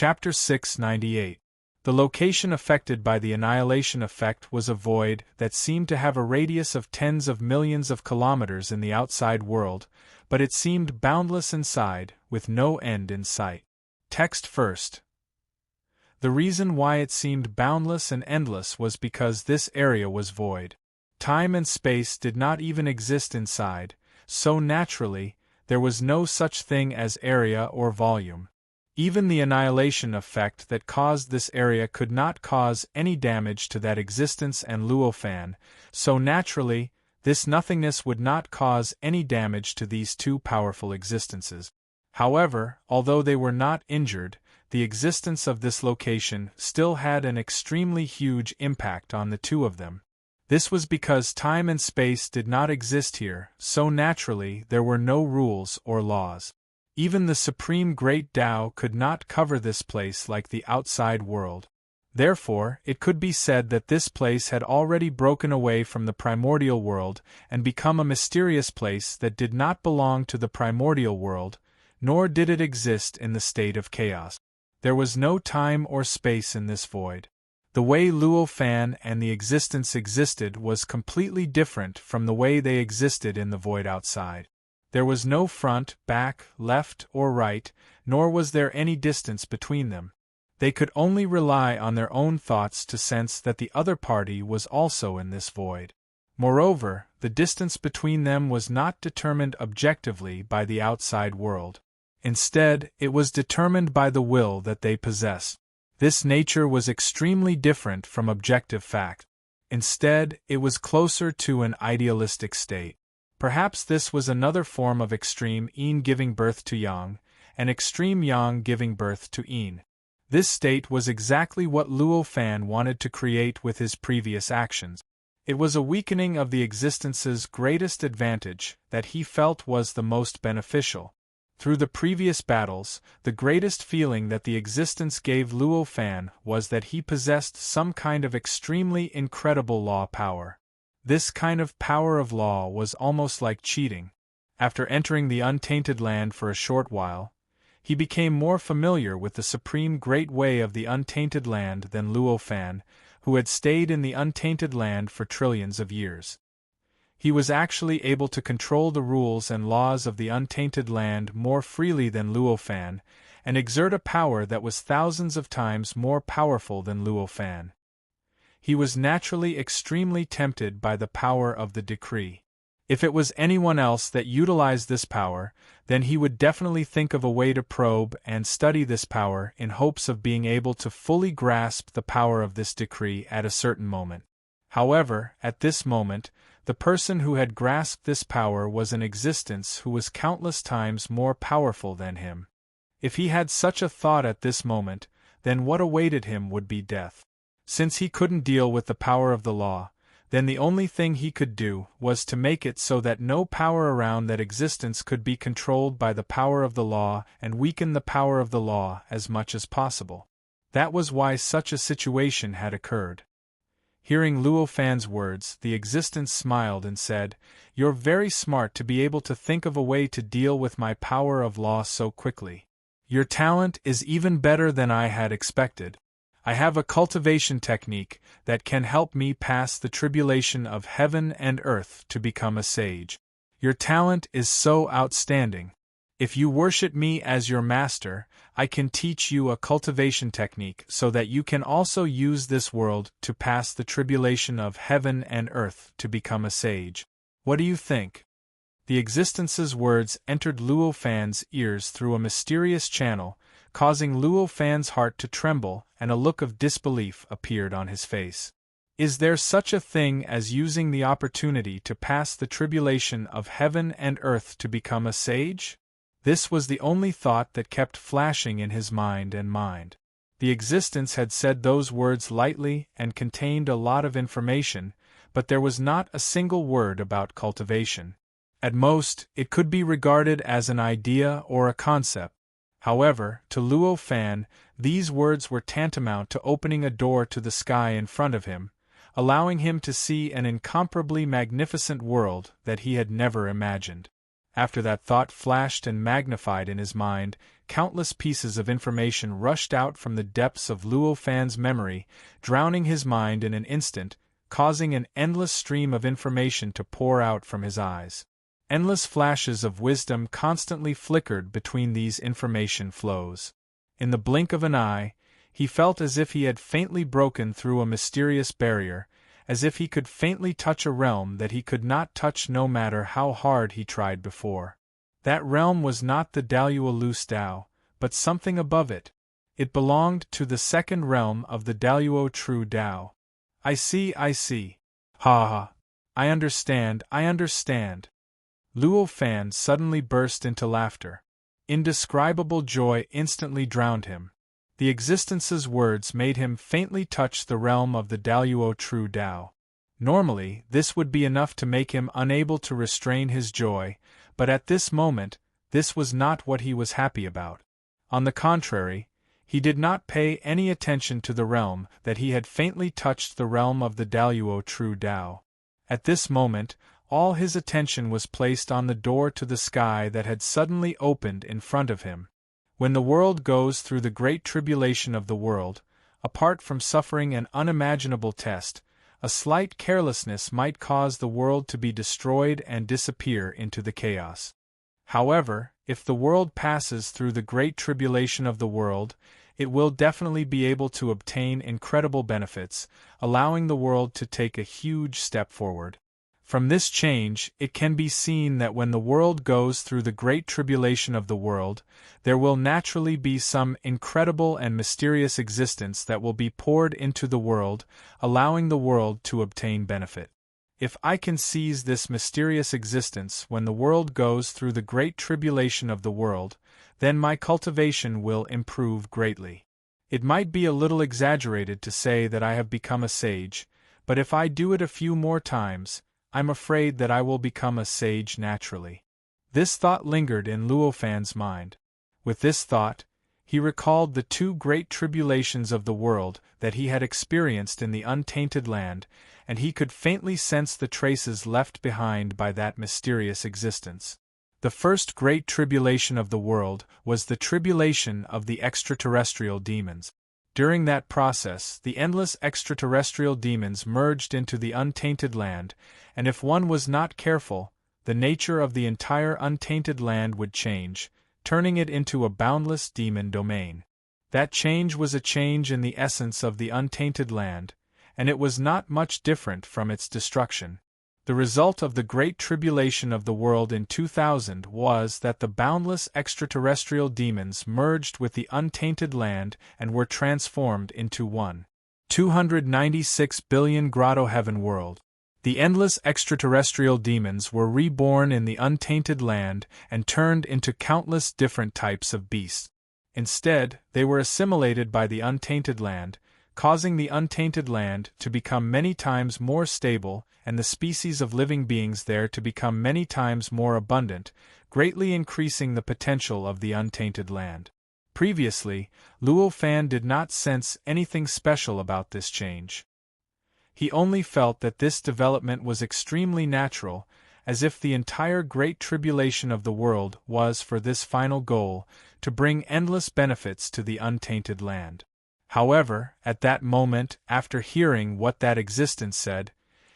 Chapter 698. The location affected by the annihilation effect was a void that seemed to have a radius of tens of millions of kilometers in the outside world, but it seemed boundless inside, with no end in sight. Text first. The reason why it seemed boundless and endless was because this area was void. Time and space did not even exist inside, so naturally, there was no such thing as area or volume. Even the annihilation effect that caused this area could not cause any damage to that existence and Luofan, so naturally, this nothingness would not cause any damage to these two powerful existences. However, although they were not injured, the existence of this location still had an extremely huge impact on the two of them. This was because time and space did not exist here, so naturally there were no rules or laws. Even the Supreme Great Tao could not cover this place like the outside world. Therefore, it could be said that this place had already broken away from the primordial world and become a mysterious place that did not belong to the primordial world, nor did it exist in the state of chaos. There was no time or space in this void. The way Luofan and the existence existed was completely different from the way they existed in the void outside. There was no front, back, left, or right, nor was there any distance between them. They could only rely on their own thoughts to sense that the other party was also in this void. Moreover, the distance between them was not determined objectively by the outside world. Instead, it was determined by the will that they possessed. This nature was extremely different from objective fact. Instead, it was closer to an idealistic state. Perhaps this was another form of extreme yin giving birth to yang, and extreme yang giving birth to yin. This state was exactly what Luofan wanted to create with his previous actions. It was a weakening of the existence's greatest advantage that he felt was the most beneficial. Through the previous battles, the greatest feeling that the existence gave Luofan was that he possessed some kind of extremely incredible law power. This kind of power of law was almost like cheating. After entering the untainted land for a short while, he became more familiar with the supreme great way of the untainted land than Luofan, who had stayed in the untainted land for trillions of years. He was actually able to control the rules and laws of the untainted land more freely than Luofan, and exert a power that was thousands of times more powerful than Luofan. He was naturally extremely tempted by the power of the decree. If it was anyone else that utilized this power, then he would definitely think of a way to probe and study this power in hopes of being able to fully grasp the power of this decree at a certain moment. However, at this moment, the person who had grasped this power was an existence who was countless times more powerful than him. If he had such a thought at this moment, then what awaited him would be death. Since he couldn't deal with the power of the law, then the only thing he could do was to make it so that no power around that existence could be controlled by the power of the law and weaken the power of the law as much as possible. That was why such a situation had occurred. Hearing Luofan's words, the existence smiled and said, "You're very smart to be able to think of a way to deal with my power of law so quickly. Your talent is even better than I had expected. I have a cultivation technique that can help me pass the tribulation of heaven and earth to become a sage. Your talent is so outstanding. If you worship me as your master, I can teach you a cultivation technique so that you can also use this world to pass the tribulation of heaven and earth to become a sage. What do you think?" The existence's words entered Luofan's ears through a mysterious channel, causing Luofan's heart to tremble, and a look of disbelief appeared on his face. Is there such a thing as using the opportunity to pass the tribulation of heaven and earth to become a sage? This was the only thought that kept flashing in his mind and mind. The existence had said those words lightly and contained a lot of information, but there was not a single word about cultivation. At most, it could be regarded as an idea or a concept. However, to Luofan, these words were tantamount to opening a door to the sky in front of him, allowing him to see an incomparably magnificent world that he had never imagined. After that thought flashed and magnified in his mind, countless pieces of information rushed out from the depths of Luo Fan's memory, drowning his mind in an instant, causing an endless stream of information to pour out from his eyes. Endless flashes of wisdom constantly flickered between these information flows. In the blink of an eye, he felt as if he had faintly broken through a mysterious barrier, as if he could faintly touch a realm that he could not touch no matter how hard he tried before. That realm was not the Daluo Loose Tao, but something above it. It belonged to the second realm of the Daluo True Tao. I see. Ha ha. I understand. Luo Fan suddenly burst into laughter. Indescribable joy instantly drowned him. The existence's words made him faintly touch the realm of the Daluo True Tao. Normally, this would be enough to make him unable to restrain his joy, but at this moment, this was not what he was happy about. On the contrary, he did not pay any attention to the realm that he had faintly touched, the realm of the Daluo True Tao. At this moment, all his attention was placed on the door to the sky that had suddenly opened in front of him. When the world goes through the great tribulation of the world, apart from suffering an unimaginable test, a slight carelessness might cause the world to be destroyed and disappear into the chaos. However, if the world passes through the great tribulation of the world, it will definitely be able to obtain incredible benefits, allowing the world to take a huge step forward. From this change, it can be seen that when the world goes through the great tribulation of the world, there will naturally be some incredible and mysterious existence that will be poured into the world, allowing the world to obtain benefit. If I can seize this mysterious existence when the world goes through the great tribulation of the world, then my cultivation will improve greatly. It might be a little exaggerated to say that I have become a sage, but if I do it a few more times, I'm afraid that I will become a sage naturally. This thought lingered in Luo Fan's mind. With this thought, he recalled the two great tribulations of the world that he had experienced in the untainted land, and he could faintly sense the traces left behind by that mysterious existence. The first great tribulation of the world was the tribulation of the extraterrestrial demons. During that process, the endless extraterrestrial demons merged into the untainted land, and if one was not careful, the nature of the entire untainted land would change, turning it into a boundless demon domain. That change was a change in the essence of the untainted land, and it was not much different from its destruction. The result of the great tribulation of the world in 2000 was that the boundless extraterrestrial demons merged with the untainted land and were transformed into one 296 billion grotto heaven world. The endless extraterrestrial demons were reborn in the untainted land and turned into countless different types of beasts. Instead, they were assimilated by the untainted land, causing the untainted land to become many times more stable and the species of living beings there to become many times more abundant, greatly increasing the potential of the untainted land. Previously, Luo Fan did not sense anything special about this change. He only felt that this development was extremely natural, as if the entire great tribulation of the world was for this final goal, to bring endless benefits to the untainted land. However, at that moment, after hearing what that existence said,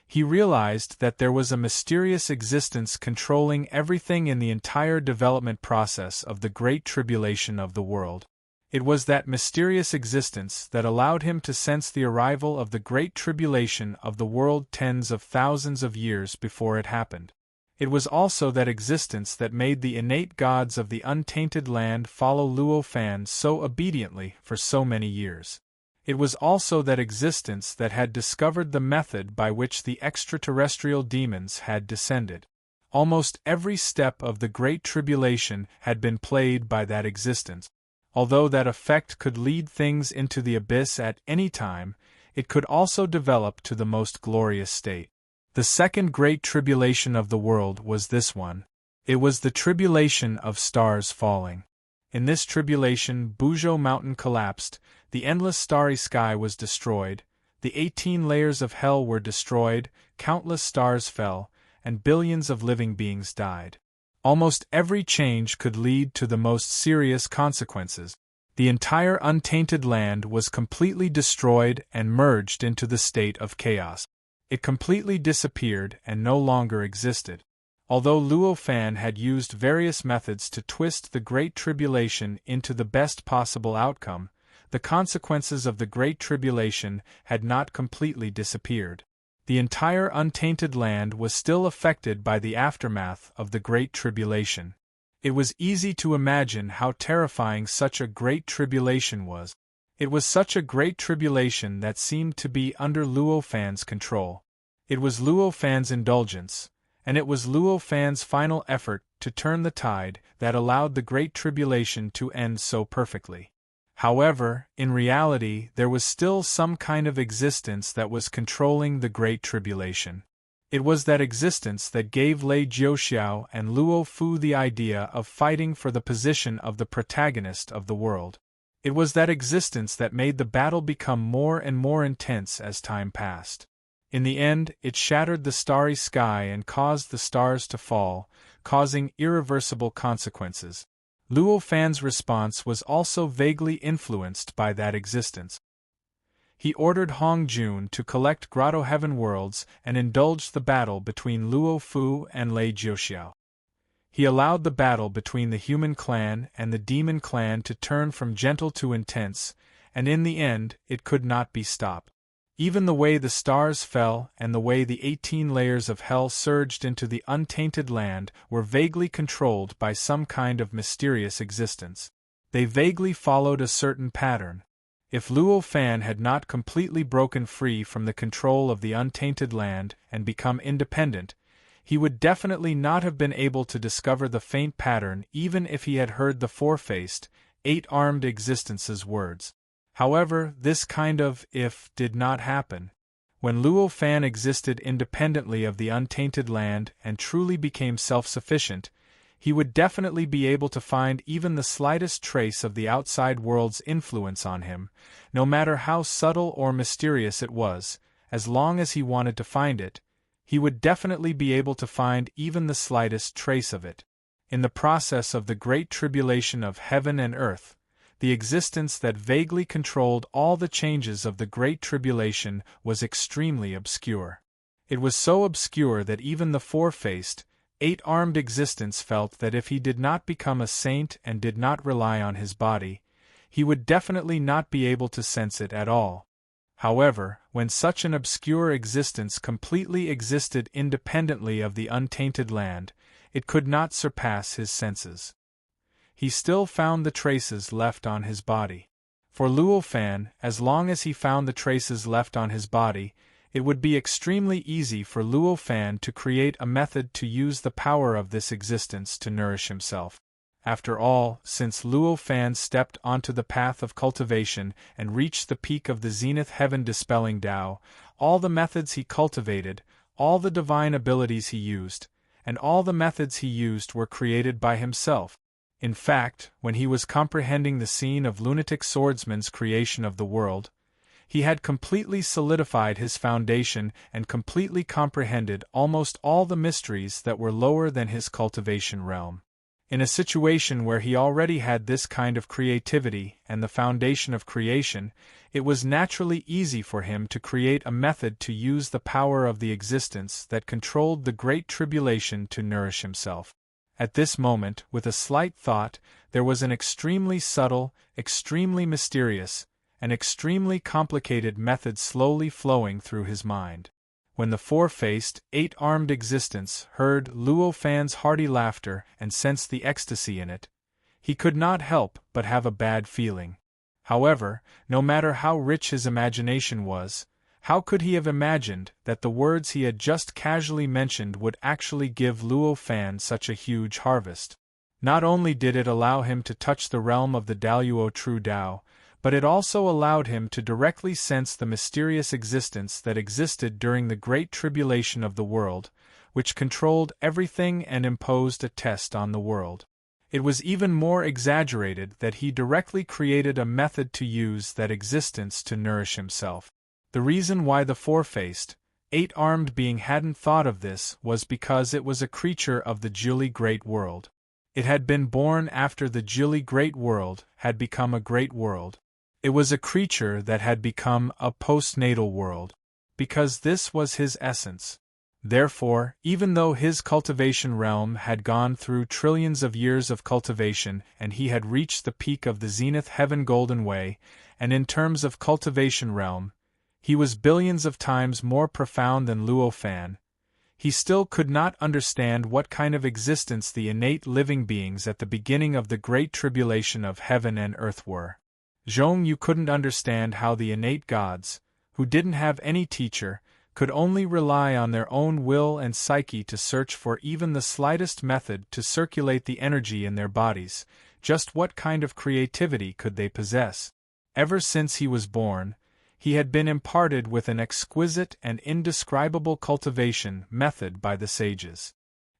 he realized that there was a mysterious existence controlling everything in the entire development process of the great tribulation of the world. It was that mysterious existence that allowed him to sense the arrival of the great tribulation of the world tens of thousands of years before it happened. It was also that existence that made the innate gods of the untainted land follow Luo Fan so obediently for so many years. It was also that existence that had discovered the method by which the extraterrestrial demons had descended. Almost every step of the Great Tribulation had been played by that existence. Although that effect could lead things into the abyss at any time, it could also develop to the most glorious state. The second Great Tribulation of the world was this one. It was the tribulation of stars falling. In this tribulation, Buzhou Mountain collapsed, the endless starry sky was destroyed, the 18 layers of hell were destroyed, countless stars fell, and billions of living beings died. Almost every change could lead to the most serious consequences. The entire untainted land was completely destroyed and merged into the state of chaos. It completely disappeared and no longer existed. Although Luo Fan had used various methods to twist the Great Tribulation into the best possible outcome, the consequences of the Great Tribulation had not completely disappeared. The entire untainted land was still affected by the aftermath of the Great Tribulation. It was easy to imagine how terrifying such a Great Tribulation was. It was such a Great Tribulation that seemed to be under Luo Fan's control. It was Luo Fan's indulgence, and it was Luo Fan's final effort to turn the tide that allowed the Great Tribulation to end so perfectly. However, in reality there was still some kind of existence that was controlling the Great Tribulation. It was that existence that gave Lei Jiuxiao and Luo Fu the idea of fighting for the position of the protagonist of the world. It was that existence that made the battle become more and more intense as time passed. In the end, it shattered the starry sky and caused the stars to fall, causing irreversible consequences. Luo Fan's response was also vaguely influenced by that existence. He ordered Hong Jun to collect Grotto Heaven Worlds and indulged the battle between Luo Fu and Lei Jiuxiao. He allowed the battle between the human clan and the demon clan to turn from gentle to intense, and in the end, it could not be stopped. Even the way the stars fell and the way the 18 layers of hell surged into the untainted land were vaguely controlled by some kind of mysterious existence. They vaguely followed a certain pattern. If Luo Fan had not completely broken free from the control of the untainted land and become independent, he would definitely not have been able to discover the faint pattern even if he had heard the four-faced, eight-armed existence's words. However, this kind of "if" did not happen. When Luo Fan existed independently of the untainted land and truly became self-sufficient, he would definitely be able to find even the slightest trace of the outside world's influence on him, no matter how subtle or mysterious it was. As long as he wanted to find it, he would definitely be able to find even the slightest trace of it. In the process of the Great Tribulation of heaven and earth, the existence that vaguely controlled all the changes of the Great Tribulation was extremely obscure. It was so obscure that even the four-faced, eight-armed existence felt that if he did not become a saint and did not rely on his body, he would definitely not be able to sense it at all. However, when such an obscure existence completely existed independently of the untainted land, it could not surpass his senses. He still found the traces left on his body. For Luo Fan, as long as he found the traces left on his body, it would be extremely easy for Luo Fan to create a method to use the power of this existence to nourish himself. After all, since Luo Fan stepped onto the path of cultivation and reached the peak of the zenith heaven-dispelling Tao, all the methods he cultivated, all the divine abilities he used, and all the methods he used were created by himself. In fact, when he was comprehending the scene of lunatic swordsman's creation of the world, he had completely solidified his foundation and completely comprehended almost all the mysteries that were lower than his cultivation realm. In a situation where he already had this kind of creativity and the foundation of creation, it was naturally easy for him to create a method to use the power of the existence that controlled the Great Tribulation to nourish himself. At this moment, with a slight thought, there was an extremely subtle, extremely mysterious, and extremely complicated method slowly flowing through his mind. When the four-faced, eight-armed existence heard Luo Fan's hearty laughter and sensed the ecstasy in it, he could not help but have a bad feeling. However, no matter how rich his imagination was, how could he have imagined that the words he had just casually mentioned would actually give Luo Fan such a huge harvest? Not only did it allow him to touch the realm of the Daluo True Tao, but it also allowed him to directly sense the mysterious existence that existed during the Great Tribulation of the world, which controlled everything and imposed a test on the world. It was even more exaggerated that he directly created a method to use that existence to nourish himself. The reason why the four-faced, eight-armed being hadn't thought of this was because it was a creature of the Jilly Great World. It had been born after the Jilly Great World had become a great world. It was a creature that had become a postnatal world, because this was his essence. Therefore, even though his cultivation realm had gone through trillions of years of cultivation and he had reached the peak of the zenith heaven golden way, and in terms of cultivation realm, he was billions of times more profound than Luo Fan, he still could not understand what kind of existence the innate living beings at the beginning of the great tribulation of heaven and earth were. Zhong Yu couldn't understand how the innate gods, who didn't have any teacher, could only rely on their own will and psyche to search for even the slightest method to circulate the energy in their bodies. Just what kind of creativity could they possess? Ever since he was born, he had been imparted with an exquisite and indescribable cultivation method by the sages.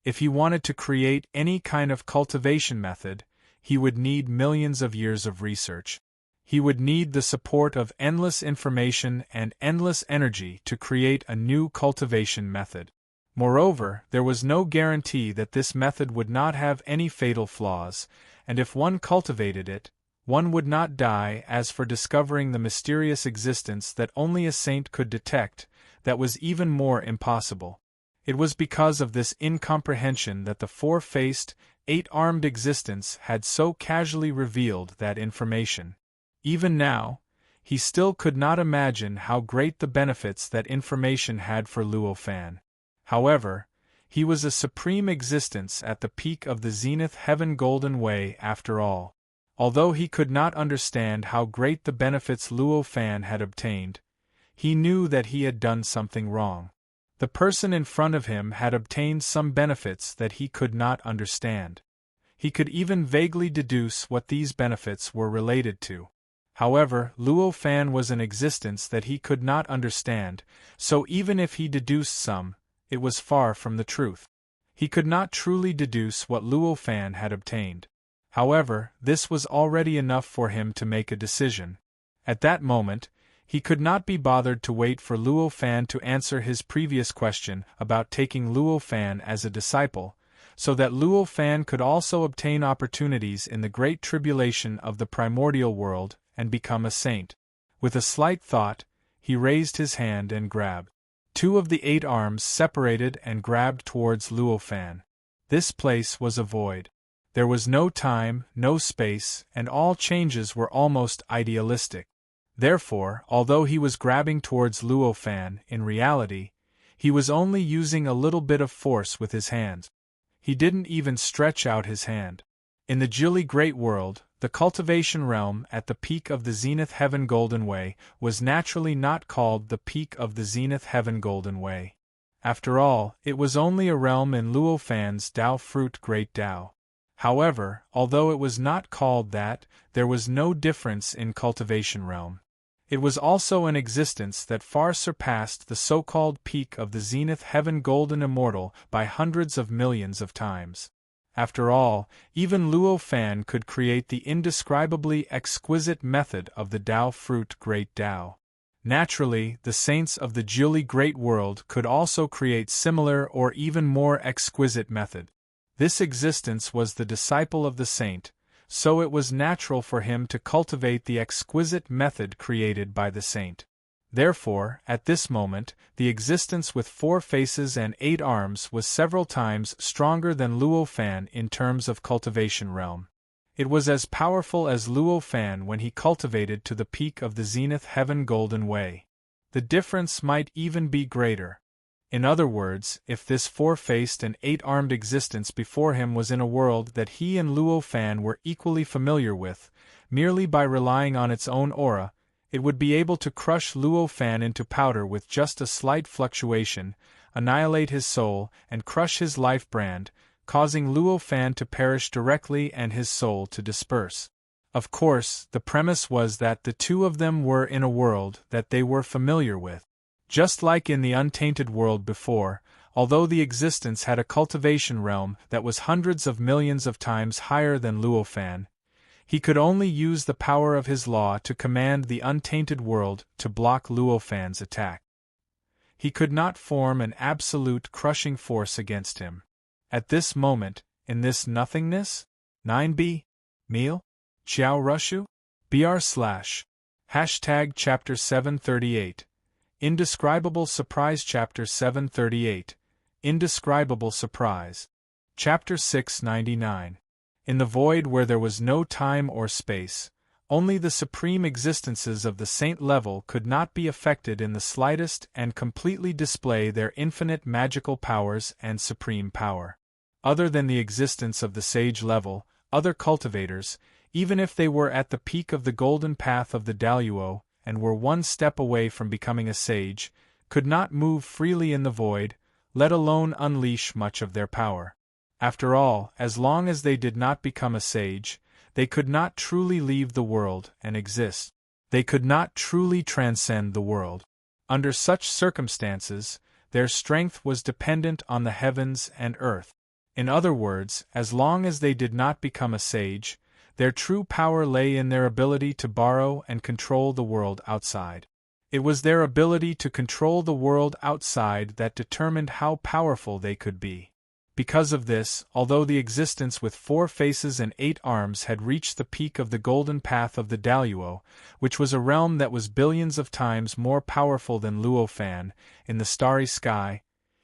If he wanted to create any kind of cultivation method, he would need millions of years of research. He would need the support of endless information and endless energy to create a new cultivation method. Moreover, there was no guarantee that this method would not have any fatal flaws, and if one cultivated it, one would not die. As for discovering the mysterious existence that only a saint could detect, that was even more impossible. It was because of this incomprehension that the four-faced, eight-armed existence had so casually revealed that information. Even now, he still could not imagine how great the benefits that information had for Luo Fan. However, he was a supreme existence at the peak of the zenith heaven golden way after all. Although he could not understand how great the benefits Luo Fan had obtained, he knew that he had done something wrong. The person in front of him had obtained some benefits that he could not understand. He could even vaguely deduce what these benefits were related to. However, Luo Fan was an existence that he could not understand, so even if he deduced some, it was far from the truth. He could not truly deduce what Luo Fan had obtained. However, this was already enough for him to make a decision. At that moment, he could not be bothered to wait for Luo Fan to answer his previous question about taking Luo Fan as a disciple, so that Luo Fan could also obtain opportunities in the great tribulation of the primordial world and become a saint. With a slight thought, he raised his hand and grabbed. Two of the eight arms separated and grabbed towards Luo Fan. This place was a void. There was no time, no space, and all changes were almost idealistic. Therefore, although he was grabbing towards Luo Fan, in reality, he was only using a little bit of force with his hands. He didn't even stretch out his hand. In the Jilly Great World, the cultivation realm at the peak of the zenith heaven golden way was naturally not called the peak of the zenith heaven golden way. After all, it was only a realm in Luo Fan's Tao fruit great Tao. However, although it was not called that, there was no difference in cultivation realm. It was also an existence that far surpassed the so-called peak of the zenith heaven golden immortal by hundreds of millions of times. After all, even Luo Fan could create the indescribably exquisite method of the Tao fruit great Tao. Naturally, the saints of the Jilly Great World could also create similar or even more exquisite method. This existence was the disciple of the saint, so it was natural for him to cultivate the exquisite method created by the saint. Therefore, at this moment, the existence with four faces and eight arms was several times stronger than Luo Fan in terms of cultivation realm. It was as powerful as Luo Fan when he cultivated to the peak of the zenith heaven golden way. The difference might even be greater. In other words, if this four-faced and eight-armed existence before him was in a world that he and Luo Fan were equally familiar with, merely by relying on its own aura, it would be able to crush Luo Fan into powder with just a slight fluctuation, annihilate his soul, and crush his life brand, causing Luo Fan to perish directly and his soul to disperse. Of course, the premise was that the two of them were in a world that they were familiar with. Just like in the untainted world before, although the existence had a cultivation realm that was hundreds of millions of times higher than Luo Fan, he could only use the power of his law to command the untainted world to block Luo Fan's attack. he could not form an absolute crushing force against him. At this moment, in this nothingness? 9b. Meal? Chiao Rushu? BR/. Hashtag Chapter 738. Indescribable Surprise. Chapter 738. Indescribable Surprise. Chapter 699. In the void where there was no time or space, only the supreme existences of the saint level could not be affected in the slightest and completely display their infinite magical powers and supreme power. Other than the existence of the sage level, other cultivators, even if they were at the peak of the golden path of the Daluo and were one step away from becoming a sage, could not move freely in the void, let alone unleash much of their power. After all, as long as they did not become a sage, they could not truly leave the world and exist. They could not truly transcend the world. Under such circumstances, their strength was dependent on the heavens and earth. In other words, as long as they did not become a sage, their true power lay in their ability to borrow and control the world outside. It was their ability to control the world outside that determined how powerful they could be. Because of this, although the existence with 4 faces and 8 arms had reached the peak of the golden path of the Daluo, which was a realm that was billions of times more powerful than Luofan, in the starry sky,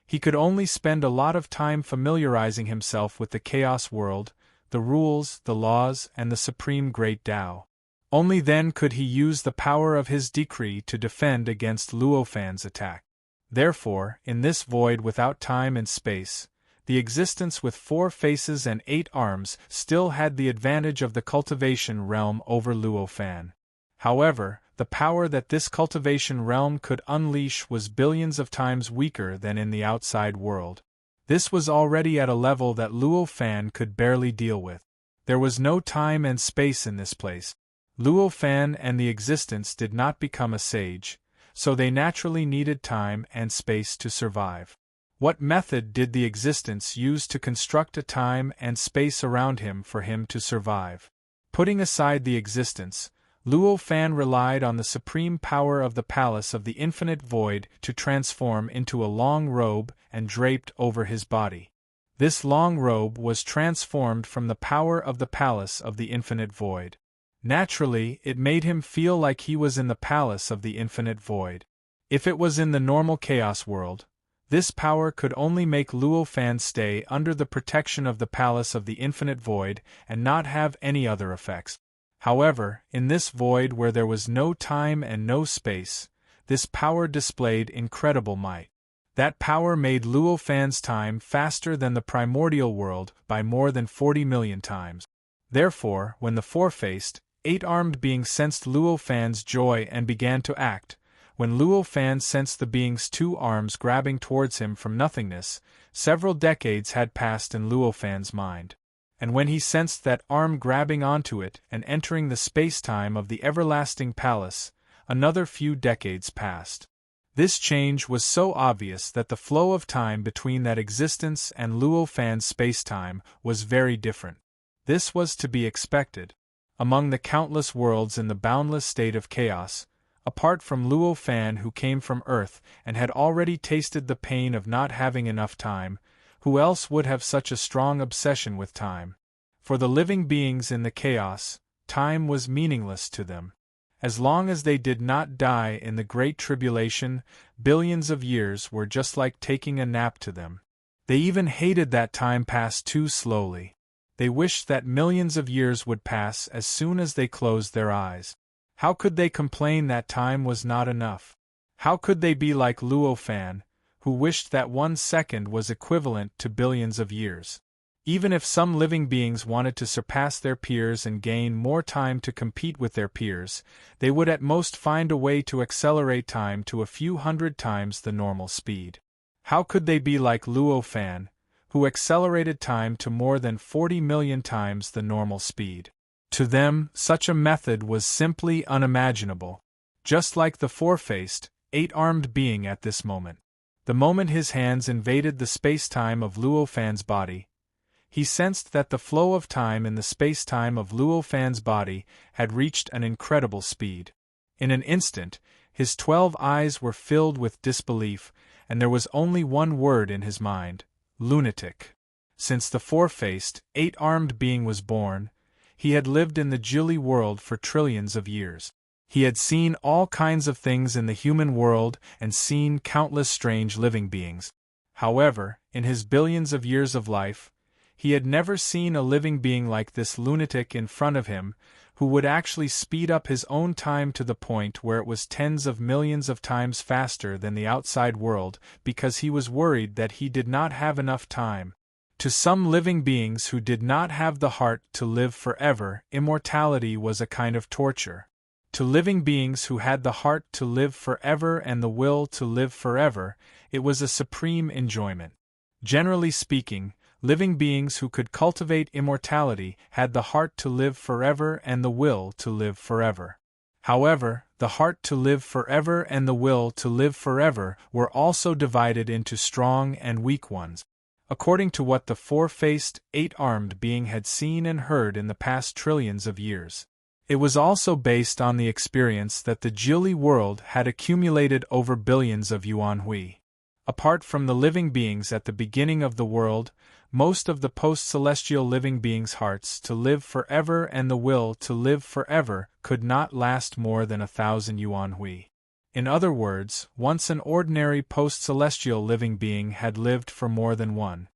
he could only spend a lot of time familiarizing himself with the chaos world, the rules, the laws, and the supreme great Tao. Only then could he use the power of his decree to defend against Luofan's attack. Therefore, in this void without time and space, the existence with 4 faces and 8 arms still had the advantage of the cultivation realm over Luofan. However, the power that this cultivation realm could unleash was billions of times weaker than in the outside world. This was already at a level that Luofan could barely deal with. There was no time and space in this place. Luofan and the existence did not become a sage, so they naturally needed time and space to survive. What method did the existence use to construct a time and space around him for him to survive? Putting aside the existence, Luofan relied on the supreme power of the palace of the infinite void to transform into a long robe and draped over his body. This long robe was transformed from the power of the palace of the infinite void. Naturally, it made him feel like he was in the palace of the infinite void. If it was in the normal chaos world, this power could only make Luofan stay under the protection of the palace of the infinite void and not have any other effects. However, in this void where there was no time and no space, this power displayed incredible might. That power made Luofan's time faster than the primordial world by more than 40 million times. Therefore, when the 4-faced, 8-armed being sensed Luofan's joy and began to act, when Luofan sensed the being's 2 arms grabbing towards him from nothingness, several decades had passed in Luofan's mind. And when he sensed that arm grabbing onto it and entering the space-time of the everlasting palace, another few decades passed. This change was so obvious that the flow of time between that existence and Luofan's space-time was very different. This was to be expected. Among the countless worlds in the boundless state of chaos, apart from Luofan who came from Earth and had already tasted the pain of not having enough time, who else would have such a strong obsession with time? For the living beings in the chaos, time was meaningless to them. As long as they did not die in the Great Tribulation, billions of years were just like taking a nap to them. They even hated that time passed too slowly. They wished that millions of years would pass as soon as they closed their eyes. How could they complain that time was not enough? How could they be like Luofan, who wished that 1 second was equivalent to billions of years? Even if some living beings wanted to surpass their peers and gain more time to compete with their peers, they would at most find a way to accelerate time to a few hundred times the normal speed. How could they be like Luofan, who accelerated time to more than 40 million times the normal speed? To them, such a method was simply unimaginable. Just like the 4-faced, 8-armed being at this moment. The moment his hands invaded the space-time of Luofan's body, he sensed that the flow of time in the space-time of Luofan's body had reached an incredible speed. In an instant, His 12 eyes were filled with disbelief, and there was only one word in his mind: lunatic. Since the four-faced, eight-armed being was born, he had lived in the Jilly world for trillions of years. He had seen all kinds of things in the human world and seen countless strange living beings. However, in his billions of years of life, he had never seen a living being like this lunatic in front of him, who would actually speed up his own time to the point where it was tens of millions of times faster than the outside world, because he was worried that he did not have enough time. To some living beings who did not have the heart to live forever, immortality was a kind of torture. To living beings who had the heart to live forever and the will to live forever, it was a supreme enjoyment. Generally speaking, living beings who could cultivate immortality had the heart to live forever and the will to live forever. However, the heart to live forever and the will to live forever were also divided into strong and weak ones, according to what the four-faced, eight-armed being had seen and heard in the past trillions of years. It was also based on the experience that the Jilly world had accumulated over billions of yuan-hui. Apart from the living beings at the beginning of the world, most of the post-celestial living beings' hearts to live forever and the will to live forever could not last more than 1,000 yuan-hui. In other words, once an ordinary post-celestial living being had lived for more than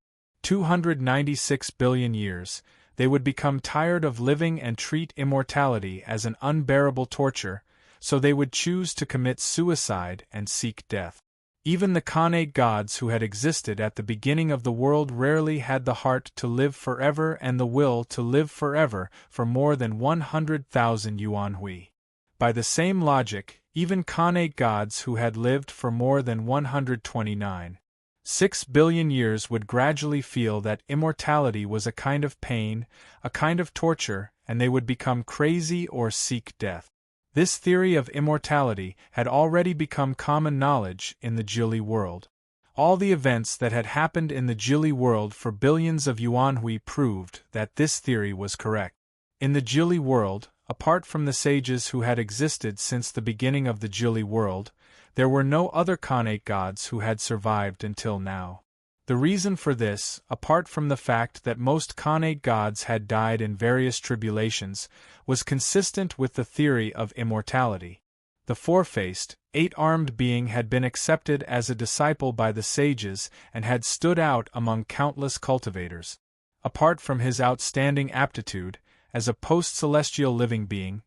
296 billion years, they would become tired of living and treat immortality as an unbearable torture, so they would choose to commit suicide and seek death. Even the Khanate gods who had existed at the beginning of the world rarely had the heart to live forever and the will to live forever for more than 100,000 yuan-hui. By the same logic, even Khanate gods who had lived for more than 129.6 billion years would gradually feel that immortality was a kind of pain, a kind of torture, and they would become crazy or seek death. This theory of immortality had already become common knowledge in the Jilly world. All the events that had happened in the Jilly world for billions of yuan-hui proved that this theory was correct. In the Jilly world, apart from the sages who had existed since the beginning of the Jilly world, there were no other Khanate gods who had survived until now. The reason for this, apart from the fact that most Khanate gods had died in various tribulations, was consistent with the theory of immortality. The four-faced, eight-armed being had been accepted as a disciple by the sages and had stood out among countless cultivators. Apart from his outstanding aptitude, as a post-celestial living being,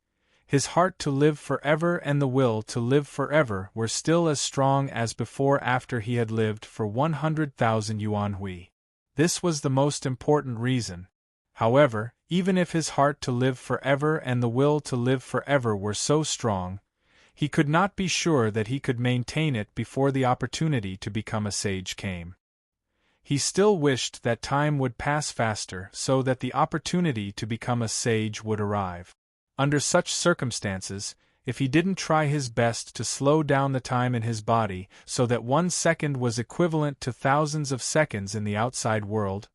his heart to live forever and the will to live forever were still as strong as before after he had lived for 100,000 yuan-hui. This was the most important reason. However, even if his heart to live forever and the will to live forever were so strong, he could not be sure that he could maintain it before the opportunity to become a sage came. He still wished that time would pass faster so that the opportunity to become a sage would arrive. Under such circumstances, if he didn't try his best to slow down the time in his body so that 1 second was equivalent to thousands of seconds in the outside world,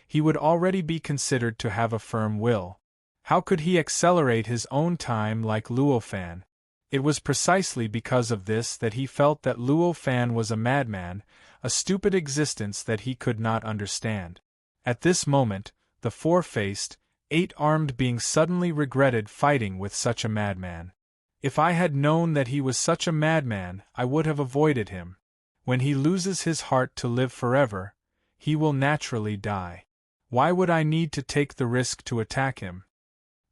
he would already be considered to have a firm will. How could he accelerate his own time like Luo Fan? It was precisely because of this that he felt that Luo Fan was a madman, a stupid existence that he could not understand. At this moment, the four-faced, eight-armed being suddenly regretted fighting with such a madman. If I had known that he was such a madman, I would have avoided him. When he loses his heart to live forever, he will naturally die. Why would I need to take the risk to attack him?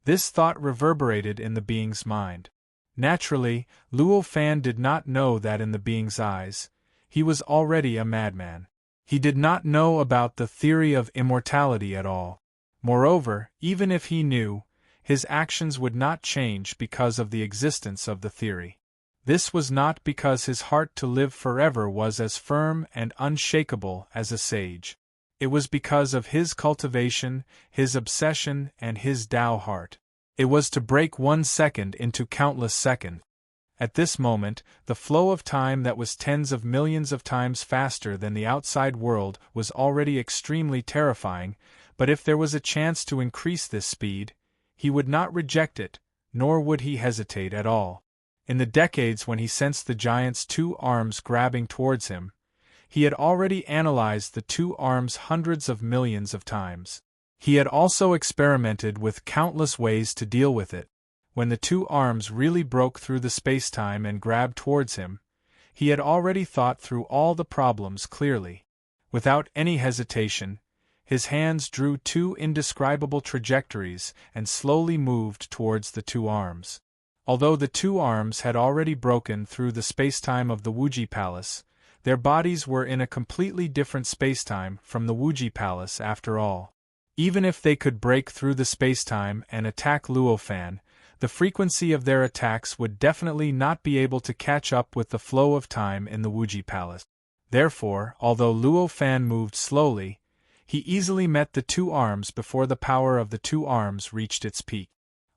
This thought reverberated in the being's mind. Naturally, Luo Fan did not know that in the being's eyes, he was already a madman. He did not know about the theory of immortality at all. Moreover, even if he knew, his actions would not change because of the existence of the theory. This was not because his heart to live forever was as firm and unshakable as a sage. It was because of his cultivation, his obsession, and his Tao heart. It was to break 1 second into countless seconds. At this moment, the flow of time that was tens of millions of times faster than the outside world was already extremely terrifying, but if there was a chance to increase this speed, he would not reject it, nor would he hesitate at all. In the decades when he sensed the giant's two arms grabbing towards him, he had already analyzed the two arms hundreds of millions of times. He had also experimented with countless ways to deal with it. When the two arms really broke through the space-time and grabbed towards him, he had already thought through all the problems clearly. Without any hesitation, his hands drew two indescribable trajectories and slowly moved towards the two arms. Although the two arms had already broken through the space-time of the Wuji Palace, their bodies were in a completely different space-time from the Wuji Palace after all. Even if they could break through the space-time and attack Luo Fan, the frequency of their attacks would definitely not be able to catch up with the flow of time in the Wuji Palace. Therefore, although Luo Fan moved slowly, he easily met the two arms before the power of the two arms reached its peak.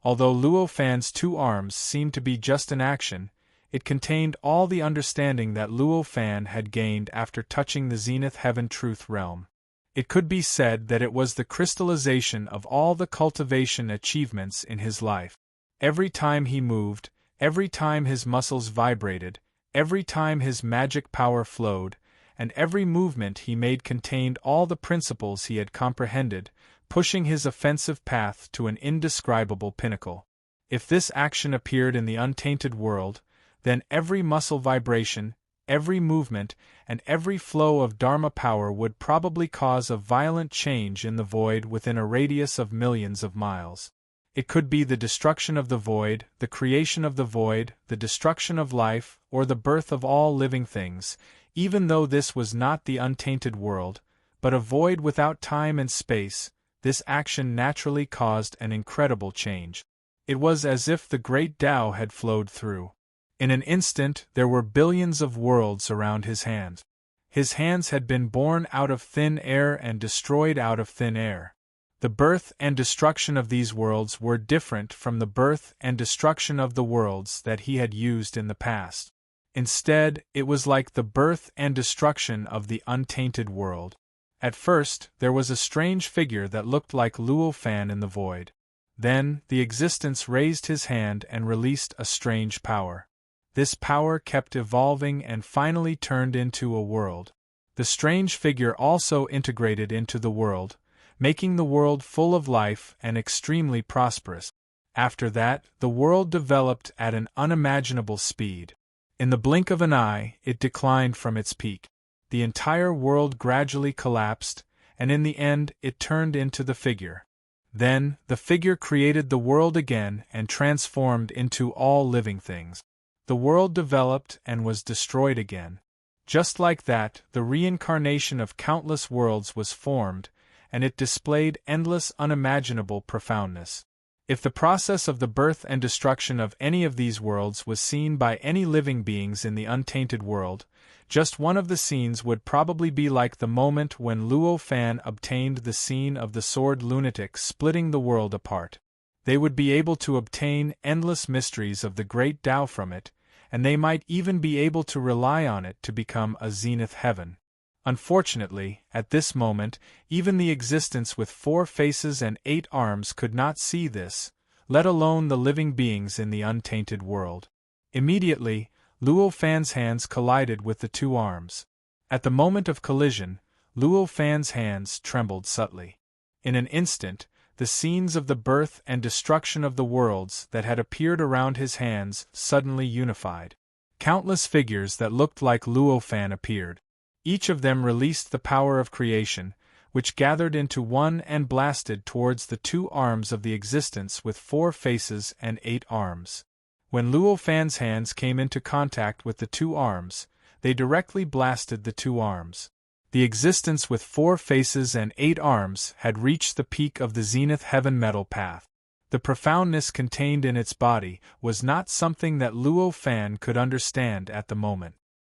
Although Luo Fan's two arms seemed to be just an action, it contained all the understanding that Luo Fan had gained after touching the Zenith Heaven Truth Realm. It could be said that it was the crystallization of all the cultivation achievements in his life. Every time he moved, every time his muscles vibrated, every time his magic power flowed, and every movement he made contained all the principles he had comprehended, pushing his offensive path to an indescribable pinnacle. If this action appeared in the untainted world, then every muscle vibration, every movement, and every flow of Dharma power would probably cause a violent change in the void within a radius of millions of miles. It could be the destruction of the void, the creation of the void, the destruction of life, or the birth of all living things, even though this was not the untainted world, but a void without time and space. This action naturally caused an incredible change. It was as if the great Tao had flowed through. In an instant there were billions of worlds around his hands. His hands had been born out of thin air and destroyed out of thin air. The birth and destruction of these worlds were different from the birth and destruction of the worlds that he had used in the past. Instead, it was like the birth and destruction of the untainted world. At first, there was a strange figure that looked like Luo Fan in the void. Then, the existence raised his hand and released a strange power. This power kept evolving and finally turned into a world. The strange figure also integrated into the world, making the world full of life and extremely prosperous. After that, the world developed at an unimaginable speed. In the blink of an eye, it declined from its peak. The entire world gradually collapsed, and in the end, it turned into the figure. Then, the figure created the world again and transformed into all living things. The world developed and was destroyed again. Just like that, the reincarnation of countless worlds was formed, and it displayed endless unimaginable profoundness. If the process of the birth and destruction of any of these worlds was seen by any living beings in the untainted world, just one of the scenes would probably be like the moment when Luo Fan obtained the scene of the sword lunatic splitting the world apart. They would be able to obtain endless mysteries of the great Tao from it, and they might even be able to rely on it to become a zenith heaven. Unfortunately, at this moment, even the existence with 4 faces and 8 arms could not see this, let alone the living beings in the untainted world. Immediately, Luo Fan's hands collided with the 2 arms. At the moment of collision, Luo Fan's hands trembled subtly. In an instant, the scenes of the birth and destruction of the worlds that had appeared around his hands suddenly unified. Countless figures that looked like Luo Fan appeared. Each of them released the power of creation, which gathered into one and blasted towards the 2 arms of the existence with 4 faces and 8 arms. When Luo Fan's hands came into contact with the 2 arms, they directly blasted the 2 arms. The existence with 4 faces and 8 arms had reached the peak of the Zenith Heaven Metal Path. The profoundness contained in its body was not something that Luo Fan could understand at the moment.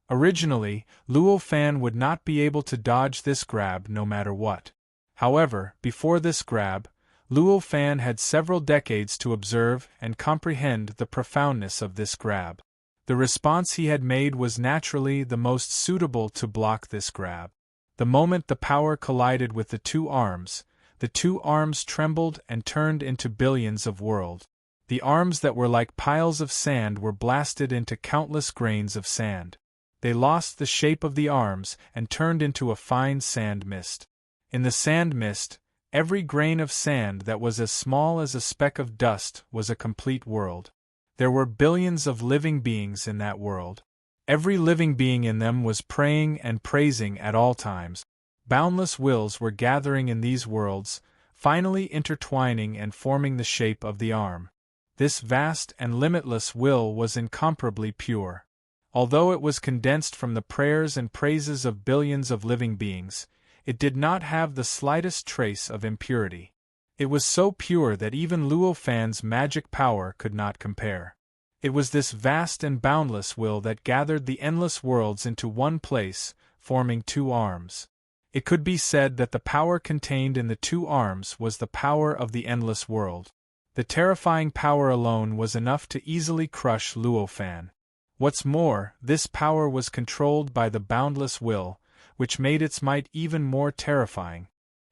Originally, Luo Fan would not be able to dodge this grab no matter what. However, before this grab, Luo Fan had several decades to observe and comprehend the profoundness of this grab. The response he had made was naturally the most suitable to block this grab. The moment the power collided with the 2 arms trembled and turned into billions of worlds. The arms that were like piles of sand were blasted into countless grains of sand. They lost the shape of the arms and turned into a fine sand mist. In the sand mist, every grain of sand that was as small as a speck of dust was a complete world. There were billions of living beings in that world. Every living being in them was praying and praising at all times. Boundless wills were gathering in these worlds, finally intertwining and forming the shape of the arm. This vast and limitless will was incomparably pure. Although it was condensed from the prayers and praises of billions of living beings, it did not have the slightest trace of impurity. It was so pure that even Luo Fan's magic power could not compare. It was this vast and boundless will that gathered the endless worlds into one place, forming two arms. It could be said that the power contained in the two arms was the power of the endless world. The terrifying power alone was enough to easily crush Luo Fan. What's more, this power was controlled by the boundless will, which made its might even more terrifying.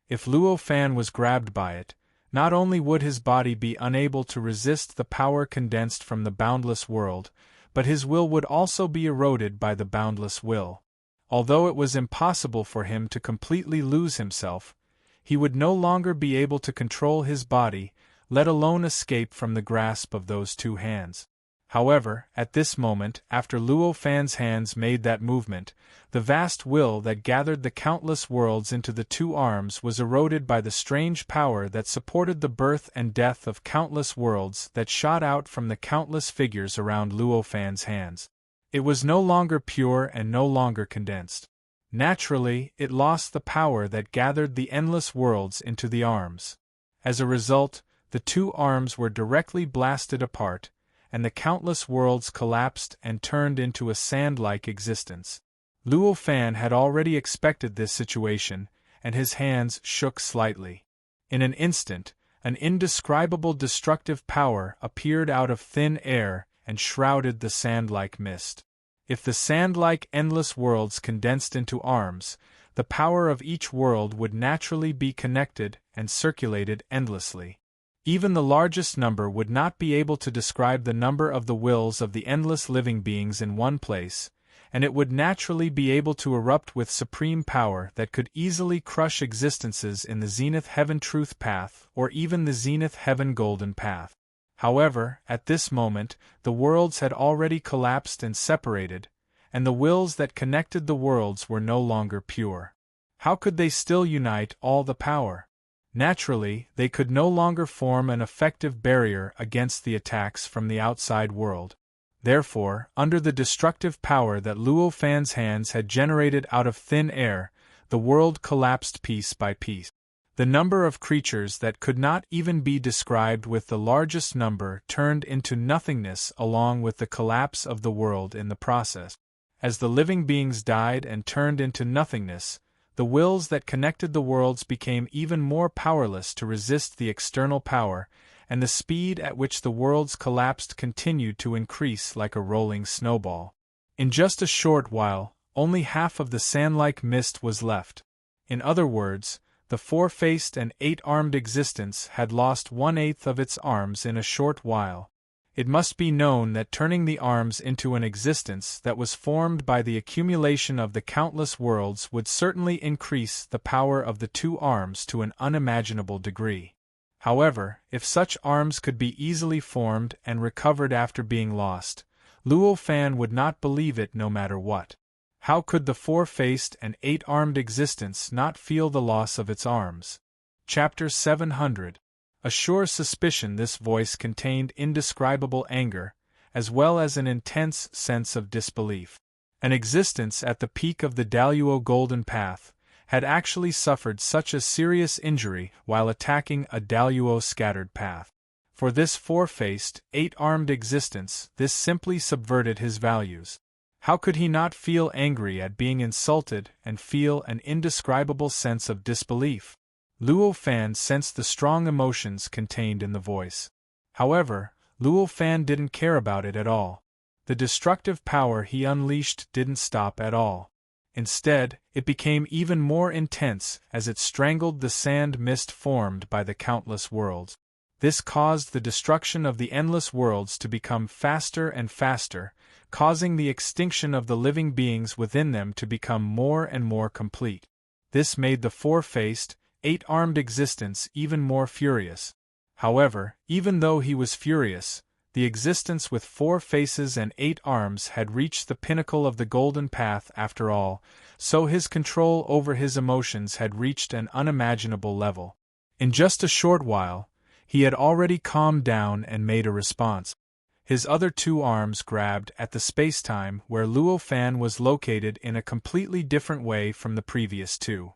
If Luo Fan was grabbed by it, not only would his body be unable to resist the power condensed from the boundless world, but his will would also be eroded by the boundless will. Although it was impossible for him to completely lose himself, he would no longer be able to control his body, let alone escape from the grasp of those two hands. However, at this moment, after Luo Fan's hands made that movement, the vast will that gathered the countless worlds into the two arms was eroded by the strange power that supported the birth and death of countless worlds that shot out from the countless figures around Luo Fan's hands. It was no longer pure and no longer condensed. Naturally, it lost the power that gathered the endless worlds into the arms. As a result, the two arms were directly blasted apart, and the countless worlds collapsed and turned into a sand-like existence. Luo Fan had already expected this situation, and his hands shook slightly. In an instant, an indescribable destructive power appeared out of thin air and shrouded the sand-like mist. If the sand-like endless worlds condensed into arms, the power of each world would naturally be connected and circulated endlessly. Even the largest number would not be able to describe the number of the wills of the endless living beings in one place, and it would naturally be able to erupt with supreme power that could easily crush existences in the Zenith Heaven Truth Path or even the Zenith Heaven Golden Path. However, at this moment, the worlds had already collapsed and separated, and the wills that connected the worlds were no longer pure. How could they still unite all the power? Naturally, they could no longer form an effective barrier against the attacks from the outside world. Therefore, under the destructive power that Luo Fan's hands had generated out of thin air, the world collapsed piece by piece. The number of creatures that could not even be described with the largest number turned into nothingness along with the collapse of the world in the process. As the living beings died and turned into nothingness, the wills that connected the worlds became even more powerless to resist the external power, and the speed at which the worlds collapsed continued to increase like a rolling snowball. In just a short while, only half of the sand-like mist was left. In other words, the four-faced and eight-armed existence had lost 1/8 of its arms in a short while. It must be known that turning the arms into an existence that was formed by the accumulation of the countless worlds would certainly increase the power of the two arms to an unimaginable degree. However, if such arms could be easily formed and recovered after being lost, Luo Fan would not believe it no matter what. How could the four-faced and eight-armed existence not feel the loss of its arms? Chapter 700. A sure suspicion. This voice contained indescribable anger, as well as an intense sense of disbelief. An existence at the peak of the Daluo Golden Path had actually suffered such a serious injury while attacking a Daluo scattered path. For this four-faced, eight-armed existence, this simply subverted his values. How could he not feel angry at being insulted and feel an indescribable sense of disbelief? Luo Fan sensed the strong emotions contained in the voice. However, Luo Fan didn't care about it at all. The destructive power he unleashed didn't stop at all. Instead, it became even more intense as it strangled the sand mist formed by the countless worlds. This caused the destruction of the endless worlds to become faster and faster, causing the extinction of the living beings within them to become more and more complete. This made the four-faced, eight-armed existence even more furious. However, even though he was furious, the existence with 4 faces and 8 arms had reached the pinnacle of the golden path after all, so his control over his emotions had reached an unimaginable level. In just a short while, he had already calmed down and made a response. His other 2 arms grabbed at the space-time where Luo Fan was located in a completely different way from the previous 2.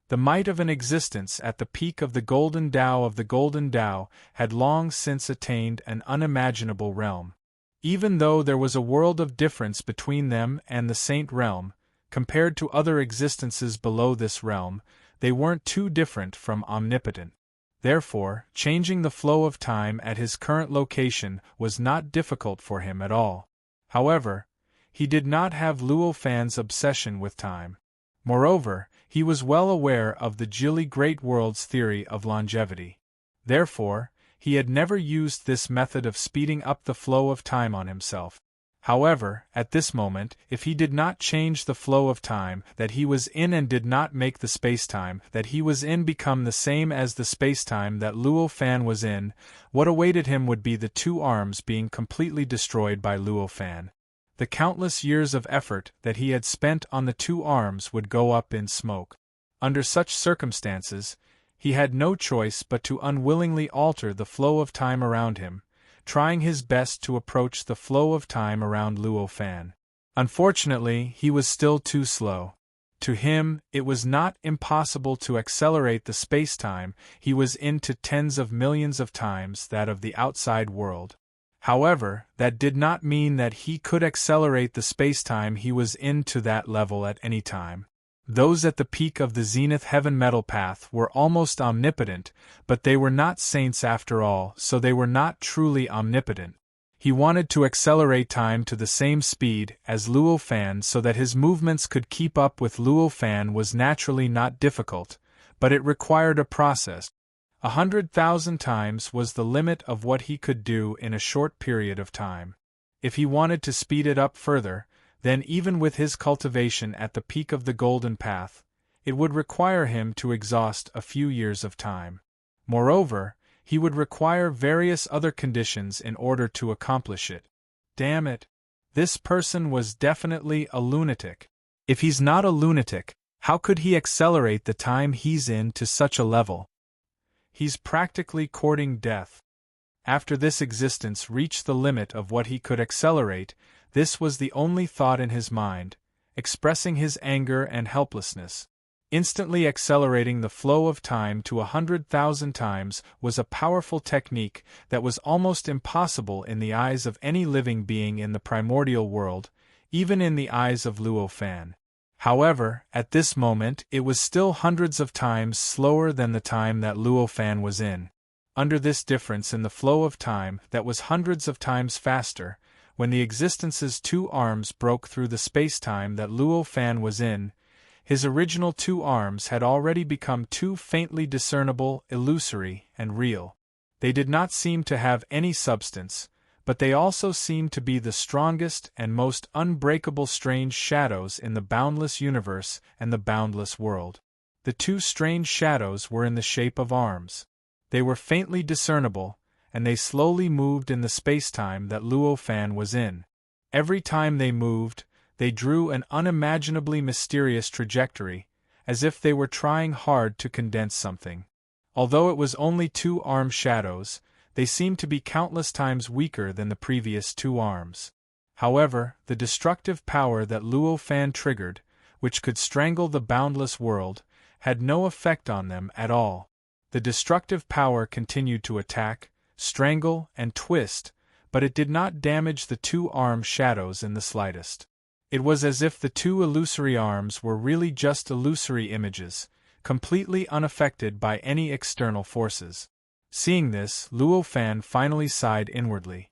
The might of an existence at the peak of the golden Tao had long since attained an unimaginable realm. Even though there was a world of difference between them and the Saint Realm, compared to other existences below this realm, they weren't too different from omnipotent. Therefore, changing the flow of time at his current location was not difficult for him at all. However, he did not have Luo Fan's obsession with time. Moreover, he was well aware of the Jili Great World's theory of longevity. Therefore, he had never used this method of speeding up the flow of time on himself. However, at this moment, if he did not change the flow of time that he was in and did not make the spacetime that he was in become the same as the spacetime that Luo Fan was in, what awaited him would be the 2 arms being completely destroyed by Luo Fan. The countless years of effort that he had spent on the 2 arms would go up in smoke. Under such circumstances, he had no choice but to unwillingly alter the flow of time around him, trying his best to approach the flow of time around Luo Fan. Unfortunately, he was still too slow. To him, it was not impossible to accelerate the space-time he was in to tens of millions of times that of the outside world. However, that did not mean that he could accelerate the spacetime he was in to that level at any time. Those at the peak of the zenith heaven metal path were almost omnipotent, but they were not saints after all, so they were not truly omnipotent. He wanted to accelerate time to the same speed as Luo Fan so that his movements could keep up with Luo Fan was naturally not difficult, but it required a process. 100,000 times was the limit of what he could do in a short period of time. If he wanted to speed it up further, then even with his cultivation at the peak of the golden path, it would require him to exhaust a few years of time. Moreover, he would require various other conditions in order to accomplish it. Damn it! This person was definitely a lunatic. If he's not a lunatic, how could he accelerate the time he's in to such a level? He's practically courting death. After this existence reached the limit of what he could accelerate, this was the only thought in his mind, expressing his anger and helplessness. Instantly accelerating the flow of time to 100,000 times was a powerful technique that was almost impossible in the eyes of any living being in the primordial world, even in the eyes of Luo Fan. However, at this moment it was still hundreds of times slower than the time that Luo Fan was in. Under this difference in the flow of time that was hundreds of times faster, when the existence's 2 arms broke through the space-time that Luo Fan was in, his original 2 arms had already become too faintly discernible, illusory, and real. They did not seem to have any substance, but they also seemed to be the strongest and most unbreakable strange shadows in the boundless universe and the boundless world. The 2 strange shadows were in the shape of arms. They were faintly discernible, and they slowly moved in the space-time that Luo Fan was in. Every time they moved, they drew an unimaginably mysterious trajectory, as if they were trying hard to condense something. Although it was only 2 arm shadows, they seemed to be countless times weaker than the previous 2 arms. However, the destructive power that Luo Fan triggered, which could strangle the boundless world, had no effect on them at all. The destructive power continued to attack, strangle, and twist, but it did not damage the 2 arm shadows in the slightest. It was as if the 2 illusory arms were really just illusory images, completely unaffected by any external forces. Seeing this, Luo Fan finally sighed inwardly.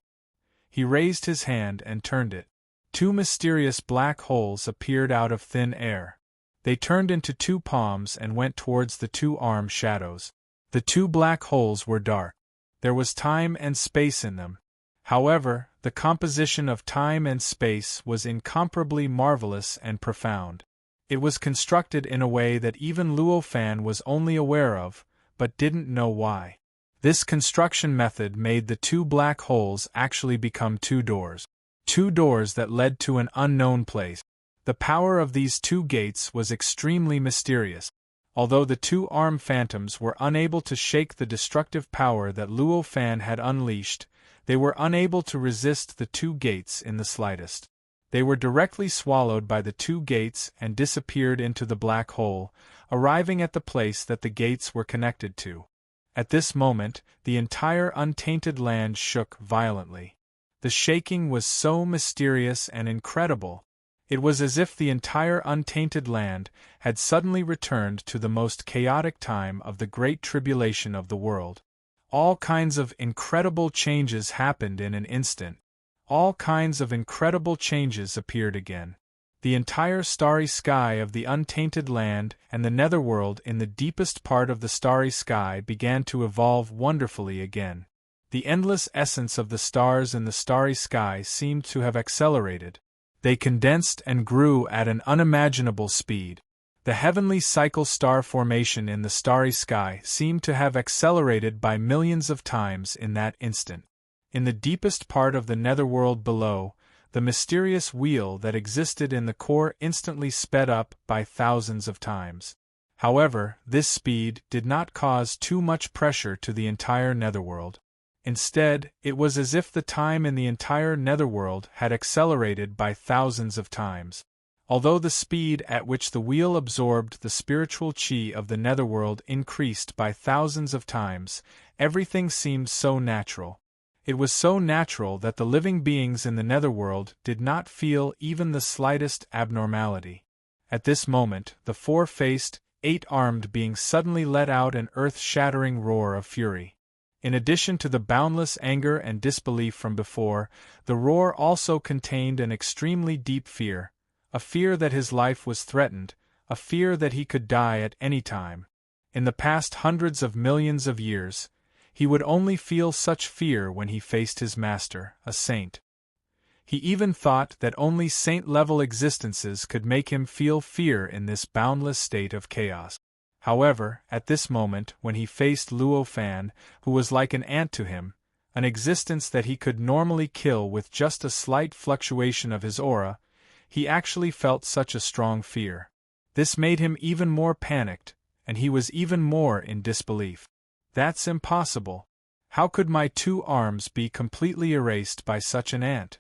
He raised his hand and turned it. 2 mysterious black holes appeared out of thin air. They turned into 2 palms and went towards the 2 arm shadows. The 2 black holes were dark. There was time and space in them. However, the composition of time and space was incomparably marvelous and profound. It was constructed in a way that even Luo Fan was only aware of, but didn't know why. This construction method made the two black holes actually become two doors. Two doors that led to an unknown place. The power of these two gates was extremely mysterious. Although the two arm phantoms were unable to shake the destructive power that Luo Fan had unleashed, they were unable to resist the two gates in the slightest. They were directly swallowed by the two gates and disappeared into the black hole, arriving at the place that the gates were connected to. At this moment, the entire untainted land shook violently. The shaking was so mysterious and incredible. It was as if the entire untainted land had suddenly returned to the most chaotic time of the Great Tribulation of the world. All kinds of incredible changes happened in an instant. All kinds of incredible changes appeared again. The entire starry sky of the untainted land and the netherworld in the deepest part of the starry sky began to evolve wonderfully again. The endless essence of the stars in the starry sky seemed to have accelerated. They condensed and grew at an unimaginable speed. The heavenly cycle star formation in the starry sky seemed to have accelerated by millions of times in that instant. In the deepest part of the netherworld below, the mysterious wheel that existed in the core instantly sped up by thousands of times. However, this speed did not cause too much pressure to the entire netherworld. Instead, it was as if the time in the entire netherworld had accelerated by thousands of times. Although the speed at which the wheel absorbed the spiritual chi of the netherworld increased by thousands of times, everything seemed so natural. It was so natural that the living beings in the netherworld did not feel even the slightest abnormality. At this moment, the four-faced, eight-armed being suddenly let out an earth-shattering roar of fury. In addition to the boundless anger and disbelief from before, the roar also contained an extremely deep fear, a fear that his life was threatened, a fear that he could die at any time. In the past hundreds of millions of years, he would only feel such fear when he faced his master, a saint. He even thought that only saint-level existences could make him feel fear in this boundless state of chaos. However, at this moment, when he faced Luo Fan, who was like an ant to him, an existence that he could normally kill with just a slight fluctuation of his aura, he actually felt such a strong fear. This made him even more panicked, and he was even more in disbelief. That's impossible. How could my two arms be completely erased by such an ant?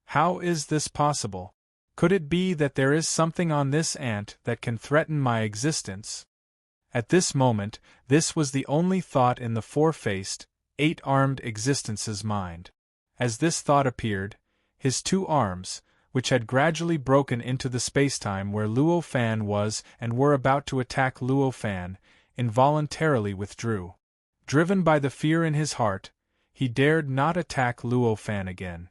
How is this possible? Could it be that there is something on this ant that can threaten my existence? At this moment, this was the only thought in the four-faced, eight-armed existence's mind. As this thought appeared, his two arms, which had gradually broken into the spacetime where Luo Fan was and were about to attack Luo Fan, involuntarily withdrew. Driven by the fear in his heart, he dared not attack Luo Fan again.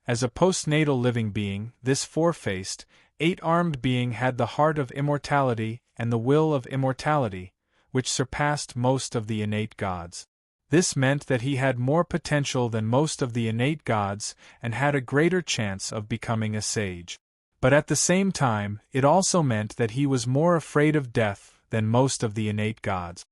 As a postnatal living being, this four-faced, eight-armed being had the heart of immortality and the will of immortality, which surpassed most of the innate gods. This meant that he had more potential than most of the innate gods and had a greater chance of becoming a sage. But at the same time, it also meant that he was more afraid of death than most of the innate gods.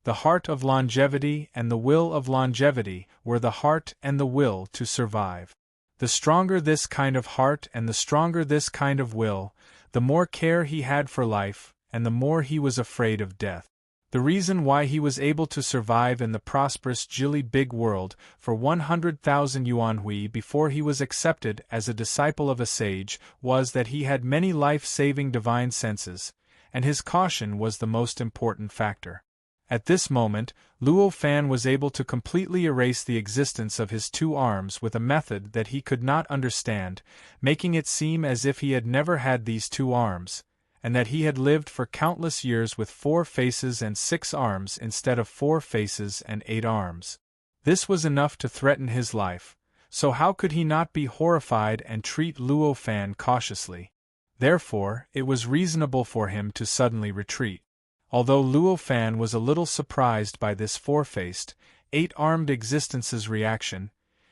The heart of longevity and the will of longevity were the heart and the will to survive. The stronger this kind of heart and the stronger this kind of will, the more care he had for life, and the more he was afraid of death. The reason why he was able to survive in the prosperous Jili Big World for 100,000 yuanhui before he was accepted as a disciple of a sage was that he had many life-saving divine senses, and his caution was the most important factor. At this moment, Luo Fan was able to completely erase the existence of his two arms with a method that he could not understand, making it seem as if he had never had these two arms, and that he had lived for countless years with 4 faces and 6 arms instead of 4 faces and 8 arms. This was enough to threaten his life, so how could he not be horrified and treat Luo Fan cautiously? Therefore, it was reasonable for him to suddenly retreat. Although Luo Fan was a little surprised by this 4-faced, eight-armed existence's reaction,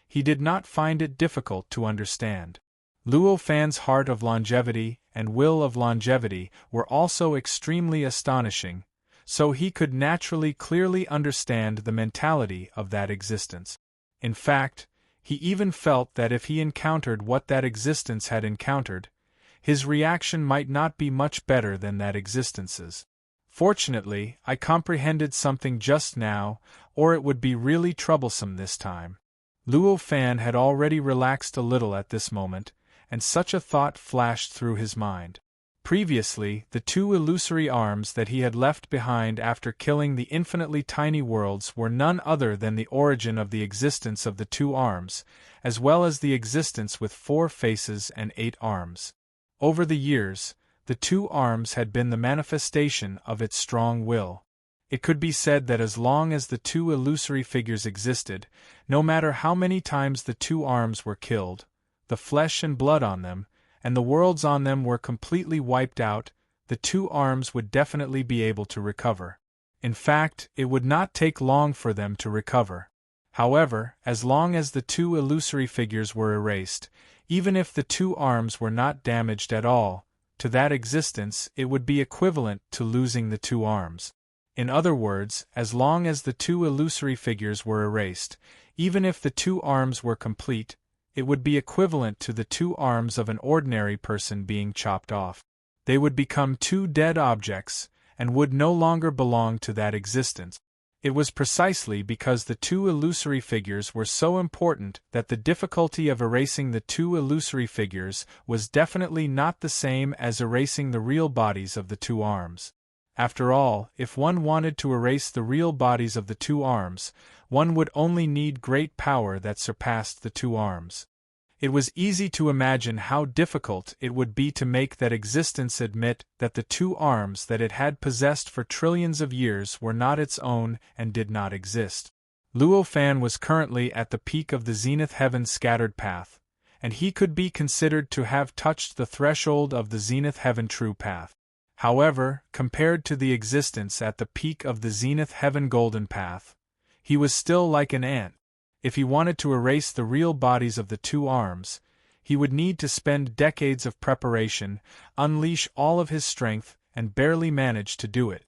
he did not find it difficult to understand. Luo Fan's heart of longevity and will of longevity were also extremely astonishing, so he could naturally clearly understand the mentality of that existence. In fact, he even felt that if he encountered what that existence had encountered, his reaction might not be much better than that existence's. Fortunately, I comprehended something just now, or it would be really troublesome this time. Luo Fan had already relaxed a little at this moment, and such a thought flashed through his mind. Previously, the two illusory arms that he had left behind after killing the infinitely tiny worlds were none other than the origin of the existence of the two arms, as well as the existence with 4 faces and 8 arms. Over the years, the two arms had been the manifestation of its strong will. It could be said that as long as the two illusory figures existed, no matter how many times the two arms were killed, the flesh and blood on them, and the worlds on them were completely wiped out, the two arms would definitely be able to recover. In fact, it would not take long for them to recover. However, as long as the two illusory figures were erased, even if the two arms were not damaged at all, to that existence it would be equivalent to losing the two arms. In other words, as long as the two illusory figures were erased, even if the two arms were complete, it would be equivalent to the two arms of an ordinary person being chopped off. They would become two dead objects, and would no longer belong to that existence. It was precisely because the two illusory figures were so important that the difficulty of erasing the two illusory figures was definitely not the same as erasing the real bodies of the two arms. After all, if one wanted to erase the real bodies of the two arms, one would only need great power that surpassed the two arms. It was easy to imagine how difficult it would be to make that existence admit that the two arms that it had possessed for trillions of years were not its own and did not exist. Luo Fan was currently at the peak of the zenith heaven's scattered path, and he could be considered to have touched the threshold of the zenith heaven true path. However, compared to the existence at the peak of the zenith heaven golden path, he was still like an ant. If he wanted to erase the real bodies of the two arms, he would need to spend decades of preparation, unleash all of his strength, and barely manage to do it.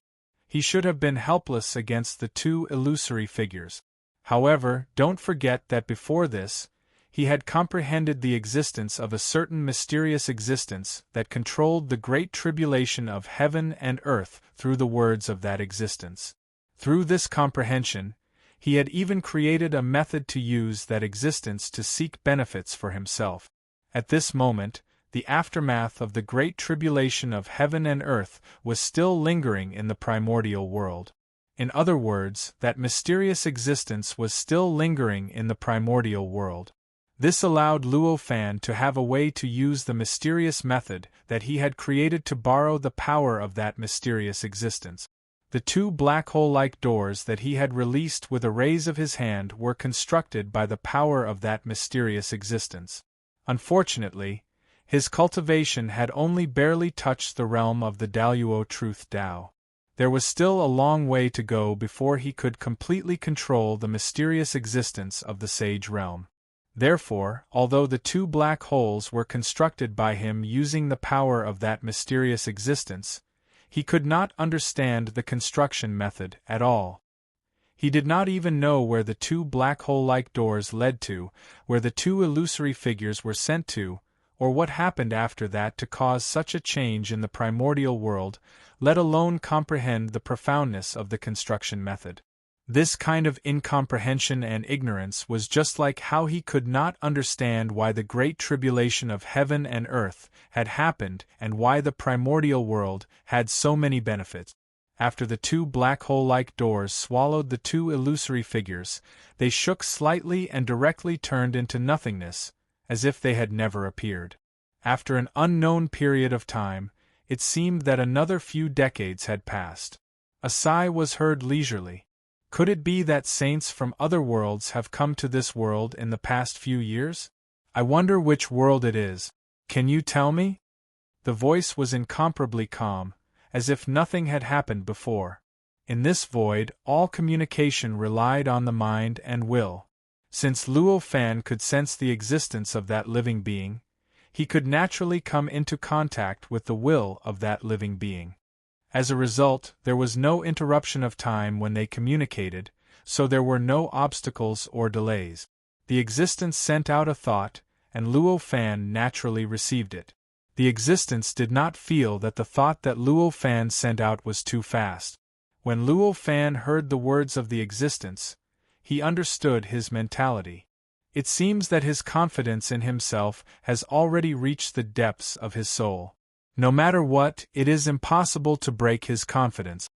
He should have been helpless against the two illusory figures. However, don't forget that before this, he had comprehended the existence of a certain mysterious existence that controlled the great tribulation of heaven and earth through the words of that existence. Through this comprehension, he had even created a method to use that existence to seek benefits for himself. At this moment, the aftermath of the great tribulation of heaven and earth was still lingering in the primordial world. In other words, that mysterious existence was still lingering in the primordial world. This allowed Luo Fan to have a way to use the mysterious method that he had created to borrow the power of that mysterious existence. The two black hole-like doors that he had released with a raise of his hand were constructed by the power of that mysterious existence. Unfortunately, his cultivation had only barely touched the realm of the Daluo Truth Tao. There was still a long way to go before he could completely control the mysterious existence of the Sage Realm. Therefore, although the two black holes were constructed by him using the power of that mysterious existence, he could not understand the construction method at all. He did not even know where the two black hole-like doors led to, where the two illusory figures were sent to, or what happened after that to cause such a change in the primordial world, let alone comprehend the profoundness of the construction method. This kind of incomprehension and ignorance was just like how he could not understand why the great tribulation of heaven and earth had happened and why the primordial world had so many benefits. After the two black hole-like doors swallowed the two illusory figures, they shook slightly and directly turned into nothingness, as if they had never appeared. After an unknown period of time, it seemed that another few decades had passed. A sigh was heard leisurely. Could it be that saints from other worlds have come to this world in the past few years? I wonder which world it is. Can you tell me? The voice was incomparably calm, as if nothing had happened before. In this void, all communication relied on the mind and will. Since Luo Fan could sense the existence of that living being, he could naturally come into contact with the will of that living being. As a result, there was no interruption of time when they communicated, so there were no obstacles or delays. The existence sent out a thought, and Luo Fan naturally received it. The existence did not feel that the thought that Luo Fan sent out was too fast. When Luo Fan heard the words of the existence, he understood his mentality. It seems that his confidence in himself has already reached the depths of his soul. No matter what, it is impossible to break his confidence.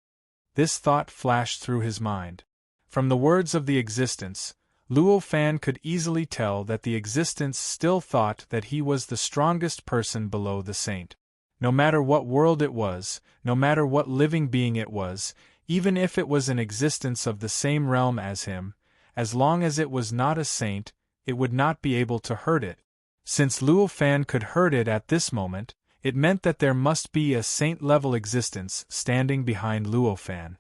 This thought flashed through his mind. From the words of the existence, Luo Fan could easily tell that the existence still thought that he was the strongest person below the saint. No matter what world it was, no matter what living being it was, even if it was an existence of the same realm as him, as long as it was not a saint, it would not be able to hurt it. Since Luo Fan could hurt it at this moment, it meant that there must be a saint-level existence standing behind Luo Fan.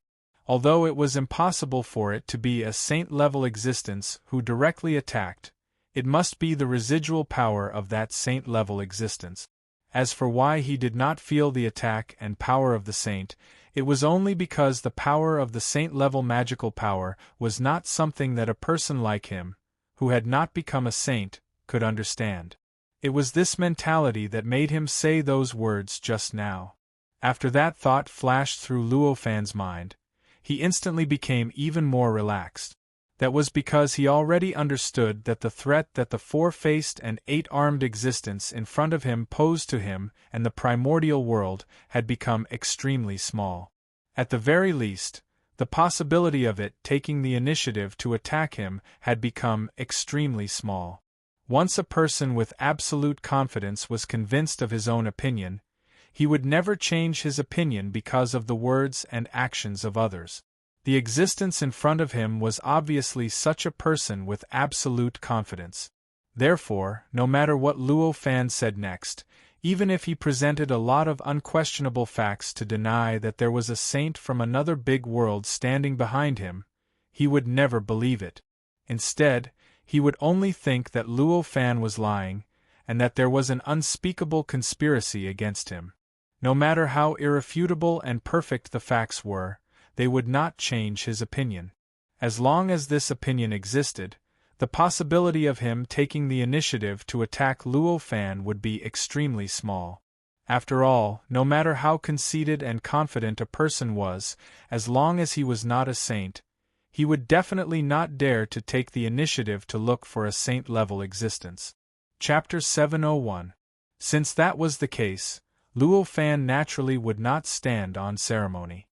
Although it was impossible for it to be a saint-level existence who directly attacked, it must be the residual power of that saint-level existence. As for why he did not feel the attack and power of the saint, it was only because the power of the saint-level magical power was not something that a person like him, who had not become a saint, could understand. It was this mentality that made him say those words just now. After that thought flashed through Luo Fan's mind, he instantly became even more relaxed. That was because he already understood that the threat that the four-faced and eight-armed existence in front of him posed to him and the primordial world had become extremely small. At the very least, the possibility of it taking the initiative to attack him had become extremely small. Once a person with absolute confidence was convinced of his own opinion, he would never change his opinion because of the words and actions of others. The existence in front of him was obviously such a person with absolute confidence. Therefore, no matter what Luo Fan said next, even if he presented a lot of unquestionable facts to deny that there was a saint from another big world standing behind him, he would never believe it. Instead, he would only think that Luo Fan was lying, and that there was an unspeakable conspiracy against him. No matter how irrefutable and perfect the facts were, they would not change his opinion. As long as this opinion existed, the possibility of him taking the initiative to attack Luo Fan would be extremely small. After all, no matter how conceited and confident a person was, as long as he was not a saint, he would definitely not dare to take the initiative to look for a saint-level existence. Chapter 701. Since that was the case, Luo Fan naturally would not stand on ceremony.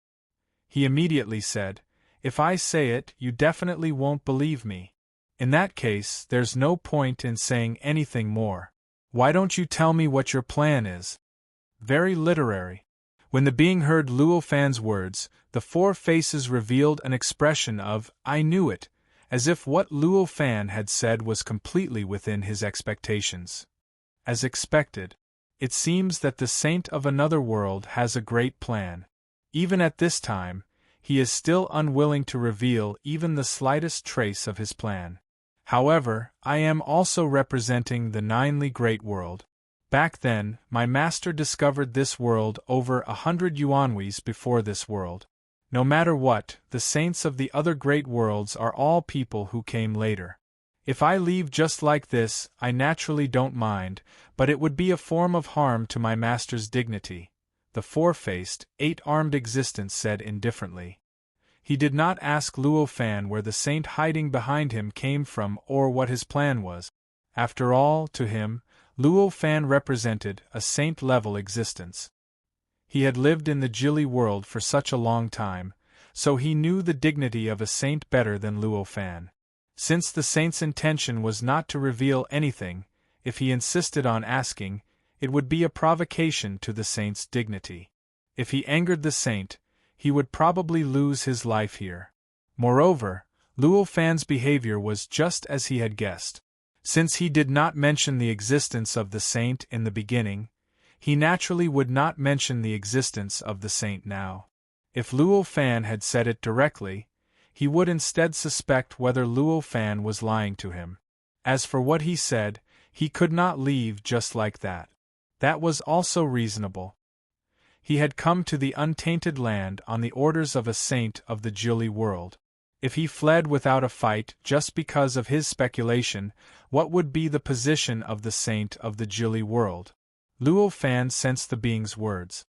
He immediately said, "If I say it, you definitely won't believe me. In that case, there's no point in saying anything more. Why don't you tell me what your plan is?" Very literary. When the being heard Luo Fan's words, the four faces revealed an expression of, "I knew it," as if what Luo Fan had said was completely within his expectations. As expected, it seems that the saint of another world has a great plan. Even at this time, he is still unwilling to reveal even the slightest trace of his plan. However, I am also representing the ninely great world. Back then, my master discovered this world over 100 yuanwees before this world. No matter what, the saints of the other great worlds are all people who came later. If I leave just like this, I naturally don't mind, but it would be a form of harm to my master's dignity, the four-faced, eight-armed existence said indifferently. He did not ask Luo Fan where the saint hiding behind him came from or what his plan was. After all, to him, Luo Fan represented a saint-level existence. He had lived in the Jili world for such a long time, so he knew the dignity of a saint better than Luo Fan. Since the saint's intention was not to reveal anything, if he insisted on asking, it would be a provocation to the saint's dignity. If he angered the saint, he would probably lose his life here. Moreover, Luo Fan's behavior was just as he had guessed. Since he did not mention the existence of the saint in the beginning, he naturally would not mention the existence of the saint now. If Luo Fan had said it directly, he would instead suspect whether Luo Fan was lying to him. As for what he said, he could not leave just like that. That was also reasonable. He had come to the untainted land on the orders of a saint of the Jili world. If he fled without a fight just because of his speculation, what would be the position of the saint of the Jili world? Luo Fan sensed the being's words.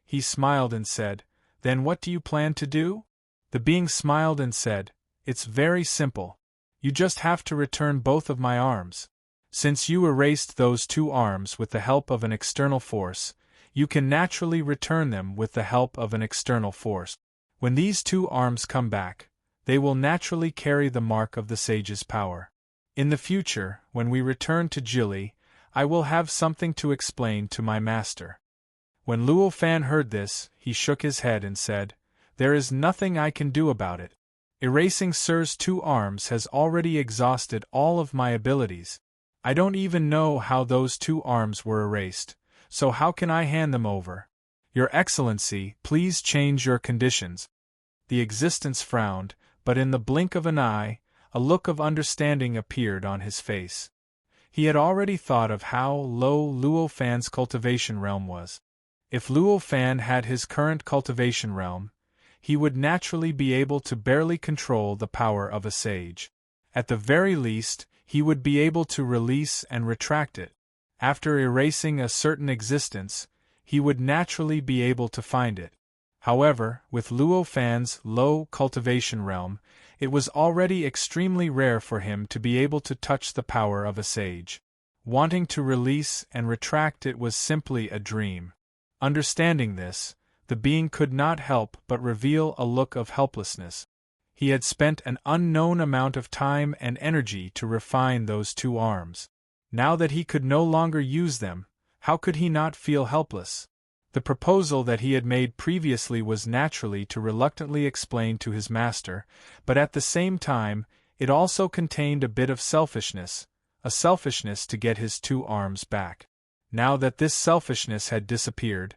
He smiled and said, "Then what do you plan to do?" The being smiled and said, "It's very simple. You just have to return both of my arms. Since you erased those 2 arms with the help of an external force, you can naturally return them with the help of an external force. When these 2 arms come back, they will naturally carry the mark of the sage's power. In the future, when we return to Jili, I will have something to explain to my master." When Luo Fan heard this, he shook his head and said, "There is nothing I can do about it. Erasing Sir's 2 arms has already exhausted all of my abilities. I don't even know how those 2 arms were erased, so how can I hand them over? Your Excellency, please change your conditions." The existence frowned, but in the blink of an eye, a look of understanding appeared on his face. He had already thought of how low Luo Fan's cultivation realm was. If Luo Fan had his current cultivation realm, he would naturally be able to barely control the power of a sage. At the very least, he would be able to release and retract it. After erasing a certain existence, he would naturally be able to find it. However, with Luo Fan's low cultivation realm, it was already extremely rare for him to be able to touch the power of a sage. Wanting to release and retract it was simply a dream. Understanding this, the being could not help but reveal a look of helplessness. He had spent an unknown amount of time and energy to refine those 2 arms. Now that he could no longer use them, how could he not feel helpless? The proposal that he had made previously was naturally to reluctantly explain to his master, but at the same time, it also contained a bit of selfishness, a selfishness to get his 2 arms back. Now that this selfishness had disappeared,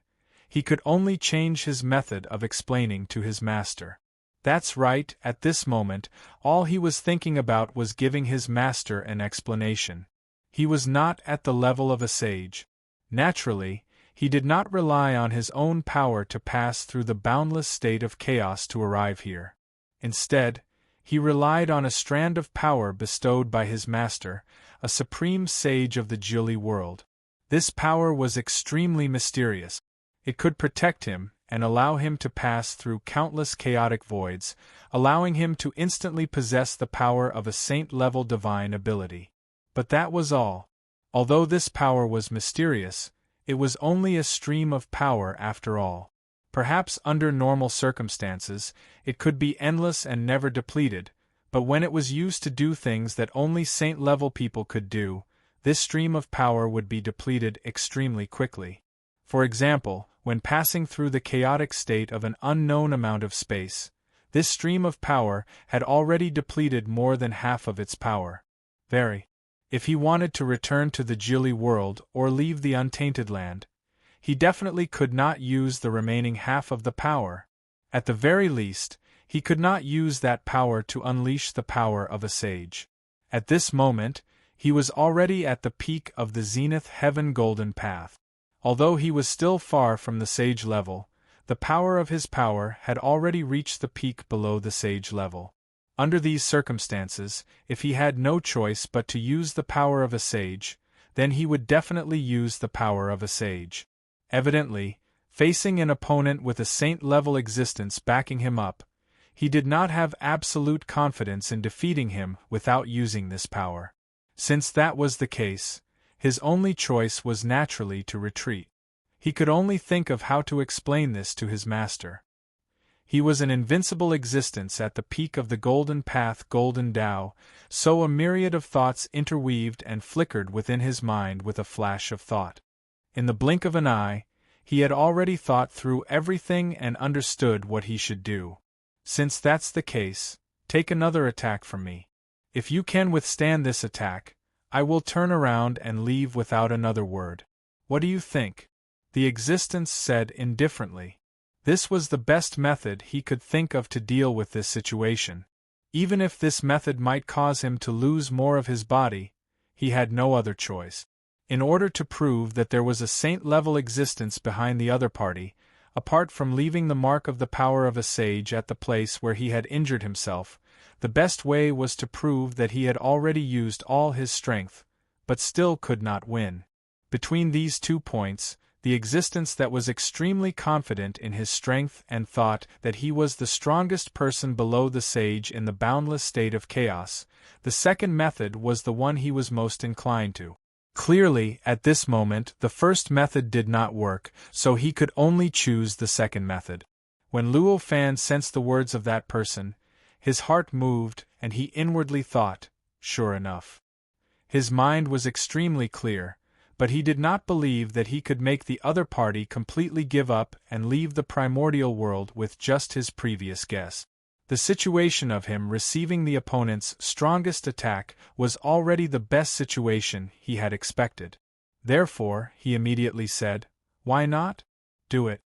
he could only change his method of explaining to his master. That's right, at this moment, all he was thinking about was giving his master an explanation. He was not at the level of a sage. Naturally, he did not rely on his own power to pass through the boundless state of chaos to arrive here. Instead, he relied on a strand of power bestowed by his master, a supreme sage of the Jili world. This power was extremely mysterious. It could protect him and allow him to pass through countless chaotic voids, allowing him to instantly possess the power of a saint-level divine ability. But that was all. Although this power was mysterious, it was only a stream of power after all. Perhaps under normal circumstances, it could be endless and never depleted, but when it was used to do things that only saint-level people could do, this stream of power would be depleted extremely quickly. For example, when passing through the chaotic state of an unknown amount of space, this stream of power had already depleted more than half of its power. If he wanted to return to the Jili world or leave the untainted land, he definitely could not use the remaining half of the power. At the very least, he could not use that power to unleash the power of a sage. At this moment, he was already at the peak of the zenith heaven golden path. Although he was still far from the sage level, the power of his power had already reached the peak below the sage level. Under these circumstances, if he had no choice but to use the power of a sage, then he would definitely use the power of a sage. Evidently, facing an opponent with a saint-level existence backing him up, he did not have absolute confidence in defeating him without using this power. Since that was the case, his only choice was naturally to retreat. He could only think of how to explain this to his master. He was an invincible existence at the peak of the golden path, golden Tao, so a myriad of thoughts interweaved and flickered within his mind with a flash of thought. In the blink of an eye, he had already thought through everything and understood what he should do. Since that's the case, take another attack from me. If you can withstand this attack, I will turn around and leave without another word. What do you think? The existence said indifferently. This was the best method he could think of to deal with this situation. Even if this method might cause him to lose more of his body, he had no other choice. In order to prove that there was a saint-level existence behind the other party, apart from leaving the mark of the power of a sage at the place where he had injured himself, the best way was to prove that he had already used all his strength, but still could not win. Between these 2 points, the existence that was extremely confident in his strength and thought that he was the strongest person below the sage in the boundless state of chaos, the second method was the one he was most inclined to. Clearly, at this moment, the first method did not work, so he could only choose the second method. When Luo Fan sensed the words of that person, his heart moved, and he inwardly thought, sure enough. His mind was extremely clear, but he did not believe that he could make the other party completely give up and leave the primordial world with just his previous guess. The situation of him receiving the opponent's strongest attack was already the best situation he had expected. Therefore, he immediately said, "Why not? Do it."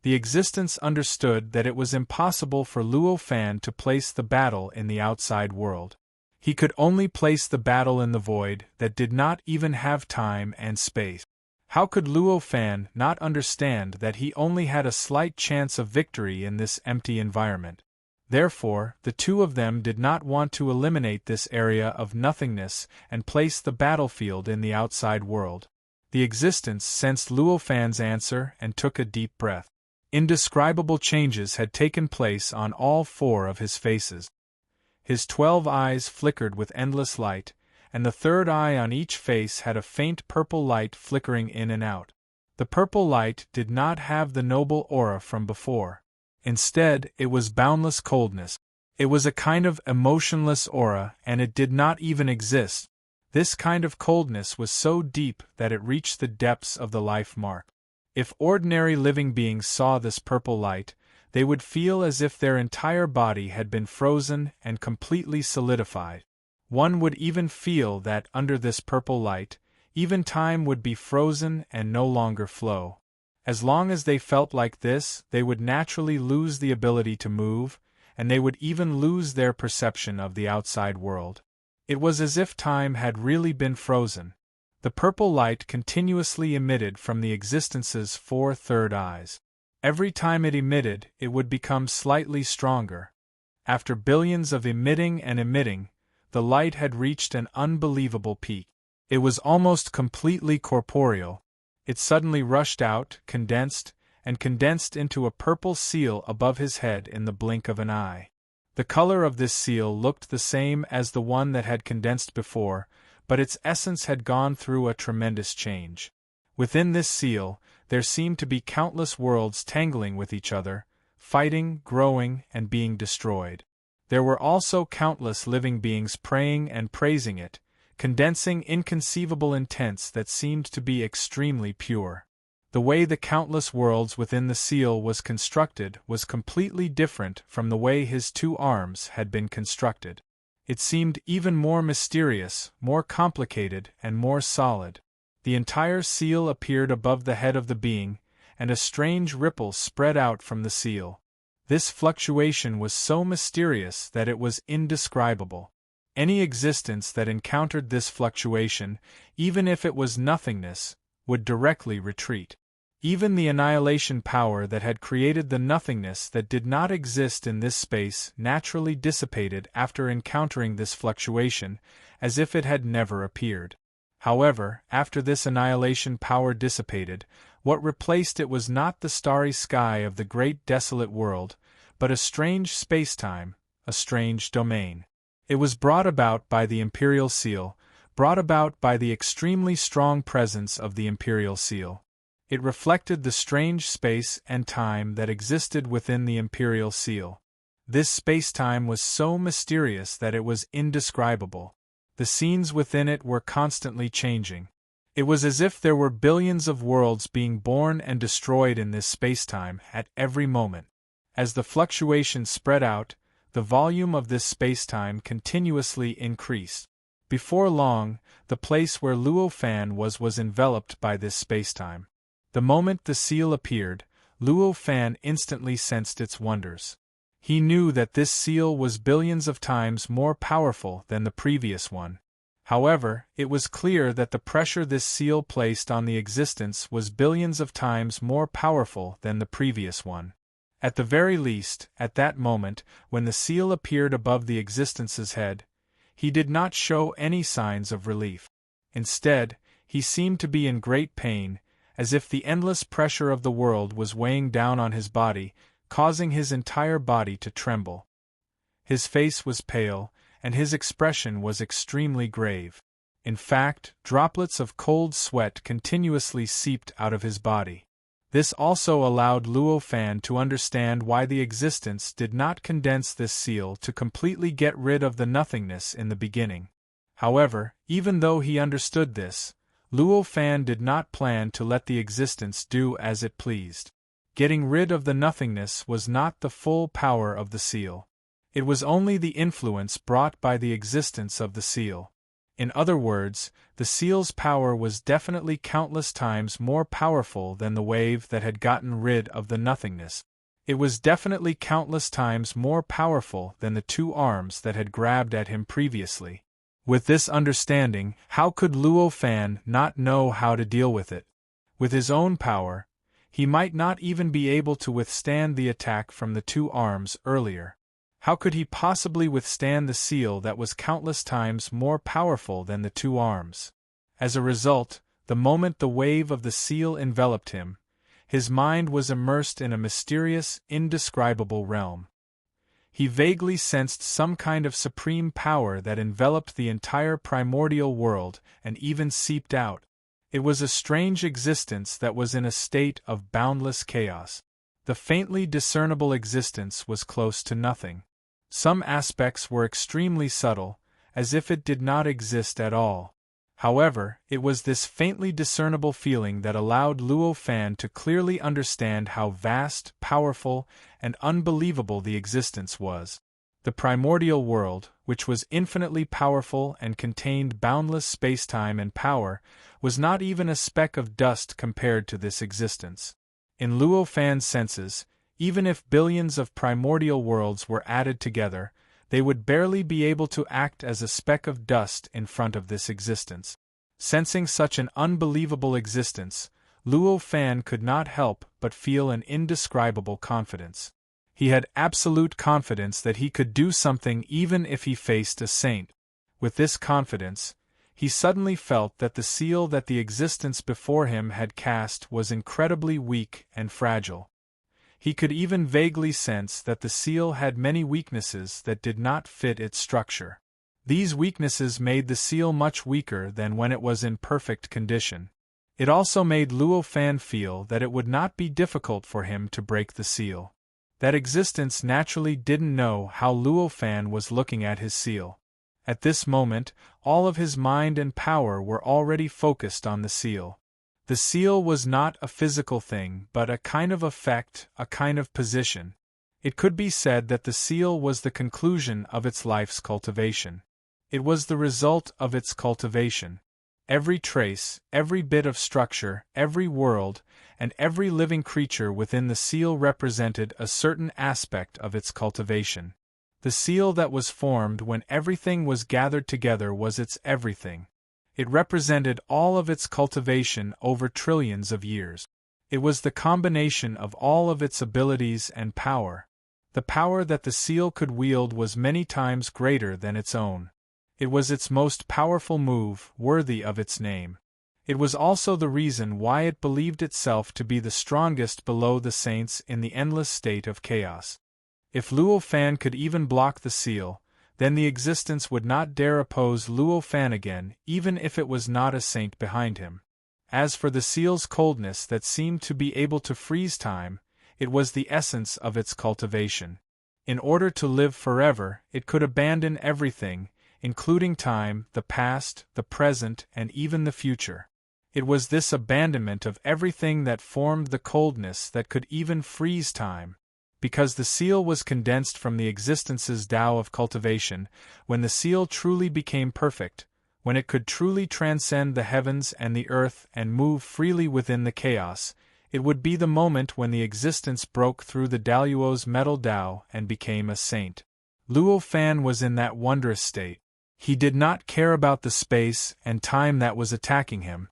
The existence understood that it was impossible for Luo Fan to place the battle in the outside world. He could only place the battle in the void that did not even have time and space. How could Luo Fan not understand that he only had a slight chance of victory in this empty environment? Therefore, the two of them did not want to eliminate this area of nothingness and place the battlefield in the outside world. The existence sensed Luo Fan's answer and took a deep breath. Indescribable changes had taken place on all 4 of his faces. His 12 eyes flickered with endless light, and the third eye on each face had a faint purple light flickering in and out. The purple light did not have the noble aura from before. Instead, it was boundless coldness. It was a kind of emotionless aura, and it did not even exist. This kind of coldness was so deep that it reached the depths of the life mark. If ordinary living beings saw this purple light, they would feel as if their entire body had been frozen and completely solidified. One would even feel that under this purple light, even time would be frozen and no longer flow. As long as they felt like this, they would naturally lose the ability to move, and they would even lose their perception of the outside world. It was as if time had really been frozen. The purple light continuously emitted from the existence's 4 third eyes. Every time it emitted, it would become slightly stronger. After billions of emitting and emitting, the light had reached an unbelievable peak. It was almost completely corporeal. It suddenly rushed out, condensed into a purple seal above his head in the blink of an eye. The color of this seal looked the same as the one that had condensed before, but its essence had gone through a tremendous change. Within this seal, there seemed to be countless worlds tangling with each other, fighting, growing, and being destroyed. There were also countless living beings praying and praising it, condensing inconceivable intents that seemed to be extremely pure. The way the countless worlds within the seal was constructed was completely different from the way his 2 arms had been constructed. It seemed even more mysterious, more complicated, and more solid. The entire seal appeared above the head of the being, and a strange ripple spread out from the seal. This fluctuation was so mysterious that it was indescribable. Any existence that encountered this fluctuation, even if it was nothingness, would directly retreat. Even the annihilation power that had created the nothingness that did not exist in this space naturally dissipated after encountering this fluctuation, as if it had never appeared. However, after this annihilation power dissipated, what replaced it was not the starry sky of the great desolate world, but a strange space-time, a strange domain. It was brought about by the imperial seal, brought about by the extremely strong presence of the imperial seal. It reflected the strange space and time that existed within the imperial seal. This space-time was so mysterious that it was indescribable. The scenes within it were constantly changing. It was as if there were billions of worlds being born and destroyed in this space-time at every moment. As the fluctuation spread out, the volume of this space-time continuously increased. Before long, the place where Luo Fan was enveloped by this space-time. The moment the seal appeared, Luo Fan instantly sensed its wonders. He knew that this seal was billions of times more powerful than the previous one. However, it was clear that the pressure this seal placed on the existence was billions of times more powerful than the previous one. At the very least, at that moment, when the seal appeared above the existence's head, he did not show any signs of relief. Instead, he seemed to be in great pain, as if the endless pressure of the world was weighing down on his body, causing his entire body to tremble. His face was pale, and his expression was extremely grave. In fact, droplets of cold sweat continuously seeped out of his body. This also allowed Luo Fan to understand why the existence did not condense this seal to completely get rid of the nothingness in the beginning. However, even though he understood this, Luo Fan did not plan to let the existence do as it pleased. Getting rid of the nothingness was not the full power of the seal. It was only the influence brought by the existence of the seal. In other words, the seal's power was definitely countless times more powerful than the wave that had gotten rid of the nothingness. It was definitely countless times more powerful than the two arms that had grabbed at him previously. With this understanding, how could Luo Fan not know how to deal with it? With his own power, he might not even be able to withstand the attack from the two arms earlier. How could he possibly withstand the seal that was countless times more powerful than the two arms? As a result, the moment the wave of the seal enveloped him, his mind was immersed in a mysterious, indescribable realm. He vaguely sensed some kind of supreme power that enveloped the entire primordial world and even seeped out. It was a strange existence that was in a state of boundless chaos. The faintly discernible existence was close to nothing. Some aspects were extremely subtle, as if it did not exist at all. However, it was this faintly discernible feeling that allowed Luo Fan to clearly understand how vast, powerful, and unbelievable the existence was. The primordial world, which was infinitely powerful and contained boundless space-time and power, was not even a speck of dust compared to this existence. In Luo Fan's senses, even if billions of primordial worlds were added together, they would barely be able to act as a speck of dust in front of this existence. Sensing such an unbelievable existence, Luo Fan could not help but feel an indescribable confidence. He had absolute confidence that he could do something even if he faced a saint. With this confidence, he suddenly felt that the seal that the existence before him had cast was incredibly weak and fragile. He could even vaguely sense that the seal had many weaknesses that did not fit its structure. These weaknesses made the seal much weaker than when it was in perfect condition. It also made Luo Fan feel that it would not be difficult for him to break the seal. That existence naturally didn't know how Luo Fan was looking at his seal. At this moment, all of his mind and power were already focused on the seal. The seal was not a physical thing but a kind of effect, a kind of position. It could be said that the seal was the conclusion of its life's cultivation. It was the result of its cultivation. Every trace, every bit of structure, every world, and every living creature within the seal represented a certain aspect of its cultivation. The seal that was formed when everything was gathered together was its everything. It represented all of its cultivation over trillions of years. It was the combination of all of its abilities and power. The power that the seal could wield was many times greater than its own. It was its most powerful move, worthy of its name. It was also the reason why it believed itself to be the strongest below the saints in the endless state of chaos. If Luo Fan could even block the seal, then the existence would not dare oppose Luo Fan again, even if it was not a saint behind him. As for the seal's coldness that seemed to be able to freeze time, it was the essence of its cultivation. In order to live forever, it could abandon everything, including time, the past, the present, and even the future. It was this abandonment of everything that formed the coldness that could even freeze time. Because the seal was condensed from the existence's Tao of cultivation, when the seal truly became perfect, when it could truly transcend the heavens and the earth and move freely within the chaos, It would be the moment when the existence broke through the Daluo's metal Tao and became a saint. Luo Fan was in that wondrous state. He did not care about the space and time that was attacking him.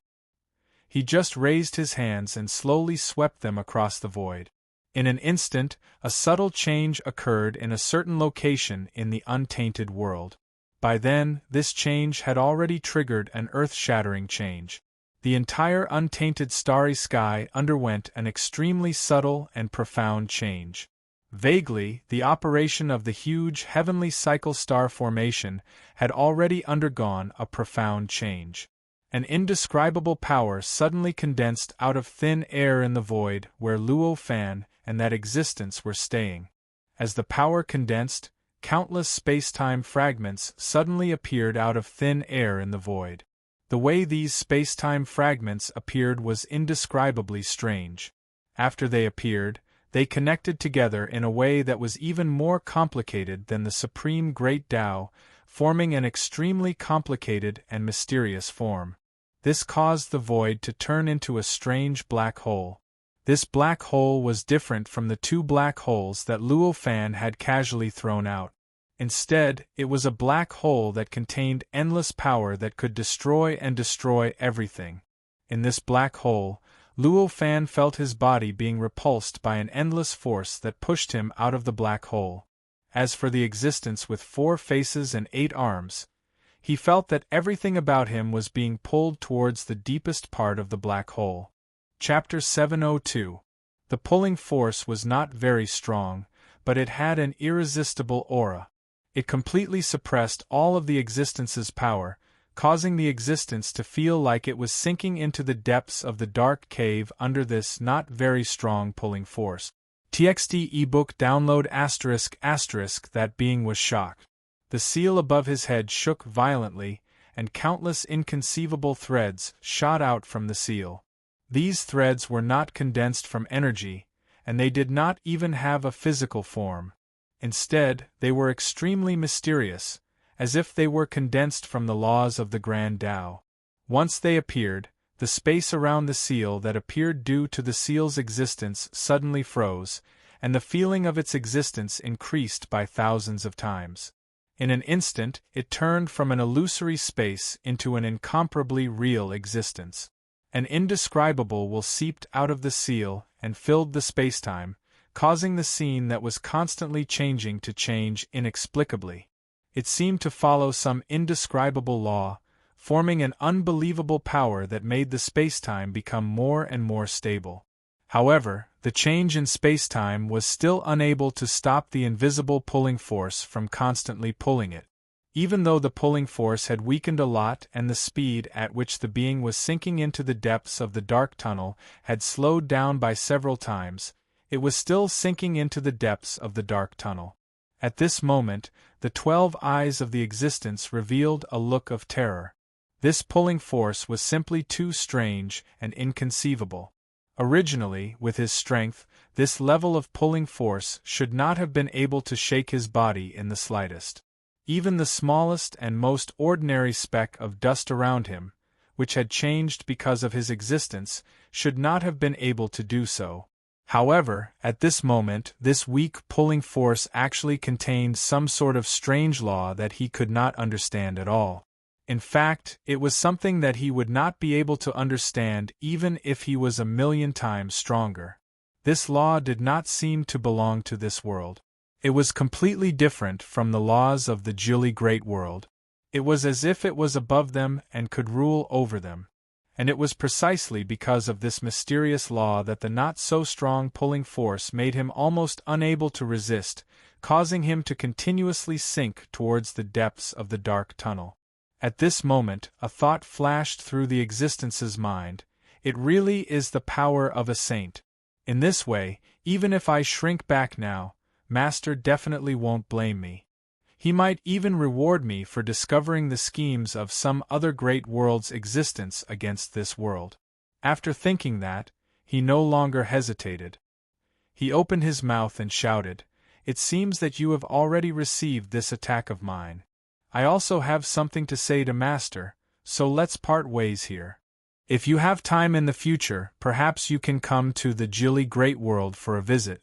He just raised his hands and slowly swept them across the void. In an instant, a subtle change occurred in a certain location in the untainted world. By then, this change had already triggered an earth-shattering change. The entire untainted starry sky underwent an extremely subtle and profound change. Vaguely, the operation of the huge heavenly cycle star formation had already undergone a profound change. An indescribable power suddenly condensed out of thin air in the void where Luo Fan and that existence were staying. As the power condensed, countless space-time fragments suddenly appeared out of thin air in the void. The way these space-time fragments appeared was indescribably strange. After they appeared, they connected together in a way that was even more complicated than the Supreme Great Tao, forming an extremely complicated and mysterious form. This caused the void to turn into a strange black hole. This black hole was different from the two black holes that Luo Fan had casually thrown out. Instead, it was a black hole that contained endless power that could destroy everything. In this black hole, Luo Fan felt his body being repulsed by an endless force that pushed him out of the black hole. As for the existence with 4 faces and 8 arms, he felt that everything about him was being pulled towards the deepest part of the black hole. Chapter 702. The pulling force was not very strong, but it had an irresistible aura. It completely suppressed all of the existence's power, causing the existence to feel like it was sinking into the depths of the dark cave under this not very strong pulling force. TXT ebook download ****. That being was shocked. The seal above his head shook violently, and countless inconceivable threads shot out from the seal. These threads were not condensed from energy, and they did not even have a physical form. Instead, they were extremely mysterious, as if they were condensed from the laws of the Grand Tao. Once they appeared, the space around the seal that appeared due to the seal's existence suddenly froze, and the feeling of its existence increased by thousands of times. In an instant, it turned from an illusory space into an incomparably real existence. An indescribable will seeped out of the seal and filled the spacetime, causing the scene that was constantly changing to change inexplicably. It seemed to follow some indescribable law, forming an unbelievable power that made the spacetime become more and more stable. However, the change in spacetime was still unable to stop the invisible pulling force from constantly pulling it. Even though the pulling force had weakened a lot and the speed at which the being was sinking into the depths of the dark tunnel had slowed down by several times, it was still sinking into the depths of the dark tunnel. At this moment, the 12 eyes of the existence revealed a look of terror. This pulling force was simply too strange and inconceivable. Originally, with his strength, this level of pulling force should not have been able to shake his body in the slightest. Even the smallest and most ordinary speck of dust around him, which had changed because of his existence, should not have been able to do so. However, at this moment, this weak pulling force actually contained some sort of strange law that he could not understand at all. In fact, it was something that he would not be able to understand even if he was 1,000,000 times stronger. This law did not seem to belong to this world. It was completely different from the laws of the Jili Great World. It was as if it was above them and could rule over them. And it was precisely because of this mysterious law that the not-so-strong pulling force made him almost unable to resist, causing him to continuously sink towards the depths of the dark tunnel. At this moment, a thought flashed through the existence's mind. It really is the power of a saint. In this way, even if I shrink back now, Master definitely won't blame me. He might even reward me for discovering the schemes of some other great world's existence against this world. After thinking that, he no longer hesitated. He opened his mouth and shouted, "It seems that you have already received this attack of mine. I also have something to say to Master, so let's part ways here." If you have time in the future, perhaps you can come to the Jilly Great World for a visit.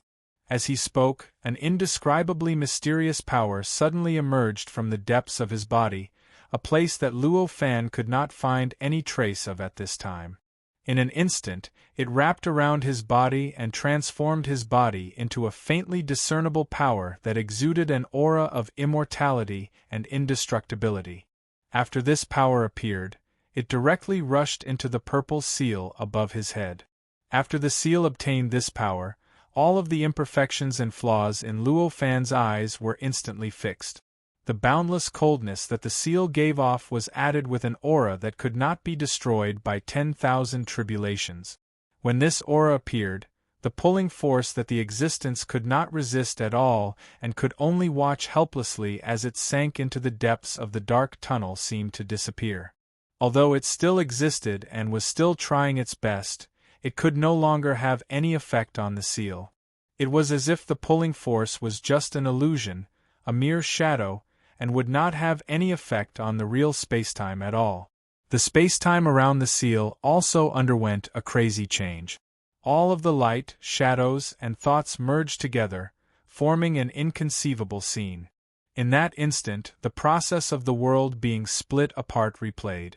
As he spoke, an indescribably mysterious power suddenly emerged from the depths of his body, a place that Luo Fan could not find any trace of at this time. In an instant, it wrapped around his body and transformed his body into a faintly discernible power that exuded an aura of immortality and indestructibility. After this power appeared, it directly rushed into the purple seal above his head. After the seal obtained this power, all of the imperfections and flaws in Luo Fan's eyes were instantly fixed. The boundless coldness that the seal gave off was added with an aura that could not be destroyed by 10,000 tribulations. When this aura appeared, the pulling force that the existence could not resist at all and could only watch helplessly as it sank into the depths of the dark tunnel seemed to disappear. Although it still existed and was still trying its best, it could no longer have any effect on the seal. It was as if the pulling force was just an illusion, a mere shadow, and would not have any effect on the real spacetime at all. The spacetime around the seal also underwent a crazy change. All of the light, shadows, and thoughts merged together, forming an inconceivable scene. In that instant, the process of the world being split apart replayed.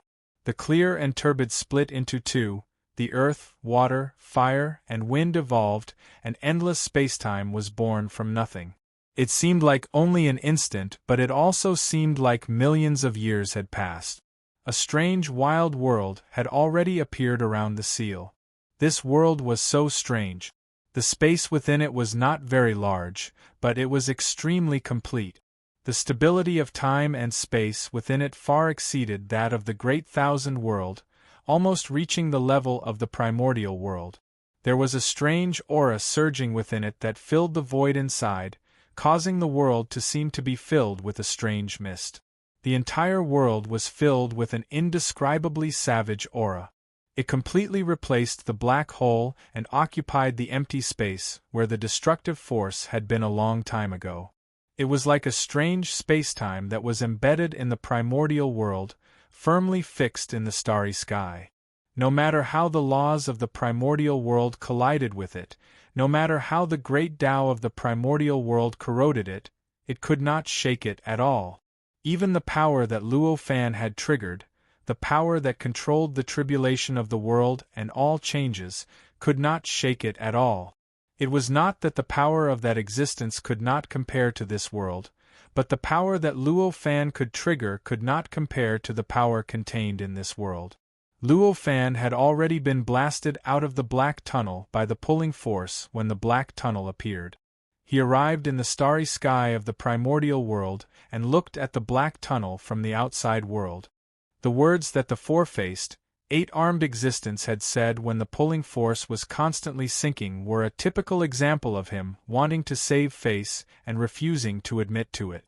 The clear and turbid split into two, the earth, water, fire, and wind evolved, and endless spacetime was born from nothing. It seemed like only an instant, but it also seemed like millions of years had passed. A strange, wild world had already appeared around the seal. This world was so strange. The space within it was not very large, but it was extremely complete. The stability of time and space within it far exceeded that of the Great Thousand World, almost reaching the level of the primordial world. There was a strange aura surging within it that filled the void inside, causing the world to seem to be filled with a strange mist. The entire world was filled with an indescribably savage aura. It completely replaced the black hole and occupied the empty space where the destructive force had been a long time ago. It was like a strange spacetime that was embedded in the primordial world, firmly fixed in the starry sky. No matter how the laws of the primordial world collided with it, no matter how the great Tao of the primordial world corroded it, it could not shake it at all. Even the power that Luo Fan had triggered, the power that controlled the tribulation of the world and all changes, could not shake it at all. It was not that the power of that existence could not compare to this world, but the power that Luo Fan could trigger could not compare to the power contained in this world. Luo Fan had already been blasted out of the black tunnel by the pulling force when the black tunnel appeared. He arrived in the starry sky of the primordial world and looked at the black tunnel from the outside world. The words that the four-faced, eight-armed existence had said when the pulling force was constantly sinking were a typical example of him wanting to save face and refusing to admit to it.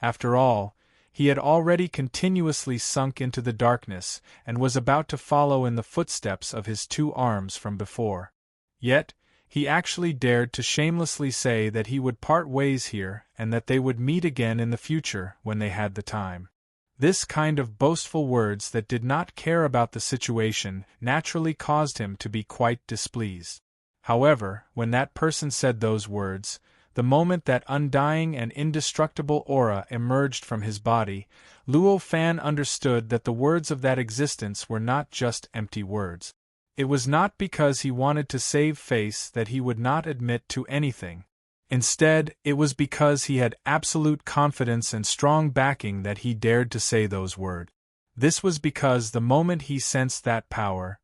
After all, he had already continuously sunk into the darkness and was about to follow in the footsteps of his two arms from before. Yet, he actually dared to shamelessly say that he would part ways here and that they would meet again in the future when they had the time. This kind of boastful words that did not care about the situation naturally caused him to be quite displeased. However, when that person said those words, the moment that undying and indestructible aura emerged from his body, Luo Fan understood that the words of that existence were not just empty words. It was not because he wanted to save face that he would not admit to anything. Instead, it was because he had absolute confidence and strong backing that he dared to say those words. This was because the moment he sensed that power,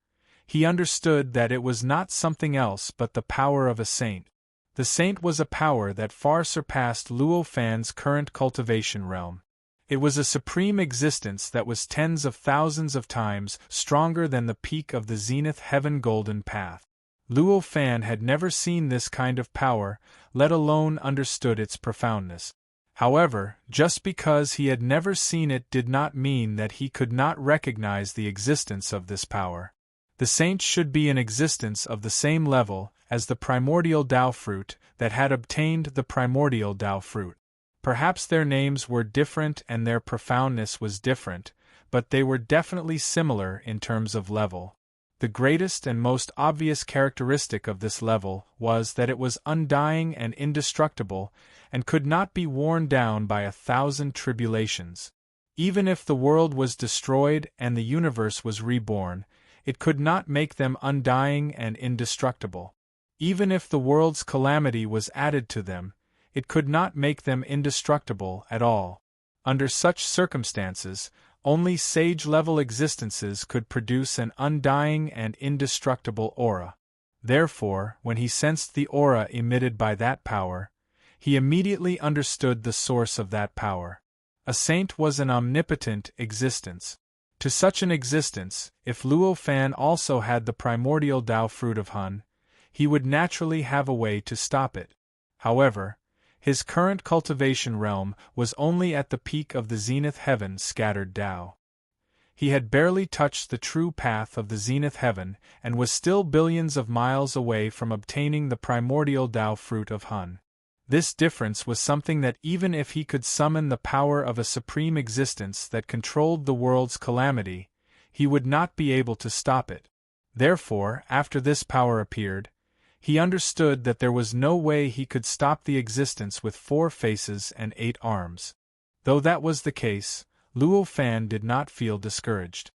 he understood that it was not something else but the power of a saint. The saint was a power that far surpassed Luo Fan's current cultivation realm. It was a supreme existence that was tens of thousands of times stronger than the peak of the zenith heaven golden path. Luo Fan had never seen this kind of power, let alone understood its profoundness. However, just because he had never seen it did not mean that he could not recognize the existence of this power. The saint should be an existence of the same level as the primordial Tao fruit that had obtained the primordial Tao fruit. Perhaps their names were different and their profoundness was different, but they were definitely similar in terms of level. The greatest and most obvious characteristic of this level was that it was undying and indestructible, and could not be worn down by 1,000 tribulations. Even if the world was destroyed and the universe was reborn, it could not make them undying and indestructible. Even if the world's calamity was added to them, it could not make them indestructible at all. Under such circumstances, only sage-level existences could produce an undying and indestructible aura. Therefore, when he sensed the aura emitted by that power, he immediately understood the source of that power. A saint was an omnipotent existence. To such an existence, if Luo Fan also had the primordial Tao fruit of Hun, he would naturally have a way to stop it. However, his current cultivation realm was only at the peak of the zenith heaven scattered Tao. He had barely touched the true path of the zenith heaven and was still billions of miles away from obtaining the primordial Tao fruit of Hun. This difference was something that even if he could summon the power of a supreme existence that controlled the world's calamity, he would not be able to stop it. Therefore, after this power appeared, he understood that there was no way he could stop the existence with 4 faces and 8 arms. Though that was the case, Luo Fan did not feel discouraged.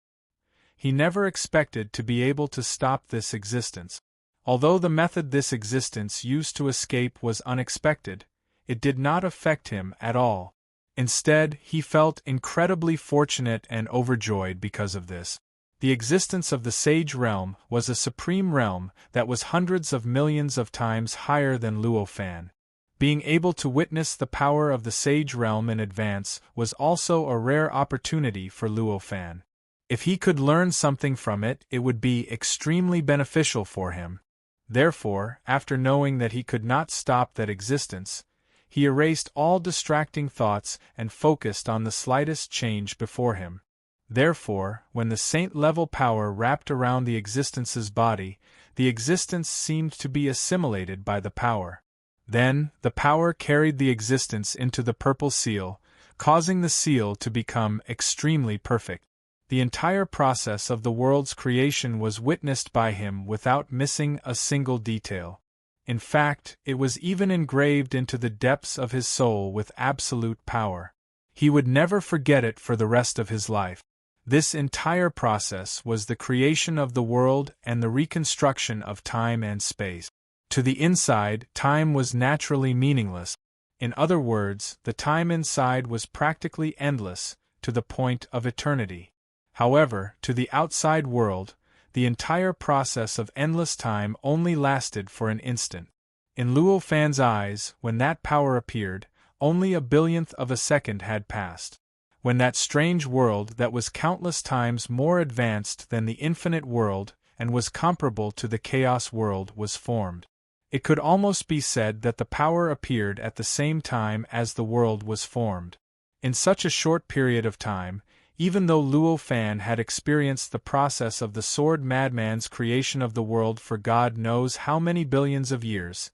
He never expected to be able to stop this existence. Although the method this existence used to escape was unexpected, it did not affect him at all. Instead, he felt incredibly fortunate and overjoyed because of this. The existence of the Sage Realm was a supreme realm that was hundreds of millions of times higher than Luo Fan. Being able to witness the power of the Sage Realm in advance was also a rare opportunity for Luo Fan. If he could learn something from it, it would be extremely beneficial for him. Therefore, after knowing that he could not stop that existence, he erased all distracting thoughts and focused on the slightest change before him. Therefore, when the saint-level power wrapped around the existence's body, the existence seemed to be assimilated by the power. Then, the power carried the existence into the purple seal, causing the seal to become extremely perfect. The entire process of the world's creation was witnessed by him without missing a single detail. In fact, it was even engraved into the depths of his soul with absolute power. He would never forget it for the rest of his life. This entire process was the creation of the world and the reconstruction of time and space. To the inside, time was naturally meaningless. In other words, the time inside was practically endless, to the point of eternity. However, to the outside world, the entire process of endless time only lasted for an instant. In Luo Fan's eyes, when that power appeared, only a billionth of a second had passed. When that strange world that was countless times more advanced than the infinite world and was comparable to the chaos world was formed. It could almost be said that the power appeared at the same time as the world was formed. In such a short period of time, even though Luo Fan had experienced the process of the sword madman's creation of the world for God knows how many billions of years,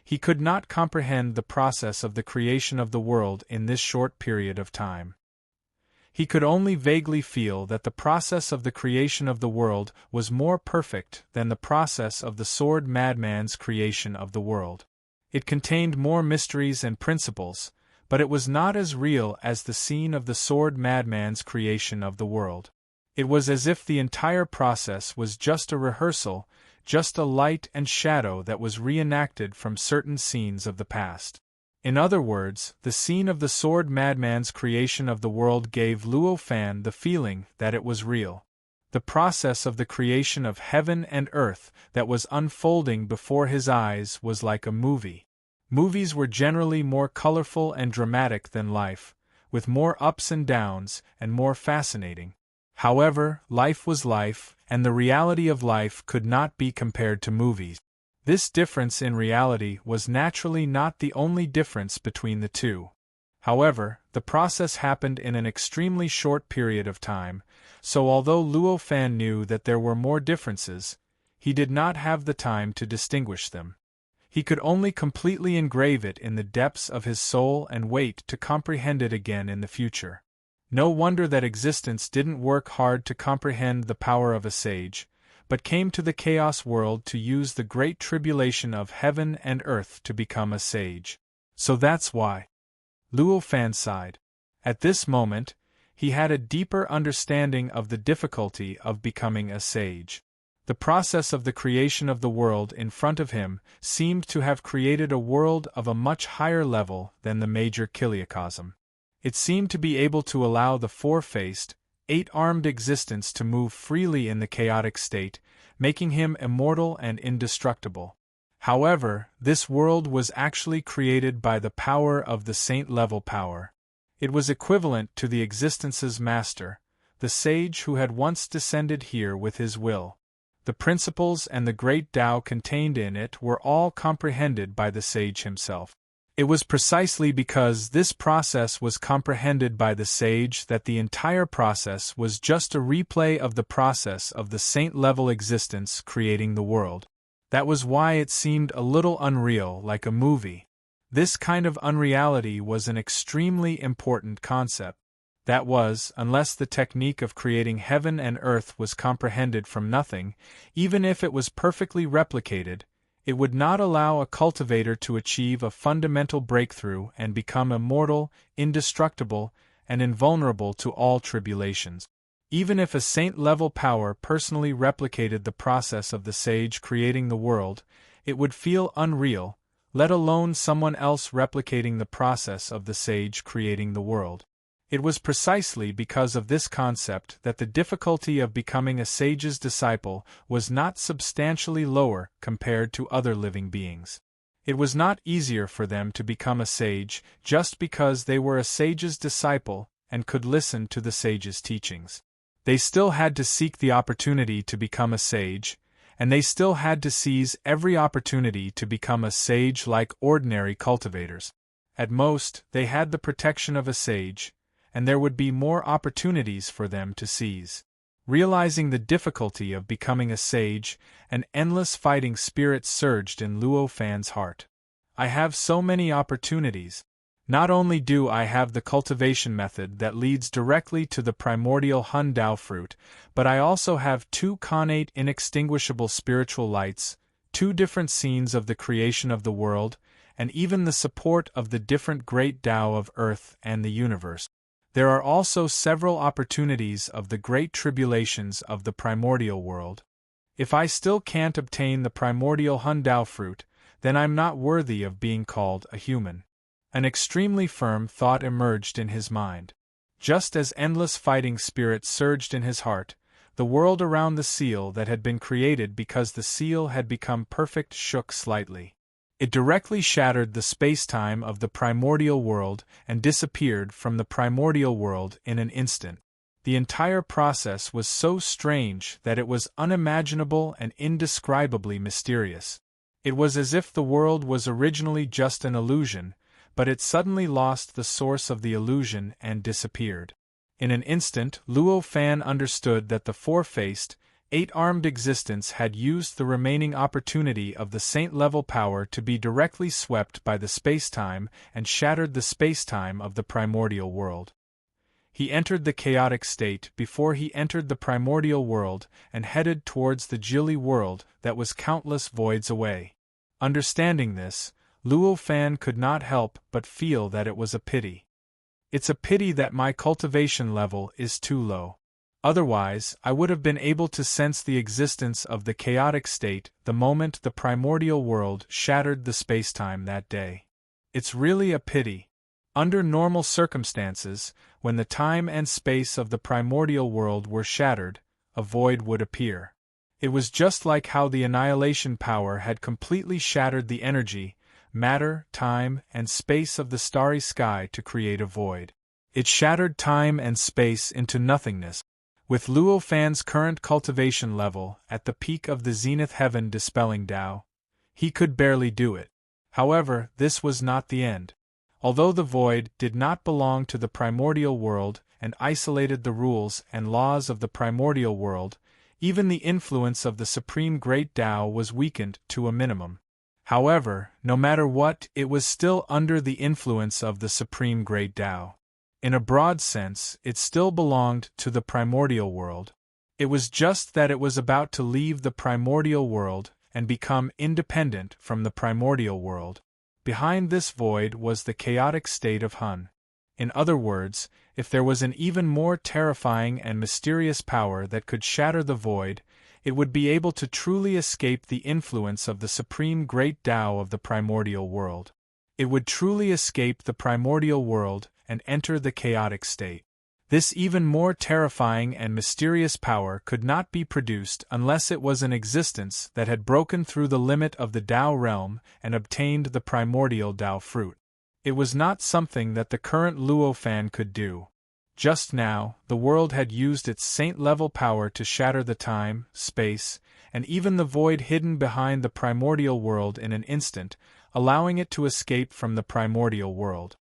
he could not comprehend the process of the creation of the world in this short period of time. He could only vaguely feel that the process of the creation of the world was more perfect than the process of the sword madman's creation of the world. It contained more mysteries and principles, but it was not as real as the scene of the sword madman's creation of the world. It was as if the entire process was just a rehearsal, just a light and shadow that was reenacted from certain scenes of the past. In other words, the scene of the sword madman's creation of the world gave Luo Fan the feeling that it was real. The process of the creation of heaven and earth that was unfolding before his eyes was like a movie. Movies were generally more colorful and dramatic than life, with more ups and downs and more fascinating. However, life was life, and the reality of life could not be compared to movies. This difference in reality was naturally not the only difference between the two. However, the process happened in an extremely short period of time, so although Luo Fan knew that there were more differences, he did not have the time to distinguish them. He could only completely engrave it in the depths of his soul and wait to comprehend it again in the future. No wonder that existence didn't work hard to comprehend the power of a sage, but came to the chaos world to use the great tribulation of heaven and earth to become a sage. So that's why. Luo Fan sighed. At this moment, he had a deeper understanding of the difficulty of becoming a sage. The process of the creation of the world in front of him seemed to have created a world of a much higher level than the major kiliacosm. It seemed to be able to allow the four-faced, eight-armed existence to move freely in the chaotic state, making him immortal and indestructible. However, this world was actually created by the power of the saint-level power. It was equivalent to the existence's master, the sage who had once descended here with his will. The principles and the great Tao contained in it were all comprehended by the sage himself. It was precisely because this process was comprehended by the sage that the entire process was just a replay of the process of the saint-level existence creating the world. That was why it seemed a little unreal, like a movie. This kind of unreality was an extremely important concept. That was, unless the technique of creating heaven and earth was comprehended from nothing, even if it was perfectly replicated, it would not allow a cultivator to achieve a fundamental breakthrough and become immortal, indestructible, and invulnerable to all tribulations. Even if a saint-level power personally replicated the process of the sage creating the world, it would feel unreal, let alone someone else replicating the process of the sage creating the world. It was precisely because of this concept that the difficulty of becoming a sage's disciple was not substantially lower compared to other living beings. It was not easier for them to become a sage just because they were a sage's disciple and could listen to the sage's teachings. They still had to seek the opportunity to become a sage, and they still had to seize every opportunity to become a sage like ordinary cultivators. At most, they had the protection of a sage, and there would be more opportunities for them to seize. Realizing the difficulty of becoming a sage, an endless fighting spirit surged in Luo Fan's heart. I have so many opportunities. Not only do I have the cultivation method that leads directly to the primordial Hun Dao fruit, but I also have two connate inextinguishable spiritual lights, two different scenes of the creation of the world, and even the support of the different great Tao of earth and the universe. There are also several opportunities of the great tribulations of the primordial world. If I still can't obtain the primordial Hun Dao fruit, then I'm not worthy of being called a human. An extremely firm thought emerged in his mind. Just as endless fighting spirit surged in his heart, the world around the seal that had been created because the seal had become perfect shook slightly. It directly shattered the space-time of the primordial world and disappeared from the primordial world in an instant. The entire process was so strange that it was unimaginable and indescribably mysterious. It was as if the world was originally just an illusion, but it suddenly lost the source of the illusion and disappeared. In an instant, Luo Fan understood that the four-faced, eight-armed existence had used the remaining opportunity of the saint-level power to be directly swept by the space-time and shattered the space-time of the primordial world. He entered the chaotic state before he entered the primordial world and headed towards the Jili world that was countless voids away. Understanding this, Luo Fan could not help but feel that it was a pity. It's a pity that my cultivation level is too low. Otherwise, I would have been able to sense the existence of the chaotic state the moment the primordial world shattered the spacetime that day. It's really a pity. Under normal circumstances, when the time and space of the primordial world were shattered, a void would appear. It was just like how the annihilation power had completely shattered the energy, matter, time, and space of the starry sky to create a void. It shattered time and space into nothingness. With Luo Fan's current cultivation level at the peak of the zenith heaven dispelling Tao, he could barely do it. However, this was not the end. Although the void did not belong to the primordial world and isolated the rules and laws of the primordial world, even the influence of the supreme great Tao was weakened to a minimum. However, no matter what, it was still under the influence of the supreme great Tao. In a broad sense, it still belonged to the primordial world. It was just that it was about to leave the primordial world and become independent from the primordial world. Behind this void was the chaotic state of Hun. In other words, if there was an even more terrifying and mysterious power that could shatter the void, it would be able to truly escape the influence of the supreme great Tao of the primordial world. It would truly escape the primordial world and enter the chaotic state. This even more terrifying and mysterious power could not be produced unless it was an existence that had broken through the limit of the Tao realm and obtained the primordial Tao fruit. It was not something that the current Luo Fan could do. Just now, the world had used its saint-level power to shatter the time, space, and even the void hidden behind the primordial world in an instant, allowing it to escape from the primordial world.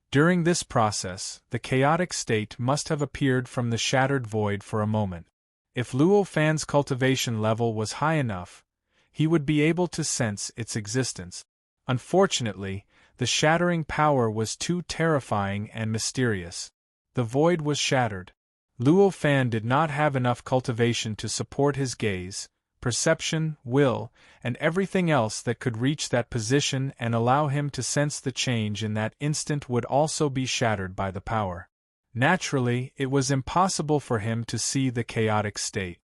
During this process, the chaotic state must have appeared from the shattered void for a moment. If Luo Fan's cultivation level was high enough, he would be able to sense its existence. Unfortunately, the shattering power was too terrifying and mysterious. The void was shattered. Luo Fan did not have enough cultivation to support his gaze, perception, will, and everything else that could reach that position and allow him to sense the change in that instant would also be shattered by the power. Naturally, it was impossible for him to see the chaotic state.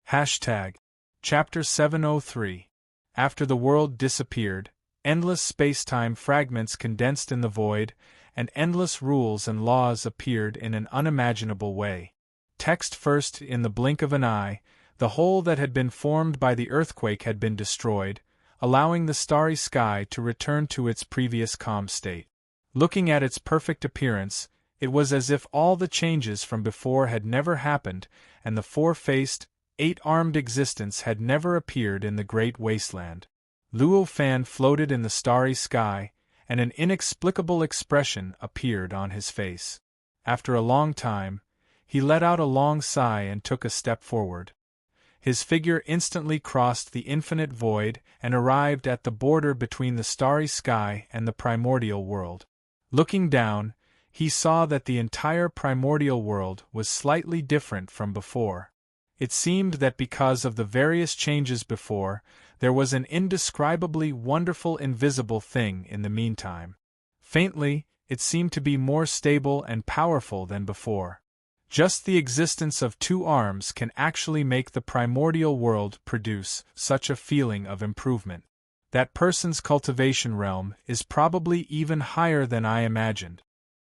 Chapter 703. After the world disappeared, endless space-time fragments condensed in the void, and endless rules and laws appeared in an unimaginable way. Text first, in the blink of an eye, the hole that had been formed by the earthquake had been destroyed, allowing the starry sky to return to its previous calm state. Looking at its perfect appearance, it was as if all the changes from before had never happened, and the four-faced, eight-armed existence had never appeared in the great wasteland. Luo Fan floated in the starry sky, and an inexplicable expression appeared on his face. After a long time, he let out a long sigh and took a step forward. His figure instantly crossed the infinite void and arrived at the border between the starry sky and the primordial world. Looking down, he saw that the entire primordial world was slightly different from before. It seemed that because of the various changes before, there was an indescribably wonderful invisible thing in the meantime. Faintly, it seemed to be more stable and powerful than before. Just the existence of two arms can actually make the primordial world produce such a feeling of improvement. That person's cultivation realm is probably even higher than I imagined.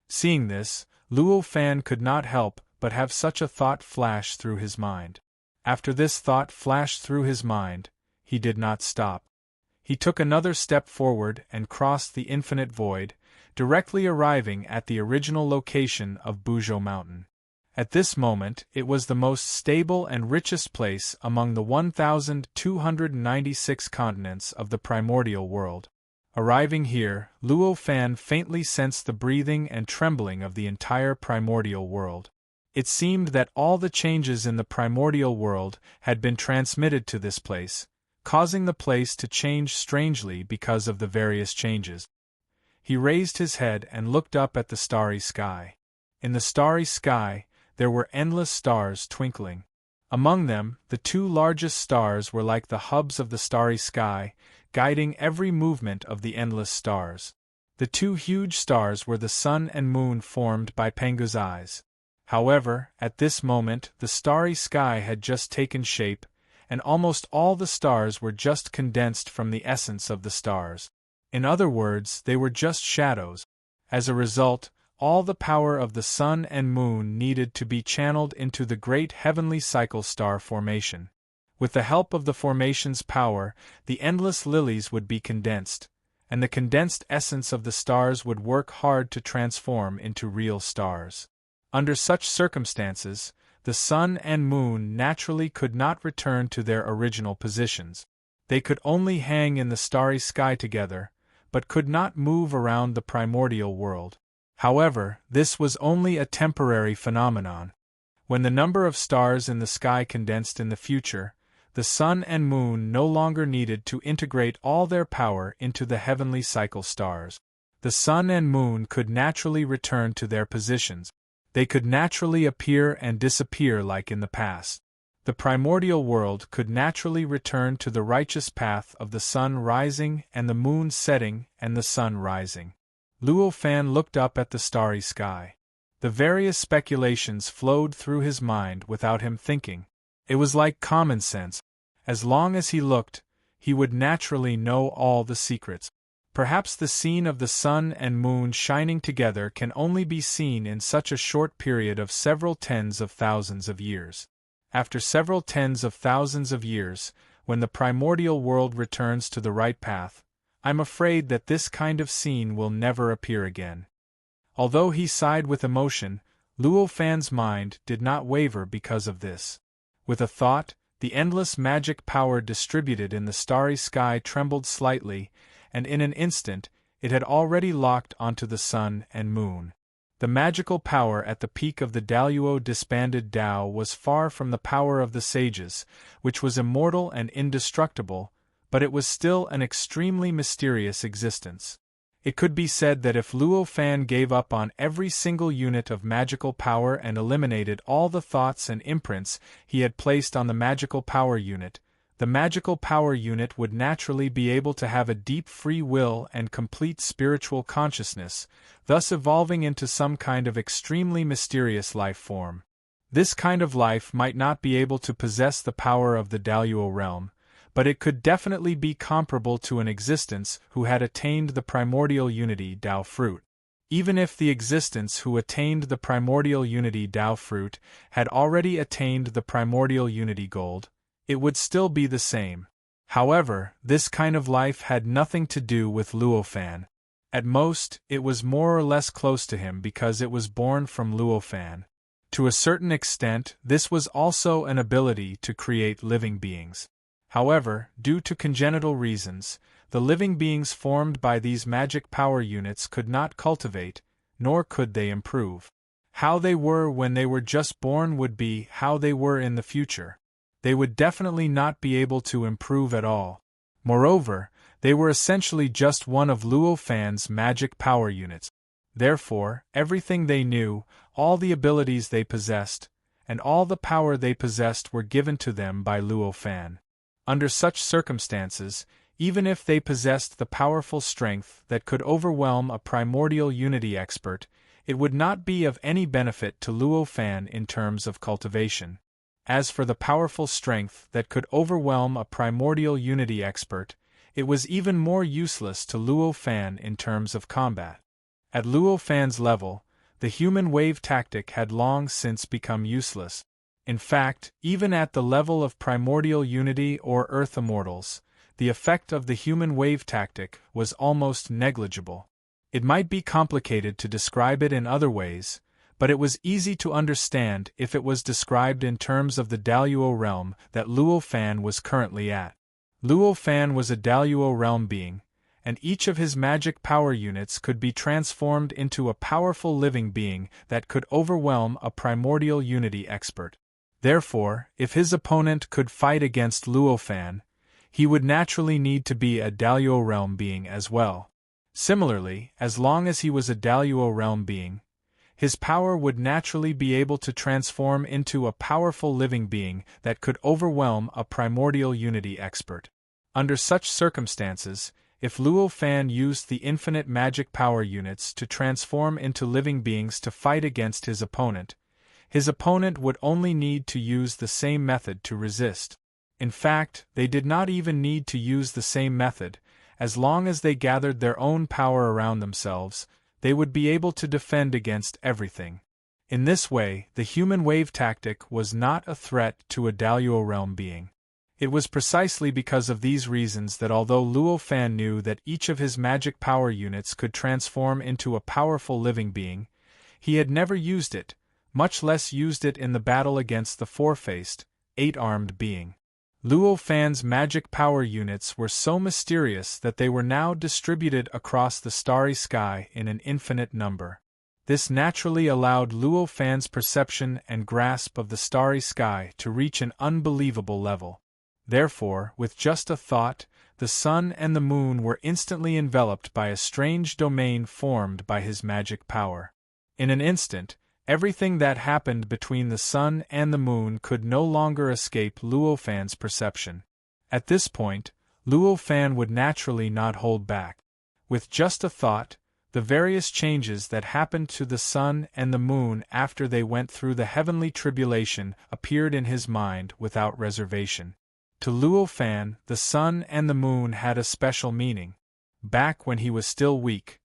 Seeing this, Luo Fan could not help but have such a thought flash through his mind. After this thought flashed through his mind, he did not stop. He took another step forward and crossed the infinite void, directly arriving at the original location of Buzhou Mountain. At this moment, it was the most stable and richest place among the 1,296 continents of the primordial world. Arriving here, Luo Fan faintly sensed the breathing and trembling of the entire primordial world. It seemed that all the changes in the primordial world had been transmitted to this place, causing the place to change strangely because of the various changes. He raised his head and looked up at the starry sky. In the starry sky, there were endless stars twinkling. Among them, the two largest stars were like the hubs of the starry sky, guiding every movement of the endless stars. The two huge stars were the sun and moon formed by Pengu's eyes. However, at this moment the starry sky had just taken shape, and almost all the stars were just condensed from the essence of the stars. In other words, they were just shadows. As a result, all the power of the sun and moon needed to be channeled into the great heavenly cycle star formation. With the help of the formation's power, the endless lilies would be condensed, and the condensed essence of the stars would work hard to transform into real stars. Under such circumstances, the sun and moon naturally could not return to their original positions. They could only hang in the starry sky together, but could not move around the primordial world. However, this was only a temporary phenomenon. When the number of stars in the sky condensed in the future, the sun and moon no longer needed to integrate all their power into the heavenly cycle stars. The sun and moon could naturally return to their positions. They could naturally appear and disappear like in the past. the primordial world could naturally return to the righteous path of the sun rising and the moon setting and the sun rising. Luo Fan looked up at the starry sky. The various speculations flowed through his mind without him thinking. It was like common sense. As long as he looked, he would naturally know all the secrets. Perhaps the scene of the sun and moon shining together can only be seen in such a short period of several tens of thousands of years. After several tens of thousands of years, when the primordial world returns to the right path, I'm afraid that this kind of scene will never appear again. Although he sighed with emotion, Luo Fan's mind did not waver because of this. With a thought, the endless magic power distributed in the starry sky trembled slightly, and in an instant, it had already locked onto the sun and moon. The magical power at the peak of the Daluo disbanded Tao was far from the power of the sages, which was immortal and indestructible, but it was still an extremely mysterious existence. It could be said that if Luo Fan gave up on every single unit of magical power and eliminated all the thoughts and imprints he had placed on the magical power unit, the magical power unit would naturally be able to have a deep free will and complete spiritual consciousness, thus evolving into some kind of extremely mysterious life form. This kind of life might not be able to possess the power of the Daluo realm, but it could definitely be comparable to an existence who had attained the primordial unity Tao fruit. Even if the existence who attained the primordial unity Tao fruit had already attained the primordial unity gold, it would still be the same. However, this kind of life had nothing to do with Luo Fan. At most, it was more or less close to him because it was born from Luo Fan. To a certain extent, this was also an ability to create living beings. However, due to congenital reasons, the living beings formed by these magic power units could not cultivate, nor could they improve. How they were when they were just born would be how they were in the future. They would definitely not be able to improve at all. Moreover, they were essentially just one of Luo Fan's magic power units. Therefore, everything they knew, all the abilities they possessed, and all the power they possessed were given to them by Luo Fan. Under such circumstances, even if they possessed the powerful strength that could overwhelm a primordial unity expert, it would not be of any benefit to Luo Fan in terms of cultivation. As for the powerful strength that could overwhelm a primordial unity expert, it was even more useless to Luo Fan in terms of combat. At Luo Fan's level, the human wave tactic had long since become useless. In fact, even at the level of primordial unity or Earth Immortals, the effect of the human wave tactic was almost negligible. It might be complicated to describe it in other ways, but it was easy to understand if it was described in terms of the Daluo realm that Luo Fan was currently at. Luo Fan was a Daluo realm being, and each of his magic power units could be transformed into a powerful living being that could overwhelm a primordial unity expert. Therefore, if his opponent could fight against Luo Fan, he would naturally need to be a Daluo realm being as well. Similarly, as long as he was a Daluo realm being, his power would naturally be able to transform into a powerful living being that could overwhelm a primordial unity expert. Under such circumstances, if Luo Fan used the infinite magic power units to transform into living beings to fight against his opponent would only need to use the same method to resist. In fact, they did not even need to use the same method. As long as they gathered their own power around themselves, they would be able to defend against everything. In this way, the human wave tactic was not a threat to a Daluo realm being. It was precisely because of these reasons that although Luo Fan knew that each of his magic power units could transform into a powerful living being, he had never used it, much less used it in the battle against the four-faced, eight-armed being. Luo Fan's magic power units were so mysterious that they were now distributed across the starry sky in an infinite number. This naturally allowed Luo Fan's perception and grasp of the starry sky to reach an unbelievable level. Therefore, with just a thought, the sun and the moon were instantly enveloped by a strange domain formed by his magic power. In an instant, Everything that happened between the sun and the moon could no longer escape Luo Fan's perception. At this point, Luo Fan would naturally not hold back. With just a thought, the various changes that happened to the sun and the moon after they went through the heavenly tribulation appeared in his mind without reservation. To Luo Fan, the sun and the moon had a special meaning. Back when he was still weak,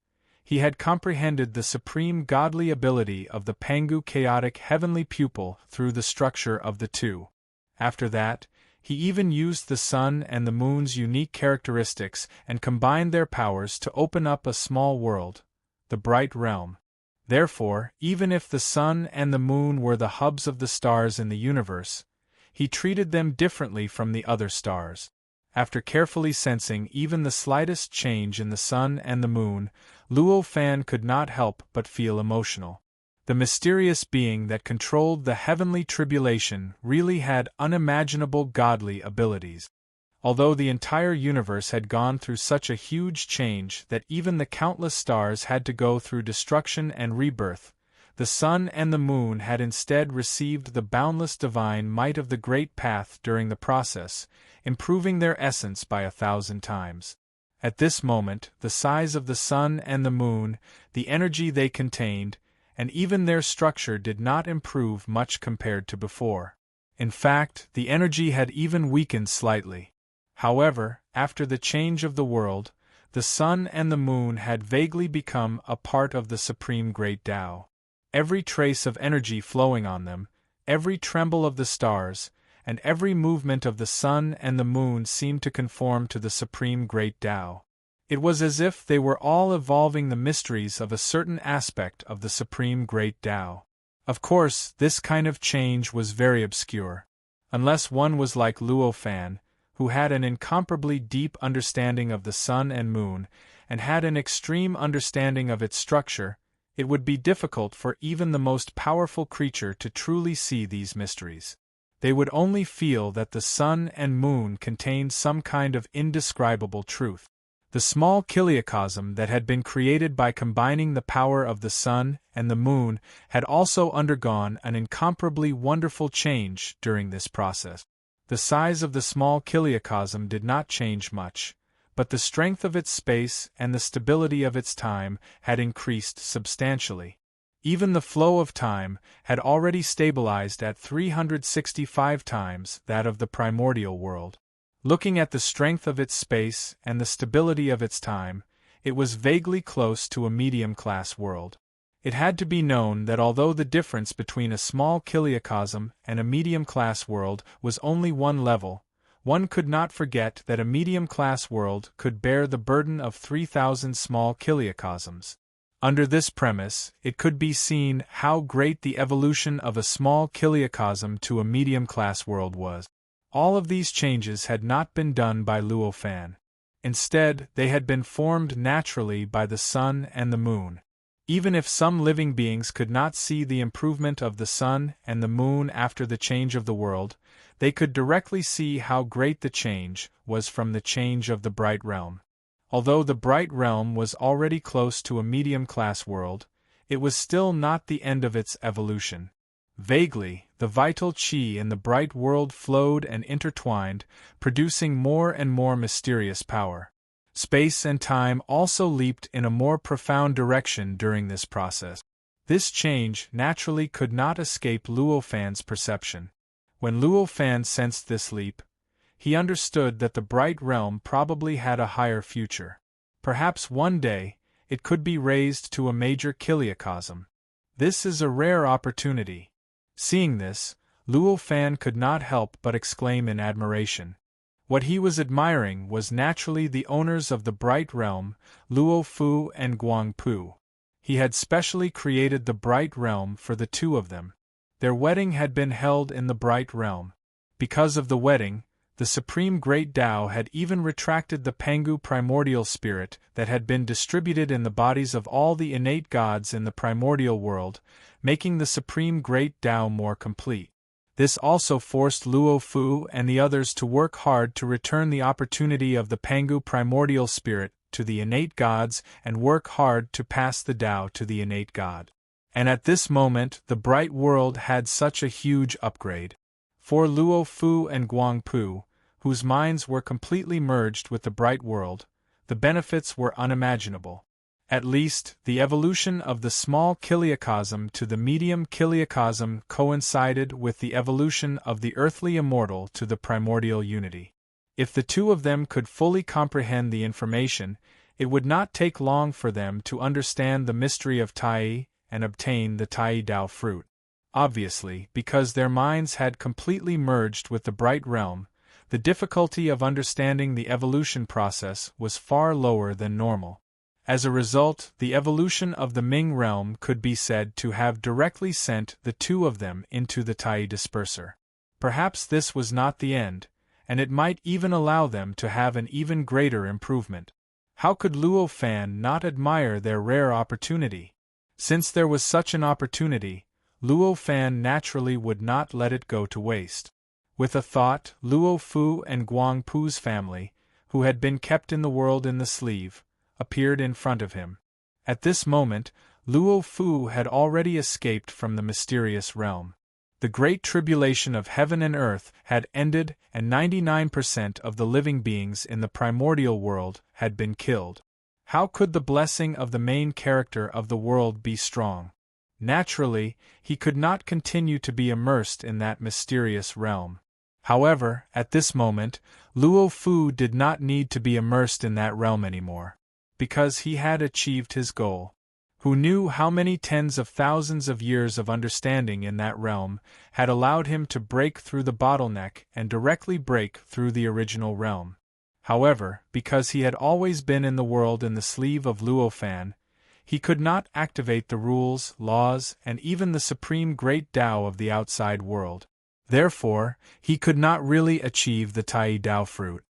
he had comprehended the supreme godly ability of the Pangu chaotic heavenly pupil through the structure of the two. After that, he even used the sun and the moon's unique characteristics and combined their powers to open up a small world, the bright realm. Therefore, even if the sun and the moon were the hubs of the stars in the universe, he treated them differently from the other stars. After carefully sensing even the slightest change in the sun and the moon, Luo Fan could not help but feel emotional. The mysterious being that controlled the heavenly tribulation really had unimaginable godly abilities. Although the entire universe had gone through such a huge change that even the countless stars had to go through destruction and rebirth, the sun and the moon had instead received the boundless divine might of the great path during the process, improving their essence by 1,000 times. At this moment, the size of the sun and the moon, the energy they contained, and even their structure did not improve much compared to before. In fact, the energy had even weakened slightly. However, after the change of the world, the sun and the moon had vaguely become a part of the Supreme Great Tao. Every trace of energy flowing on them, every tremble of the stars, and every movement of the sun and the moon seemed to conform to the Supreme Great Tao. It was as if they were all evolving the mysteries of a certain aspect of the Supreme Great Tao. Of course, this kind of change was very obscure. Unless one was like Luo Fan, who had an incomparably deep understanding of the sun and moon, and had an extreme understanding of its structure, it would be difficult for even the most powerful creature to truly see these mysteries. They would only feel that the sun and moon contained some kind of indescribable truth. The small kiliacosm that had been created by combining the power of the sun and the moon had also undergone an incomparably wonderful change during this process. The size of the small kiliacosm did not change much, but the strength of its space and the stability of its time had increased substantially. Even the flow of time had already stabilized at 365 times that of the primordial world. Looking at the strength of its space and the stability of its time, it was vaguely close to a medium-class world. It had to be known that although the difference between a small kiliacosm and a medium-class world was only one level, one could not forget that a medium-class world could bear the burden of 3,000 small kiliacosms. Under this premise, it could be seen how great the evolution of a small kiliacosm to a medium-class world was. All of these changes had not been done by Luo Fan. Instead, they had been formed naturally by the sun and the moon. Even if some living beings could not see the improvement of the sun and the moon after the change of the world, they could directly see how great the change was from the change of the bright realm. Although the bright realm was already close to a medium-class world, it was still not the end of its evolution. Vaguely, the vital qi in the bright world flowed and intertwined, producing more and more mysterious power. Space and time also leaped in a more profound direction during this process. This change naturally could not escape Luo Fan's perception. When Luo Fan sensed this leap, he understood that the bright realm probably had a higher future. Perhaps one day, it could be raised to a major kiliacosm. This is a rare opportunity. Seeing this, Luo Fan could not help but exclaim in admiration. What he was admiring was naturally the owners of the bright realm, Luo Fu and Guang Pu. He had specially created the bright realm for the two of them. Their wedding had been held in the bright realm. Because of the wedding, the Supreme Great Tao had even retracted the Pangu primordial spirit that had been distributed in the bodies of all the innate gods in the primordial world, making the Supreme Great Tao more complete. This also forced Luo Fu and the others to work hard to return the opportunity of the Pangu primordial spirit to the innate gods and work hard to pass the Tao to the innate god. And at this moment the bright world had such a huge upgrade. For Luo Fu and Guang Pu, whose minds were completely merged with the bright world, the benefits were unimaginable. At least, the evolution of the small chiliocosm to the medium chiliocosm coincided with the evolution of the earthly immortal to the primordial unity. If the two of them could fully comprehend the information, it would not take long for them to understand the mystery of Tai and obtain the Tai Dao fruit. Obviously, because their minds had completely merged with the bright realm, the difficulty of understanding the evolution process was far lower than normal. As a result, the evolution of the Ming realm could be said to have directly sent the two of them into the Tai disperser. Perhaps this was not the end, and it might even allow them to have an even greater improvement. How could Luo Fan not admire their rare opportunity? Since there was such an opportunity, Luo Fan naturally would not let it go to waste. With a thought, Luo Fu and Guang Pu's family, who had been kept in the world in the sleeve, appeared in front of him. At this moment, Luo Fu had already escaped from the mysterious realm. The great tribulation of heaven and earth had ended, and 99% of the living beings in the primordial world had been killed. How could the blessing of the main character of the world be strong? Naturally, he could not continue to be immersed in that mysterious realm. However, at this moment, Luo Fu did not need to be immersed in that realm anymore, because he had achieved his goal. Who knew how many tens of thousands of years of understanding in that realm had allowed him to break through the bottleneck and directly break through the original realm? However, because he had always been in the world in the sleeve of Luo Fan, he could not activate the rules, laws, and even the supreme great Tao of the outside world. Therefore, he could not really achieve the Tai Dao fruit.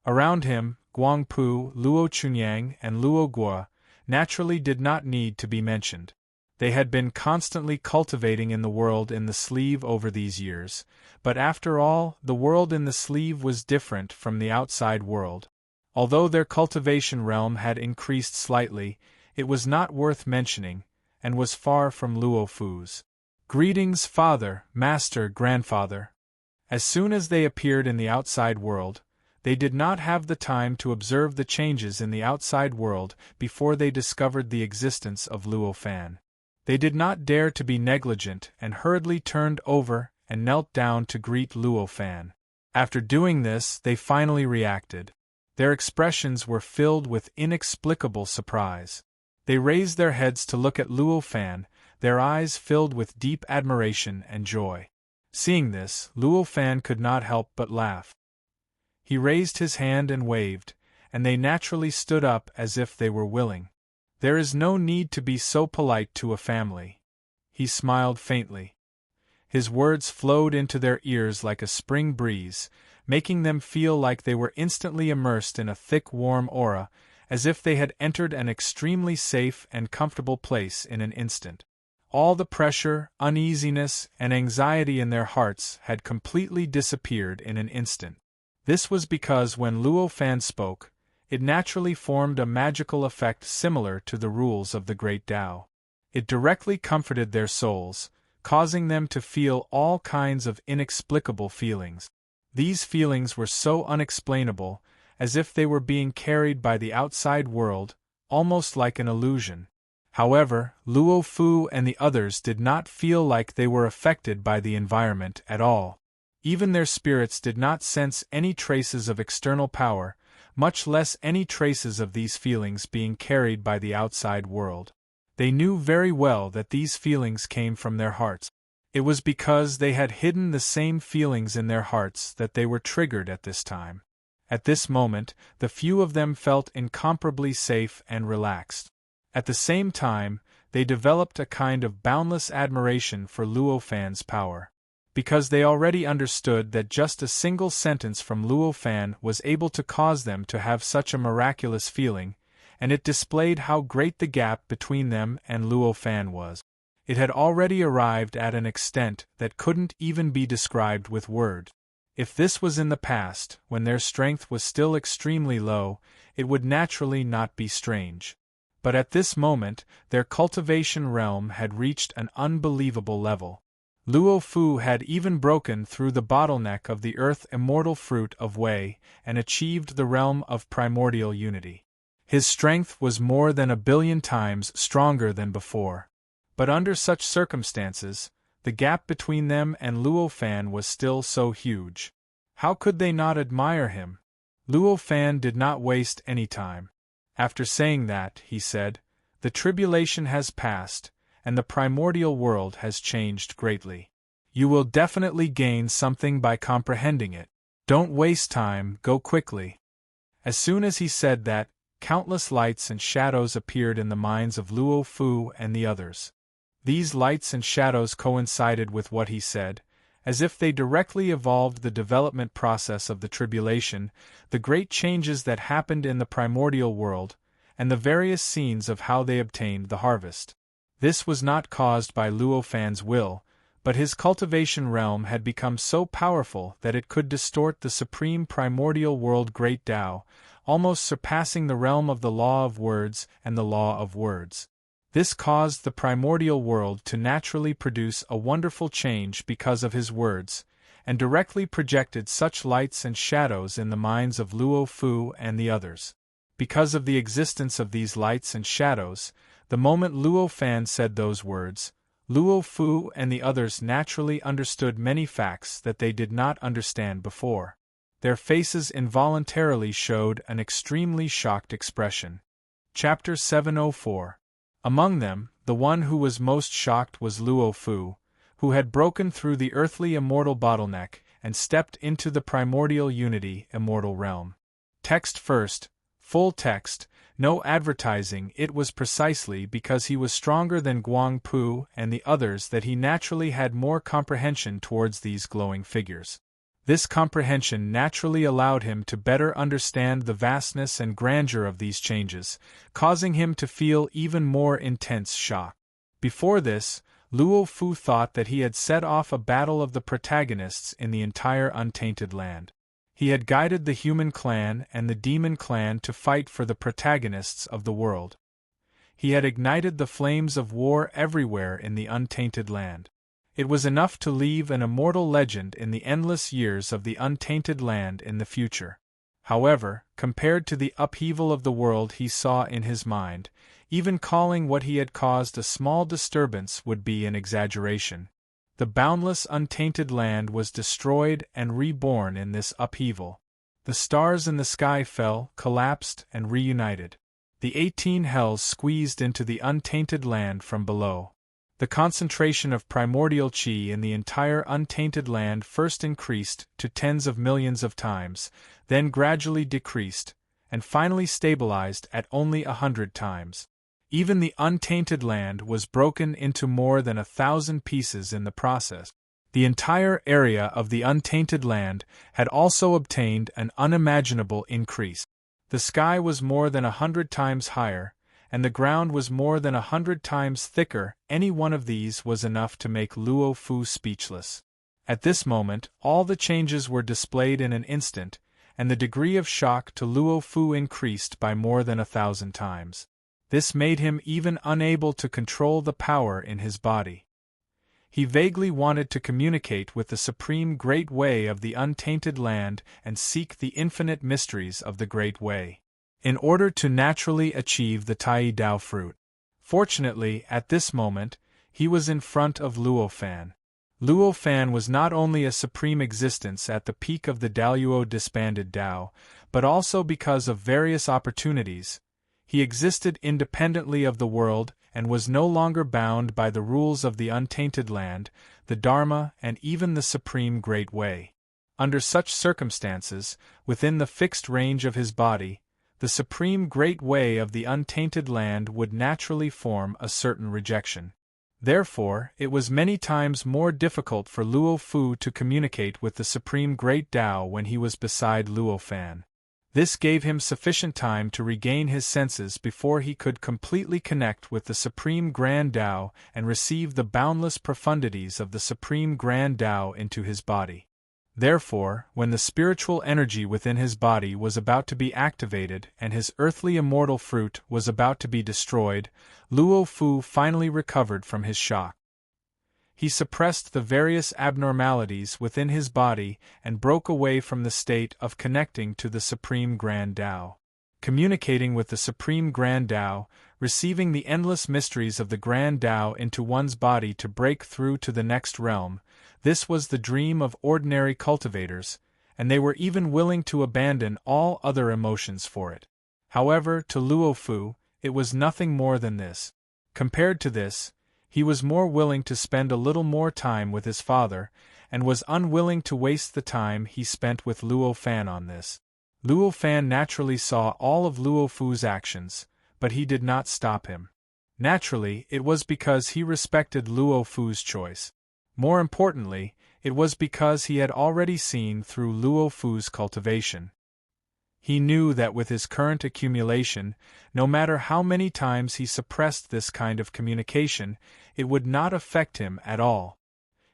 Around him, Guang Pu, Luo Chunyang, and Luo Guo naturally did not need to be mentioned. They had been constantly cultivating in the world in the sleeve over these years, but after all, the world in the sleeve was different from the outside world. Although their cultivation realm had increased slightly, it was not worth mentioning, and was far from Luo Fu's. Greetings, father, master, grandfather. As soon as they appeared in the outside world, they did not have the time to observe the changes in the outside world before they discovered the existence of Luo Fan. They did not dare to be negligent and hurriedly turned over and knelt down to greet Luo Fan. After doing this, they finally reacted. Their expressions were filled with inexplicable surprise. They raised their heads to look at Luo Fan, their eyes filled with deep admiration and joy. Seeing this, Luo Fan could not help but laugh. He raised his hand and waved, and they naturally stood up as if they were willing. There is no need to be so polite to a family. He smiled faintly. His words flowed into their ears like a spring breeze, making them feel like they were instantly immersed in a thick warm aura, as if they had entered an extremely safe and comfortable place in an instant. All the pressure, uneasiness, and anxiety in their hearts had completely disappeared in an instant. This was because when Luo Fan spoke, it naturally formed a magical effect similar to the rules of the Great Tao. It directly comforted their souls, causing them to feel all kinds of inexplicable feelings. These feelings were so unexplainable, as if they were being carried by the outside world, almost like an illusion. However, Luo Fu and the others did not feel like they were affected by the environment at all. Even their spirits did not sense any traces of external power, much less any traces of these feelings being carried by the outside world. They knew very well that these feelings came from their hearts. It was because they had hidden the same feelings in their hearts that they were triggered at this time. At this moment, the few of them felt incomparably safe and relaxed. At the same time, they developed a kind of boundless admiration for Luo Fan's power. Because they already understood that just a single sentence from Luo Fan was able to cause them to have such a miraculous feeling, and it displayed how great the gap between them and Luo Fan was. It had already arrived at an extent that couldn't even be described with words. If this was in the past, when their strength was still extremely low, it would naturally not be strange. But at this moment, their cultivation realm had reached an unbelievable level. Luo Fu had even broken through the bottleneck of the earth-immortal fruit of Wei and achieved the realm of primordial unity. His strength was more than 1,000,000,000 times stronger than before. But under such circumstances, the gap between them and Luo Fan was still so huge. How could they not admire him? Luo Fan did not waste any time. After saying that, he said, "The tribulation has passed, and the primordial world has changed greatly. You will definitely gain something by comprehending it. Don't waste time, go quickly." As soon as he said that, countless lights and shadows appeared in the minds of Luo Fu and the others. These lights and shadows coincided with what he said, as if they directly evolved the development process of the tribulation, the great changes that happened in the primordial world, and the various scenes of how they obtained the harvest. This was not caused by Luo Fan's will, but his cultivation realm had become so powerful that it could distort the supreme primordial world Great Tao, almost surpassing the realm of the law of words and the law of words. This caused the primordial world to naturally produce a wonderful change because of his words, and directly projected such lights and shadows in the minds of Luo Fu and the others. Because of the existence of these lights and shadows, the moment Luo Fan said those words, Luo Fu and the others naturally understood many facts that they did not understand before. Their faces involuntarily showed an extremely shocked expression. Chapter 704. Among them, the one who was most shocked was Luo Fu, who had broken through the earthly immortal bottleneck and stepped into the primordial unity immortal realm. Text first, full text, no advertising. It was precisely because he was stronger than Guang Pu and the others that he naturally had more comprehension towards these glowing figures. This comprehension naturally allowed him to better understand the vastness and grandeur of these changes, causing him to feel even more intense shock. Before this, Luo Fu thought that he had set off a battle of the protagonists in the entire untainted land. He had guided the human clan and the demon clan to fight for the protagonists of the world. He had ignited the flames of war everywhere in the untainted land. It was enough to leave an immortal legend in the endless years of the untainted land in the future. However, compared to the upheaval of the world he saw in his mind, even calling what he had caused a small disturbance would be an exaggeration. The boundless untainted land was destroyed and reborn in this upheaval. The stars in the sky fell, collapsed, and reunited. The 18 hells squeezed into the untainted land from below. The concentration of primordial qi in the entire untainted land first increased to tens of millions of times, then gradually decreased, and finally stabilized at only 100 times. Even the untainted land was broken into more than 1,000 pieces in the process. The entire area of the untainted land had also obtained an unimaginable increase. The sky was more than 100 times higher, and the ground was more than 100 times thicker. Any one of these was enough to make Luo Fu speechless. At this moment, all the changes were displayed in an instant, and the degree of shock to Luo Fu increased by more than 1,000 times. This made him even unable to control the power in his body. He vaguely wanted to communicate with the supreme Great Way of the untainted land and seek the infinite mysteries of the Great Way, in order to naturally achieve the Tai Dao fruit. Fortunately, at this moment, he was in front of Luo Fan. Luo Fan was not only a supreme existence at the peak of the Daluo disbanded Dao, but also because of various opportunities, he existed independently of the world and was no longer bound by the rules of the untainted land, the Dharma, and even the supreme Great Way. Under such circumstances, within the fixed range of his body, the supreme Great Way of the untainted land would naturally form a certain rejection. Therefore, it was many times more difficult for Luo Fu to communicate with the supreme Great Tao when he was beside Luo Fan. This gave him sufficient time to regain his senses before he could completely connect with the Supreme Grand Tao and receive the boundless profundities of the Supreme Grand Tao into his body. Therefore, when the spiritual energy within his body was about to be activated and his earthly immortal fruit was about to be destroyed, Luo Fu finally recovered from his shock. He suppressed the various abnormalities within his body and broke away from the state of connecting to the Supreme Grand Tao. Communicating with the Supreme Grand Tao, receiving the endless mysteries of the Grand Tao into one's body to break through to the next realm, this was the dream of ordinary cultivators, and they were even willing to abandon all other emotions for it. However, to Luo Fu, it was nothing more than this. Compared to this, he was more willing to spend a little more time with his father, and was unwilling to waste the time he spent with Luo Fan on this. Luo Fan naturally saw all of Luo Fu's actions, but he did not stop him. Naturally, it was because he respected Luo Fu's choice. More importantly, it was because he had already seen through Luo Fu's cultivation. He knew that with his current accumulation, no matter how many times he suppressed this kind of communication, it would not affect him at all.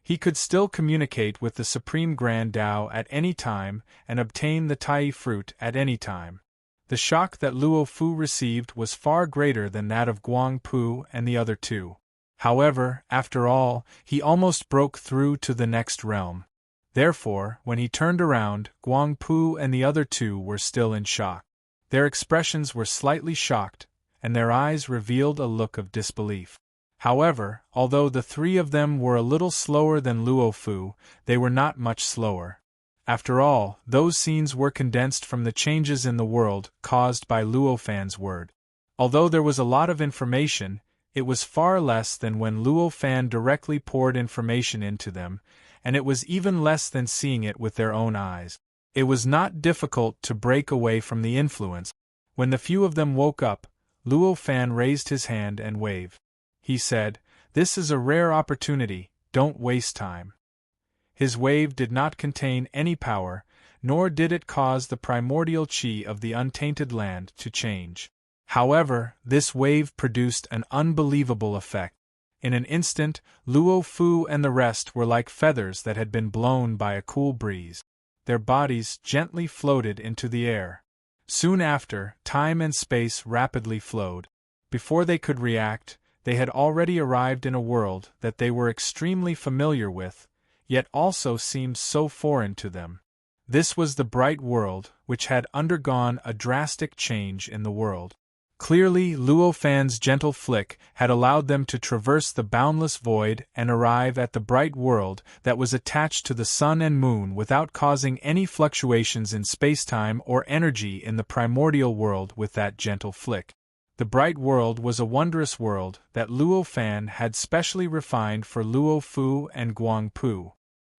He could still communicate with the Supreme Grand Tao at any time and obtain the Tai fruit at any time. The shock that Luo Fu received was far greater than that of Guang Pu and the other two. However, after all, he almost broke through to the next realm. Therefore, when he turned around, Guang Pu and the other two were still in shock. Their expressions were slightly shocked, and their eyes revealed a look of disbelief. However, although the three of them were a little slower than Luo Fu, they were not much slower. After all, those scenes were condensed from the changes in the world caused by Luo Fan's word. Although there was a lot of information, it was far less than when Luo Fan directly poured information into them, and it was even less than seeing it with their own eyes. It was not difficult to break away from the influence. When the few of them woke up, Luo Fan raised his hand and waved. He said, "This is a rare opportunity, don't waste time." His wave did not contain any power, nor did it cause the primordial chi of the untainted land to change. However, this wave produced an unbelievable effect. In an instant, Luo Fu and the rest were like feathers that had been blown by a cool breeze. Their bodies gently floated into the air. Soon after, time and space rapidly flowed. Before they could react, they had already arrived in a world that they were extremely familiar with, yet also seemed so foreign to them. This was the bright world, which had undergone a drastic change in the world. Clearly, Luo Fan's gentle flick had allowed them to traverse the boundless void and arrive at the bright world that was attached to the sun and moon without causing any fluctuations in spacetime or energy in the primordial world with that gentle flick. The bright world was a wondrous world that Luo Fan had specially refined for Luo Fu and Guang Pu.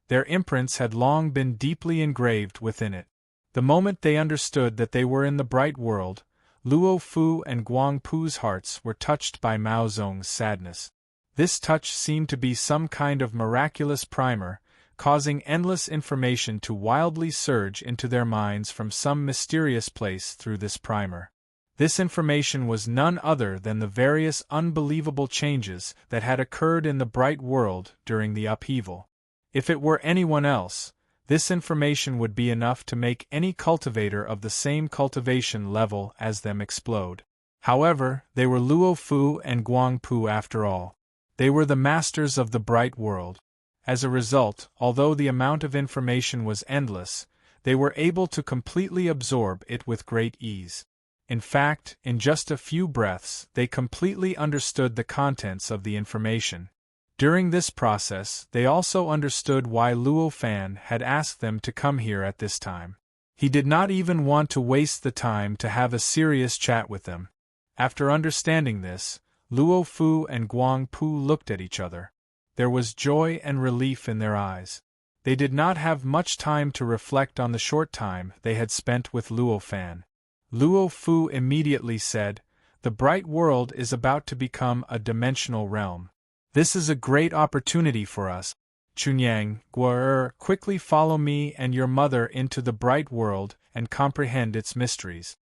Their imprints had long been deeply engraved within it. The moment they understood that they were in the bright world, Luo Fu and Guang Pu's hearts were touched by Mao Zong's sadness. This touch seemed to be some kind of miraculous primer, causing endless information to wildly surge into their minds from some mysterious place through this primer. This information was none other than the various unbelievable changes that had occurred in the bright world during the upheaval. If it were anyone else, this information would be enough to make any cultivator of the same cultivation level as them explode. However, they were Luo Fu and Guang Pu after all. They were the masters of the bright world. As a result, although the amount of information was endless, they were able to completely absorb it with great ease. In fact, in just a few breaths, they completely understood the contents of the information. During this process, they also understood why Luo Fan had asked them to come here at this time. He did not even want to waste the time to have a serious chat with them. After understanding this, Luo Fu and Guang Pu looked at each other. There was joy and relief in their eyes. They did not have much time to reflect on the short time they had spent with Luo Fan. Luo Fu immediately said, "The bright world is about to become a dimensional realm. This is a great opportunity for us. Chunyang, Guo, quickly follow me and your mother into the bright world and comprehend its mysteries."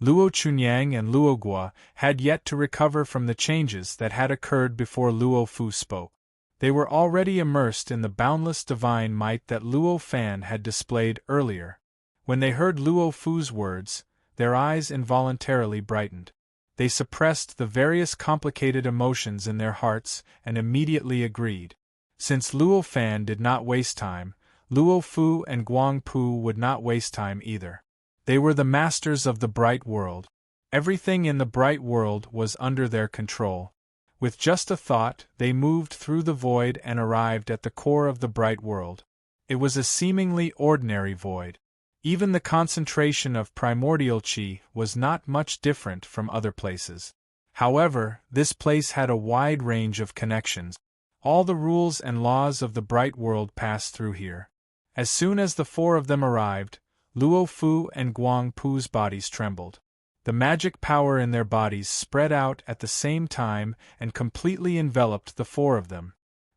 Luo Chunyang and Luo Guo had yet to recover from the changes that had occurred before Luo Fu spoke. They were already immersed in the boundless divine might that Luo Fan had displayed earlier. When they heard Luo Fu's words, their eyes involuntarily brightened. They suppressed the various complicated emotions in their hearts and immediately agreed. Since Luo Fan did not waste time, Luo Fu and Guang Pu would not waste time either. They were the masters of the bright world. Everything in the bright world was under their control. With just a thought, they moved through the void and arrived at the core of the bright world. It was a seemingly ordinary void. Even the concentration of primordial qi was not much different from other places. However, this place had a wide range of connections. All the rules and laws of the bright world passed through here. As soon as the four of them arrived, Luo Fu and Guang Pu's bodies trembled. The magic power in their bodies spread out at the same time and completely enveloped the four of them.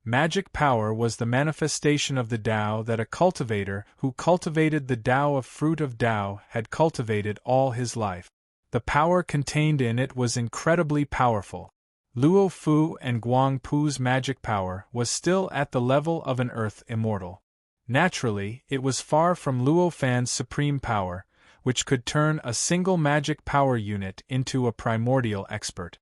Magic power was the manifestation of the Tao that a cultivator who cultivated the Tao of fruit of Tao had cultivated all his life. The power contained in it was incredibly powerful. Luo Fu and Guang Pu's magic power was still at the level of an earth immortal. Naturally, it was far from Luo Fan's supreme power, which could turn a single magic power unit into a primordial expert.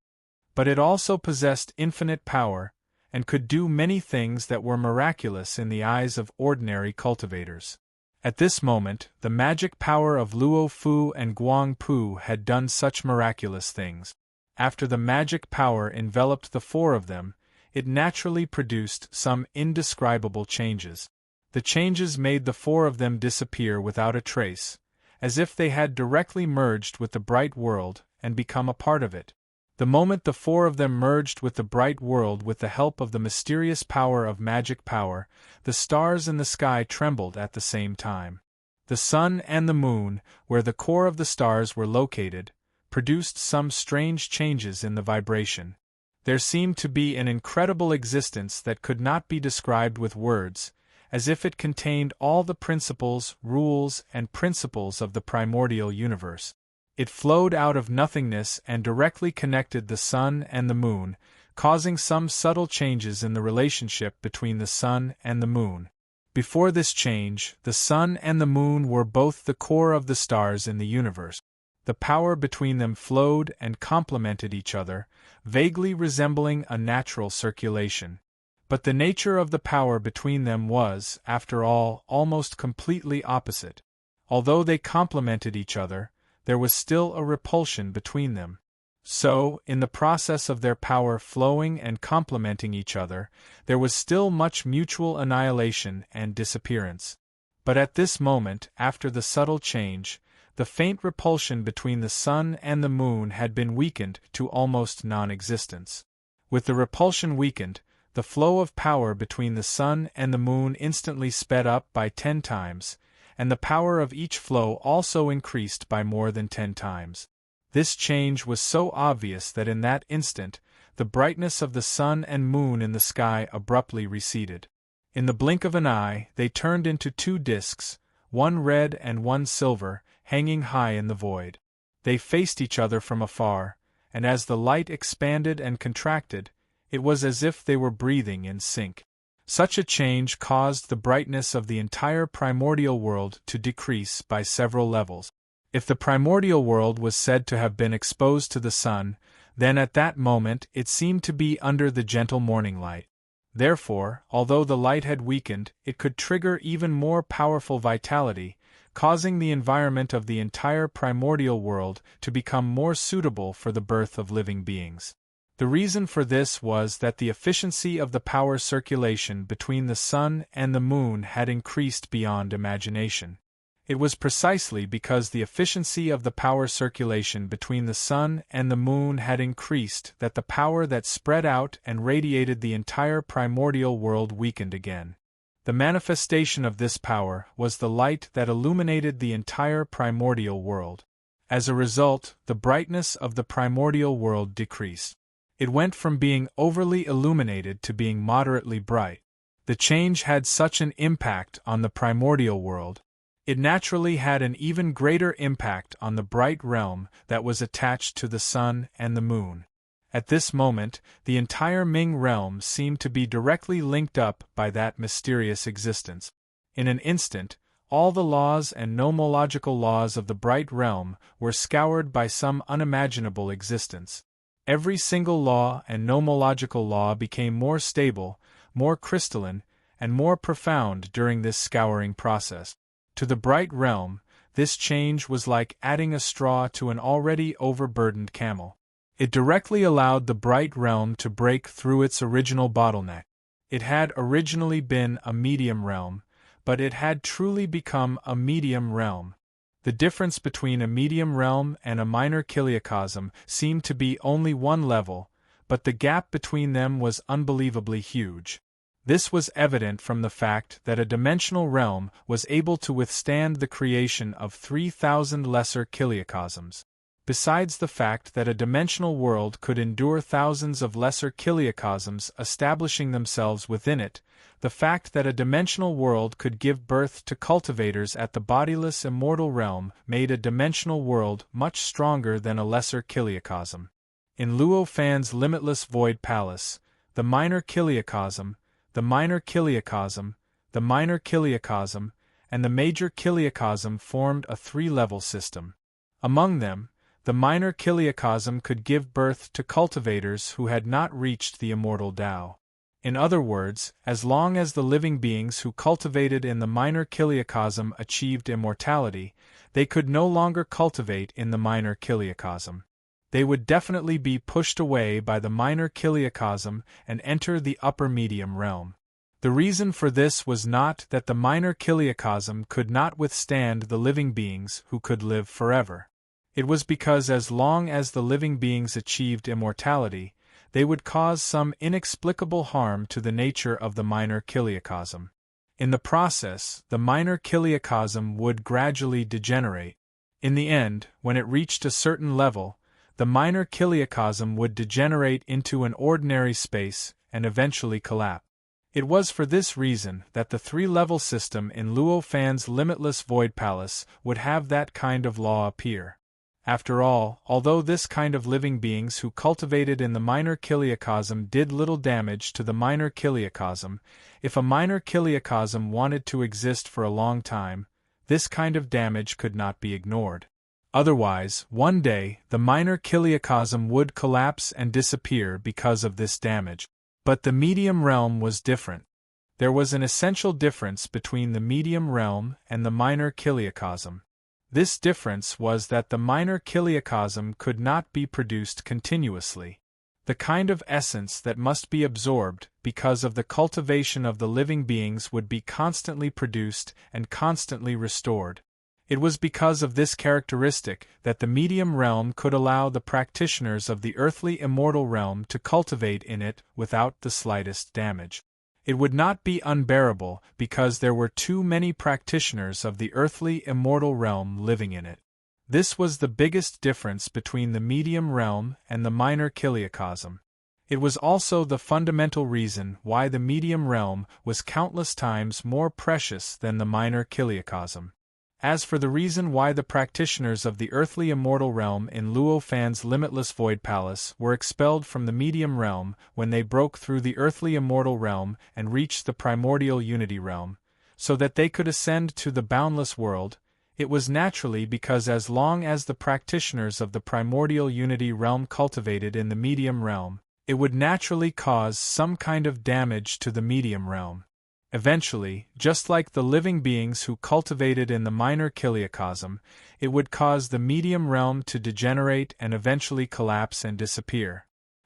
But it also possessed infinite power, and could do many things that were miraculous in the eyes of ordinary cultivators. At this moment, the magic power of Luo Fu and Guang Pu had done such miraculous things. After the magic power enveloped the four of them, it naturally produced some indescribable changes. The changes made the four of them disappear without a trace, as if they had directly merged with the bright world and become a part of it. The moment the four of them merged with the bright world with the help of the mysterious power of magic power, the stars in the sky trembled at the same time. The sun and the moon, where the core of the stars were located, produced some strange changes in the vibration. There seemed to be an incredible existence that could not be described with words, as if it contained all the principles, rules, and principles of the primordial universe. It flowed out of nothingness and directly connected the sun and the moon, causing some subtle changes in the relationship between the sun and the moon. Before this change, the sun and the moon were both the core of the stars in the universe. The power between them flowed and complemented each other, vaguely resembling a natural circulation. But the nature of the power between them was, after all, almost completely opposite. Although they complemented each other, there was still a repulsion between them. So, in the process of their power flowing and complementing each other, there was still much mutual annihilation and disappearance. But at this moment, after the subtle change, the faint repulsion between the sun and the moon had been weakened to almost non-existence. With the repulsion weakened, the flow of power between the sun and the moon instantly sped up by 10 times, and the power of each flow also increased by more than 10 times. This change was so obvious that in that instant, the brightness of the sun and moon in the sky abruptly receded. In the blink of an eye, they turned into two disks, one red and one silver, hanging high in the void. They faced each other from afar, and as the light expanded and contracted, it was as if they were breathing in sync. Such a change caused the brightness of the entire primordial world to decrease by several levels. If the primordial world was said to have been exposed to the sun, then at that moment it seemed to be under the gentle morning light. Therefore, although the light had weakened, it could trigger even more powerful vitality, causing the environment of the entire primordial world to become more suitable for the birth of living beings. The reason for this was that the efficiency of the power circulation between the sun and the moon had increased beyond imagination. It was precisely because the efficiency of the power circulation between the sun and the moon had increased that the power that spread out and radiated the entire primordial world weakened again. The manifestation of this power was the light that illuminated the entire primordial world. As a result, the brightness of the primordial world decreased. It went from being overly illuminated to being moderately bright. The change had such an impact on the primordial world. It naturally had an even greater impact on the bright realm that was attached to the sun and the moon. At this moment, the entire Ming realm seemed to be directly linked up by that mysterious existence. In an instant, all the laws and nomological laws of the bright realm were scoured by some unimaginable existence. Every single law and nomological law became more stable, more crystalline, and more profound during this scouring process. To the bright realm, this change was like adding a straw to an already overburdened camel. It directly allowed the bright realm to break through its original bottleneck. It had originally been a medium realm, but it had truly become a medium realm. The difference between a medium realm and a minor chiliocosm seemed to be only one level, but the gap between them was unbelievably huge. This was evident from the fact that a dimensional realm was able to withstand the creation of 3,000 lesser chiliocosms. Besides the fact that a dimensional world could endure thousands of lesser chiliocosms establishing themselves within it, the fact that a dimensional world could give birth to cultivators at the bodiless immortal realm made a dimensional world much stronger than a lesser chiliocosm. In Luo Fan's limitless void palace, the minor chiliocosm, the minor chiliocosm, the minor chiliocosm, and the major chiliocosm formed a three-level system. Among them, the minor chiliocosm could give birth to cultivators who had not reached the immortal Tao. In other words, as long as the living beings who cultivated in the minor chiliocosm achieved immortality, they could no longer cultivate in the minor chiliocosm. They would definitely be pushed away by the minor chiliocosm and enter the upper medium realm. The reason for this was not that the minor chiliocosm could not withstand the living beings who could live forever. It was because as long as the living beings achieved immortality, they would cause some inexplicable harm to the nature of the minor chiliocosm. In the process, the minor chiliocosm would gradually degenerate. In the end, when it reached a certain level, the minor chiliocosm would degenerate into an ordinary space and eventually collapse. It was for this reason that the three-level system in Luo Fan's limitless void palace would have that kind of law appear. After all, although this kind of living beings who cultivated in the minor chiliocosm did little damage to the minor chiliocosm, if a minor chiliocosm wanted to exist for a long time, this kind of damage could not be ignored. Otherwise, one day, the minor chiliocosm would collapse and disappear because of this damage. But the medium realm was different. There was an essential difference between the medium realm and the minor chiliocosm. This difference was that the minor chiliocosm could not be produced continuously. The kind of essence that must be absorbed because of the cultivation of the living beings would be constantly produced and constantly restored. It was because of this characteristic that the medium realm could allow the practitioners of the earthly immortal realm to cultivate in it without the slightest damage. It would not be unbearable because there were too many practitioners of the earthly immortal realm living in it. This was the biggest difference between the medium realm and the minor chiliocosm. It was also the fundamental reason why the medium realm was countless times more precious than the minor chiliocosm. As for the reason why the practitioners of the earthly immortal realm in Luo Fan's limitless void palace were expelled from the medium realm when they broke through the earthly immortal realm and reached the primordial unity realm, so that they could ascend to the boundless world, it was naturally because as long as the practitioners of the primordial unity realm cultivated in the medium realm, it would naturally cause some kind of damage to the medium realm. Eventually, just like the living beings who cultivated in the minor chiliocosm, it would cause the medium realm to degenerate and eventually collapse and disappear.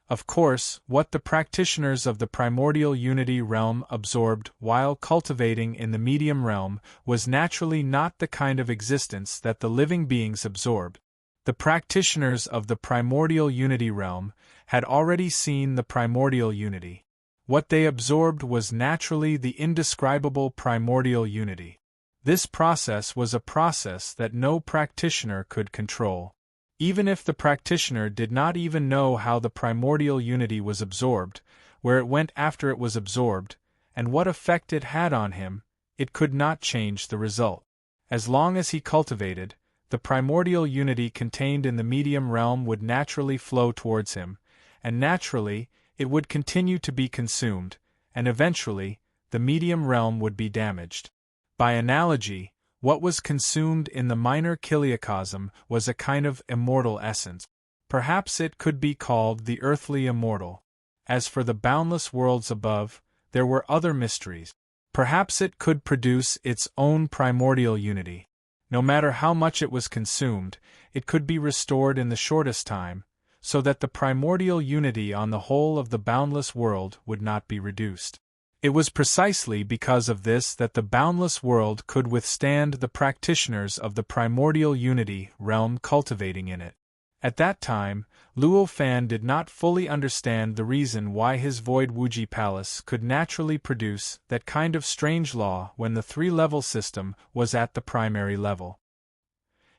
Of course, what the practitioners of the primordial unity realm absorbed while cultivating in the medium realm was naturally not the kind of existence that the living beings absorbed. The practitioners of the primordial unity realm had already seen the primordial unity. What they absorbed was naturally the indescribable primordial unity. This process was a process that no practitioner could control. Even if the practitioner did not even know how the primordial unity was absorbed, where it went after it was absorbed, and what effect it had on him, it could not change the result. As long as he cultivated, the primordial unity contained in the medium realm would naturally flow towards him, and naturally, it would continue to be consumed, and eventually, the medium realm would be damaged. By analogy, what was consumed in the minor chiliocosm was a kind of immortal essence. Perhaps it could be called the earthly immortal. As for the boundless worlds above, there were other mysteries. Perhaps it could produce its own primordial unity. No matter how much it was consumed, it could be restored in the shortest time, so that the primordial unity on the whole of the boundless world would not be reduced. It was precisely because of this that the boundless world could withstand the practitioners of the primordial unity realm cultivating in it. At that time, Luo Fan did not fully understand the reason why his void Wuji palace could naturally produce that kind of strange law when the three-level system was at the primary level.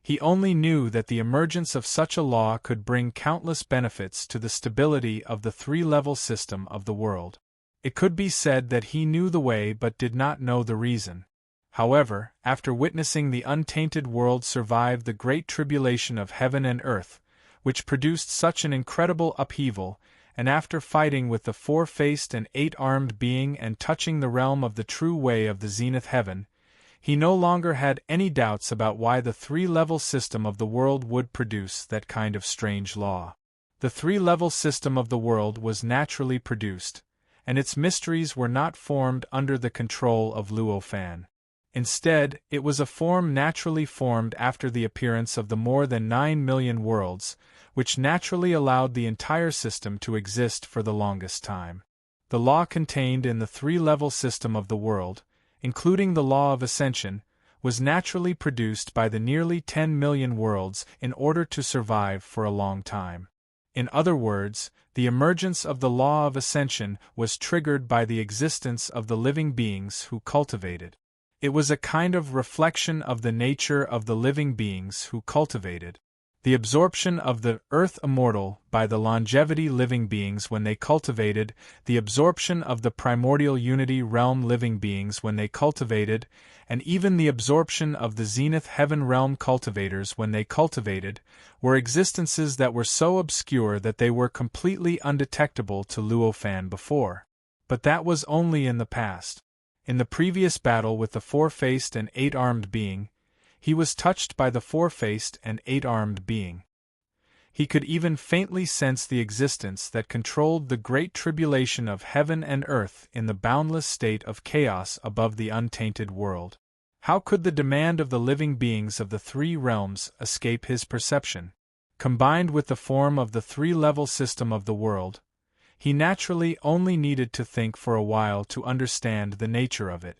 He only knew that the emergence of such a law could bring countless benefits to the stability of the three-level system of the world. It could be said that he knew the way but did not know the reason. However, after witnessing the untainted world survive the great tribulation of heaven and earth, which produced such an incredible upheaval, and after fighting with the four-faced and eight-armed being and touching the realm of the true way of the zenith heaven, he no longer had any doubts about why the three-level system of the world would produce that kind of strange law. The three-level system of the world was naturally produced, and its mysteries were not formed under the control of Luo Fan. Instead, it was a form naturally formed after the appearance of the more than 9 million worlds, which naturally allowed the entire system to exist for the longest time. The law contained in the three-level system of the world, including the law of ascension, was naturally produced by the nearly 10 million worlds in order to survive for a long time. In other words, the emergence of the law of ascension was triggered by the existence of the living beings who cultivated. It was a kind of reflection of the nature of the living beings who cultivated. The absorption of the earth immortal by the longevity living beings when they cultivated, the absorption of the primordial unity realm living beings when they cultivated, and even the absorption of the zenith heaven realm cultivators when they cultivated, were existences that were so obscure that they were completely undetectable to Luo Fan before. But that was only in the past. In the previous battle with the four-faced and eight-armed being, he was touched by the four-faced and eight-armed being. He could even faintly sense the existence that controlled the great tribulation of heaven and earth in the boundless state of chaos above the untainted world. How could the demand of the living beings of the three realms escape his perception? Combined with the form of the three-level system of the world, he naturally only needed to think for a while to understand the nature of it.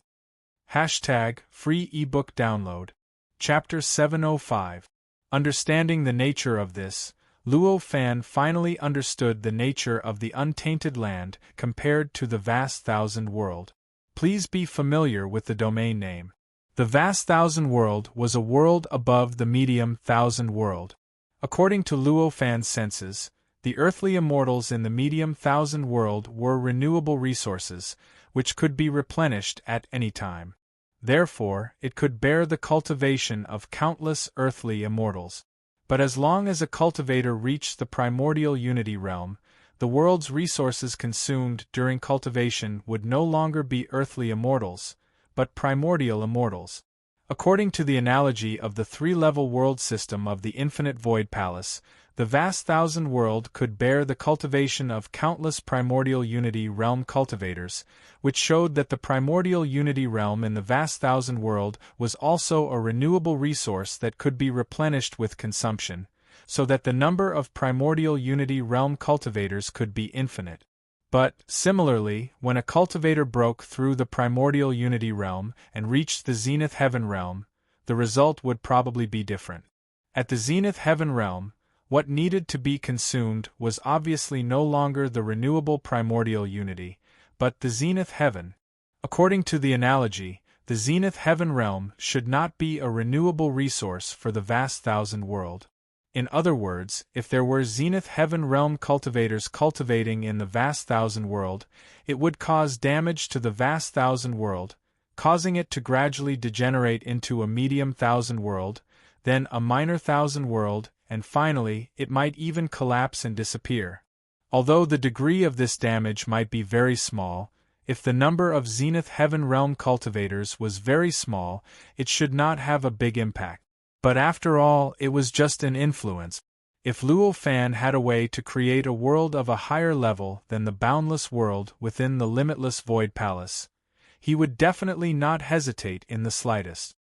#free ebook download. Chapter 705. Understanding the nature of this, Luo Fan finally understood the nature of the untainted land compared to the vast thousand world. Please be familiar with the domain name. The vast thousand world was a world above the medium thousand world. According to Luo Fan's senses, the earthly immortals in the medium thousand world were renewable resources, which could be replenished at any time. Therefore, it could bear the cultivation of countless earthly immortals. But as long as a cultivator reached the primordial unity realm, the world's resources consumed during cultivation would no longer be earthly immortals, but primordial immortals. According to the analogy of the three-level world system of the infinite void palace, the vast thousand world could bear the cultivation of countless primordial unity realm cultivators, which showed that the primordial unity realm in the vast thousand world was also a renewable resource that could be replenished with consumption, so that the number of primordial unity realm cultivators could be infinite. But, similarly, when a cultivator broke through the primordial unity realm and reached the zenith heaven realm, the result would probably be different. At the zenith heaven realm, what needed to be consumed was obviously no longer the renewable primordial unity, but the zenith heaven. According to the analogy, the zenith heaven realm should not be a renewable resource for the vast thousand world. In other words, if there were zenith heaven realm cultivators cultivating in the vast thousand world, it would cause damage to the vast thousand world, causing it to gradually degenerate into a medium thousand world, then a minor thousand world, and finally, it might even collapse and disappear. Although the degree of this damage might be very small, if the number of Zenith Heaven Realm cultivators was very small, it should not have a big impact. But after all, it was just an influence. If Luo Fan had a way to create a world of a higher level than the boundless world within the limitless Void Palace, he would definitely not hesitate in the slightest.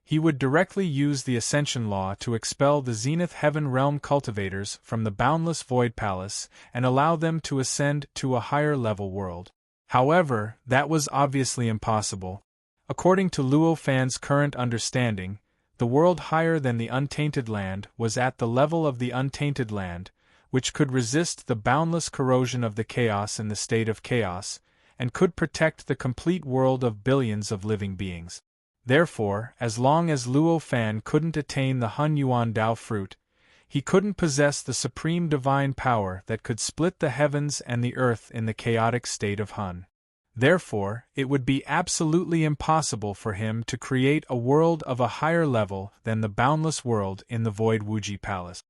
He would directly use the Ascension Law to expel the Zenith Heaven Realm cultivators from the boundless Void Palace and allow them to ascend to a higher level world. However, that was obviously impossible. According to Luo Fan's current understanding, the world higher than the Untainted Land was at the level of the Untainted Land, which could resist the boundless corrosion of the chaos in the state of chaos, and could protect the complete world of billions of living beings. Therefore, as long as Luo Fan couldn't attain the Hun Yuan Dao fruit, he couldn't possess the supreme divine power that could split the heavens and the earth in the chaotic state of Hun. Therefore, it would be absolutely impossible for him to create a world of a higher level than the boundless world in the Void Wuji Palace.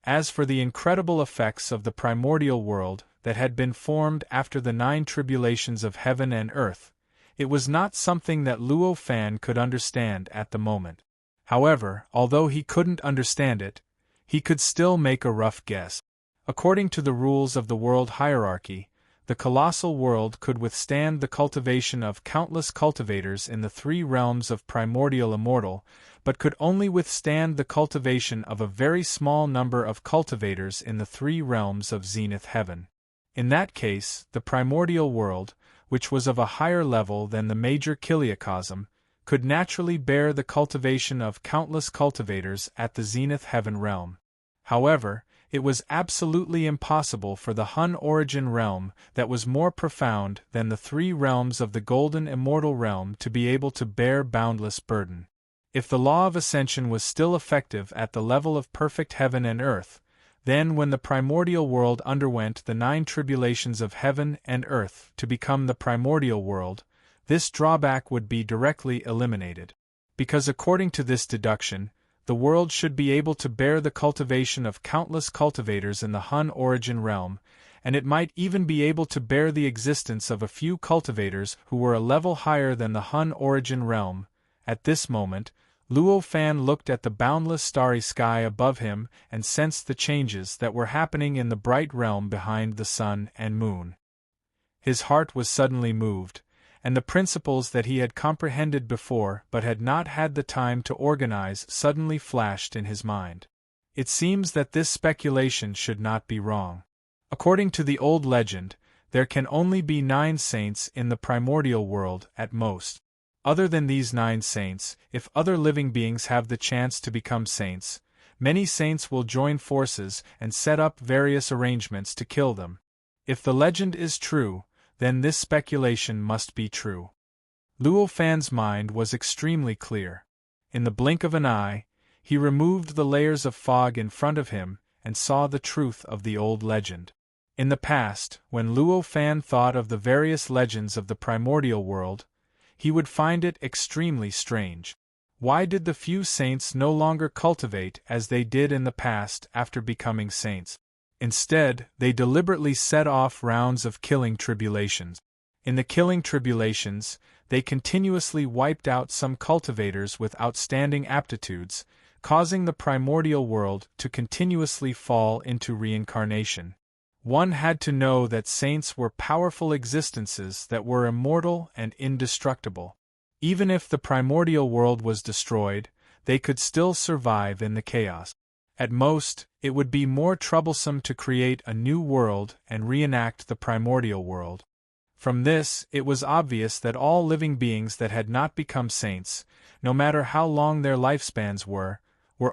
As for the incredible effects of the primordial world that had been formed after the 9 tribulations of heaven and earth, it was not something that Luo Fan could understand at the moment. However, although he couldn't understand it, he could still make a rough guess. According to the rules of the world hierarchy, the colossal world could withstand the cultivation of countless cultivators in the 3 realms of primordial immortal, but could only withstand the cultivation of a very small number of cultivators in the 3 realms of Zenith Heaven. In that case, the primordial world, which was of a higher level than the major chiliocosm, could naturally bear the cultivation of countless cultivators at the Zenith Heaven realm. However, it was absolutely impossible for the Hun origin realm that was more profound than the 3 realms of the golden immortal realm to be able to bear boundless burden. If the law of ascension was still effective at the level of perfect heaven and earth, then when the primordial world underwent the 9 tribulations of heaven and earth to become the primordial world, this drawback would be directly eliminated. Because according to this deduction, the world should be able to bear the cultivation of countless cultivators in the Hun origin realm, and it might even be able to bear the existence of a few cultivators who were a level higher than the Hun origin realm. At this moment, Luo Fan looked at the boundless starry sky above him and sensed the changes that were happening in the bright realm behind the sun and moon. His heart was suddenly moved, and the principles that he had comprehended before but had not had the time to organize suddenly flashed in his mind. It seems that this speculation should not be wrong. According to the old legend, there can only be 9 saints in the primordial world at most. Other than these 9 saints, if other living beings have the chance to become saints, many saints will join forces and set up various arrangements to kill them. If the legend is true, then this speculation must be true. Luo Fan's mind was extremely clear. In the blink of an eye, he removed the layers of fog in front of him and saw the truth of the old legend. In the past, when Luo Fan thought of the various legends of the primordial world, he would find it extremely strange. Why did the few saints no longer cultivate as they did in the past after becoming saints? Instead, they deliberately set off rounds of killing tribulations. In the killing tribulations, they continuously wiped out some cultivators with outstanding aptitudes, causing the primordial world to continuously fall into reincarnation. One had to know that saints were powerful existences that were immortal and indestructible. Even if the primordial world was destroyed, they could still survive in the chaos. At most, it would be more troublesome to create a new world and reenact the primordial world. From this, it was obvious that all living beings that had not become saints, no matter how long their lifespans were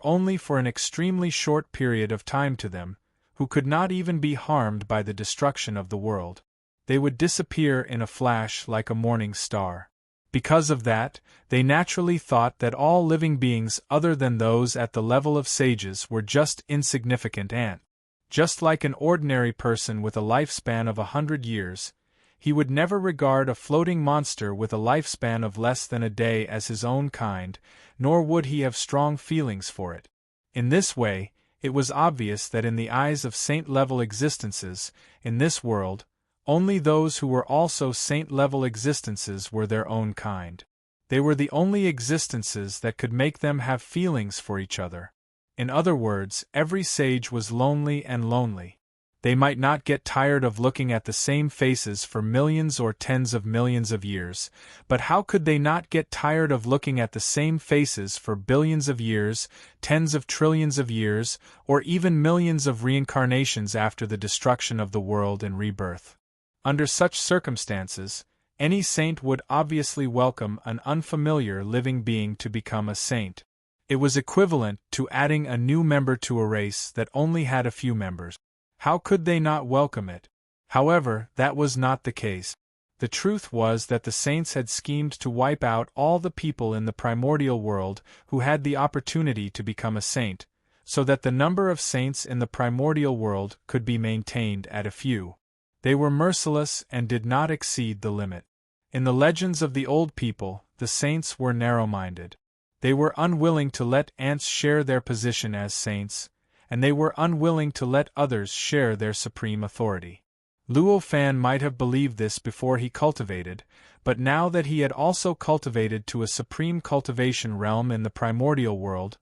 only for an extremely short period of time to them, who could not even be harmed by the destruction of the world. They would disappear in a flash like a morning star. Because of that, they naturally thought that all living beings other than those at the level of sages were just insignificant ants. Just like an ordinary person with a lifespan of 100 years, he would never regard a floating monster with a lifespan of less than a day as his own kind, nor would he have strong feelings for it. In this way, It was obvious that in the eyes of saint-level existences, in this world, only those who were also saint-level existences were their own kind. They were the only existences that could make them have feelings for each other. In other words, every sage was lonely and lonely. They might not get tired of looking at the same faces for millions or tens of millions of years, but how could they not get tired of looking at the same faces for billions of years, tens of trillions of years, or even millions of reincarnations after the destruction of the world and rebirth? Under such circumstances, any saint would obviously welcome an unfamiliar living being to become a saint. It was equivalent to adding a new member to a race that only had a few members. How could they not welcome it? However, that was not the case. The truth was that the saints had schemed to wipe out all the people in the primordial world who had the opportunity to become a saint, so that the number of saints in the primordial world could be maintained at a few. They were merciless and did not exceed the limit. In the legends of the old people, the saints were narrow-minded. They were unwilling to let ants share their position as saints, and they were unwilling to let others share their supreme authority. Luo Fan might have believed this before he cultivated, but now that he had also cultivated to a supreme cultivation realm in the primordial world,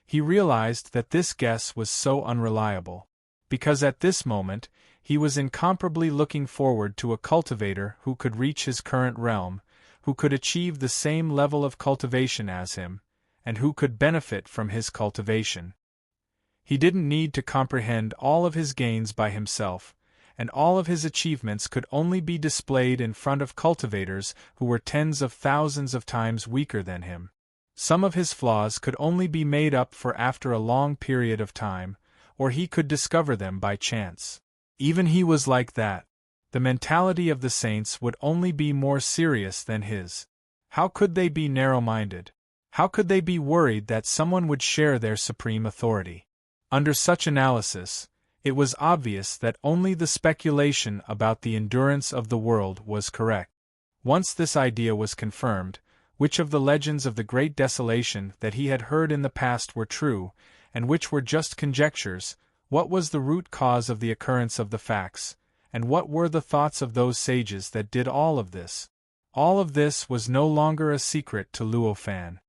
he realized that this guess was so unreliable, because at this moment, he was incomparably looking forward to a cultivator who could reach his current realm, who could achieve the same level of cultivation as him, and who could benefit from his cultivation. He didn't need to comprehend all of his gains by himself, and all of his achievements could only be displayed in front of cultivators who were tens of thousands of times weaker than him. Some of his flaws could only be made up for after a long period of time, or he could discover them by chance. Even he was like that. The mentality of the saints would only be more serious than his. How could they be narrow-minded? How could they be worried that someone would share their supreme authority? Under such analysis, it was obvious that only the speculation about the endurance of the world was correct. Once this idea was confirmed, which of the legends of the Great Desolation that he had heard in the past were true, and which were just conjectures, what was the root cause of the occurrence of the facts, and what were the thoughts of those sages that did all of this? All of this was no longer a secret to Luo Fan.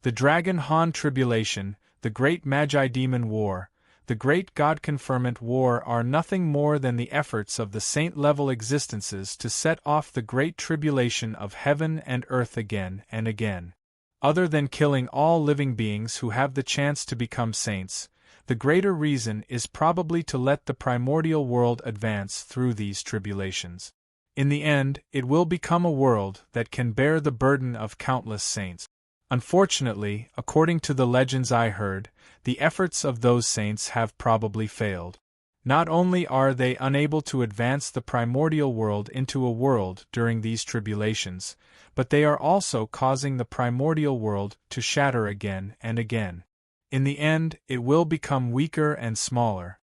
The Dragon Han Tribulation, the Great Magi-Demon War, the Great God-Conferment War are nothing more than the efforts of the saint-level existences to set off the Great Tribulation of heaven and earth again and again. Other than killing all living beings who have the chance to become saints, the greater reason is probably to let the primordial world advance through these tribulations. In the end, it will become a world that can bear the burden of countless saints. Unfortunately, according to the legends I heard, the efforts of those saints have probably failed. Not only are they unable to advance the primordial world into a world during these tribulations, but they are also causing the primordial world to shatter again and again. In the end, it will become weaker and smaller.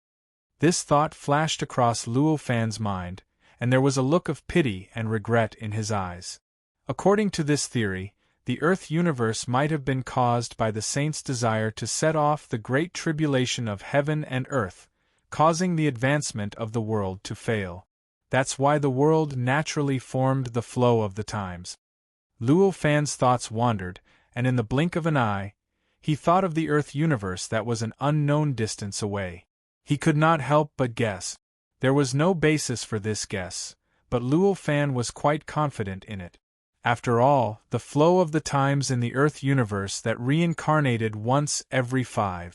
This thought flashed across Luo Fan's mind, and there was a look of pity and regret in his eyes. According to this theory, the Earth universe might have been caused by the saints' desire to set off the great tribulation of heaven and earth, causing the advancement of the world to fail. That's why the world naturally formed the flow of the times. Luo Fan's thoughts wandered, and in the blink of an eye, he thought of the Earth universe that was an unknown distance away. He could not help but guess. There was no basis for this guess, but Luo Fan was quite confident in it. After all, the flow of the times in the Earth universe that reincarnated once every 5-6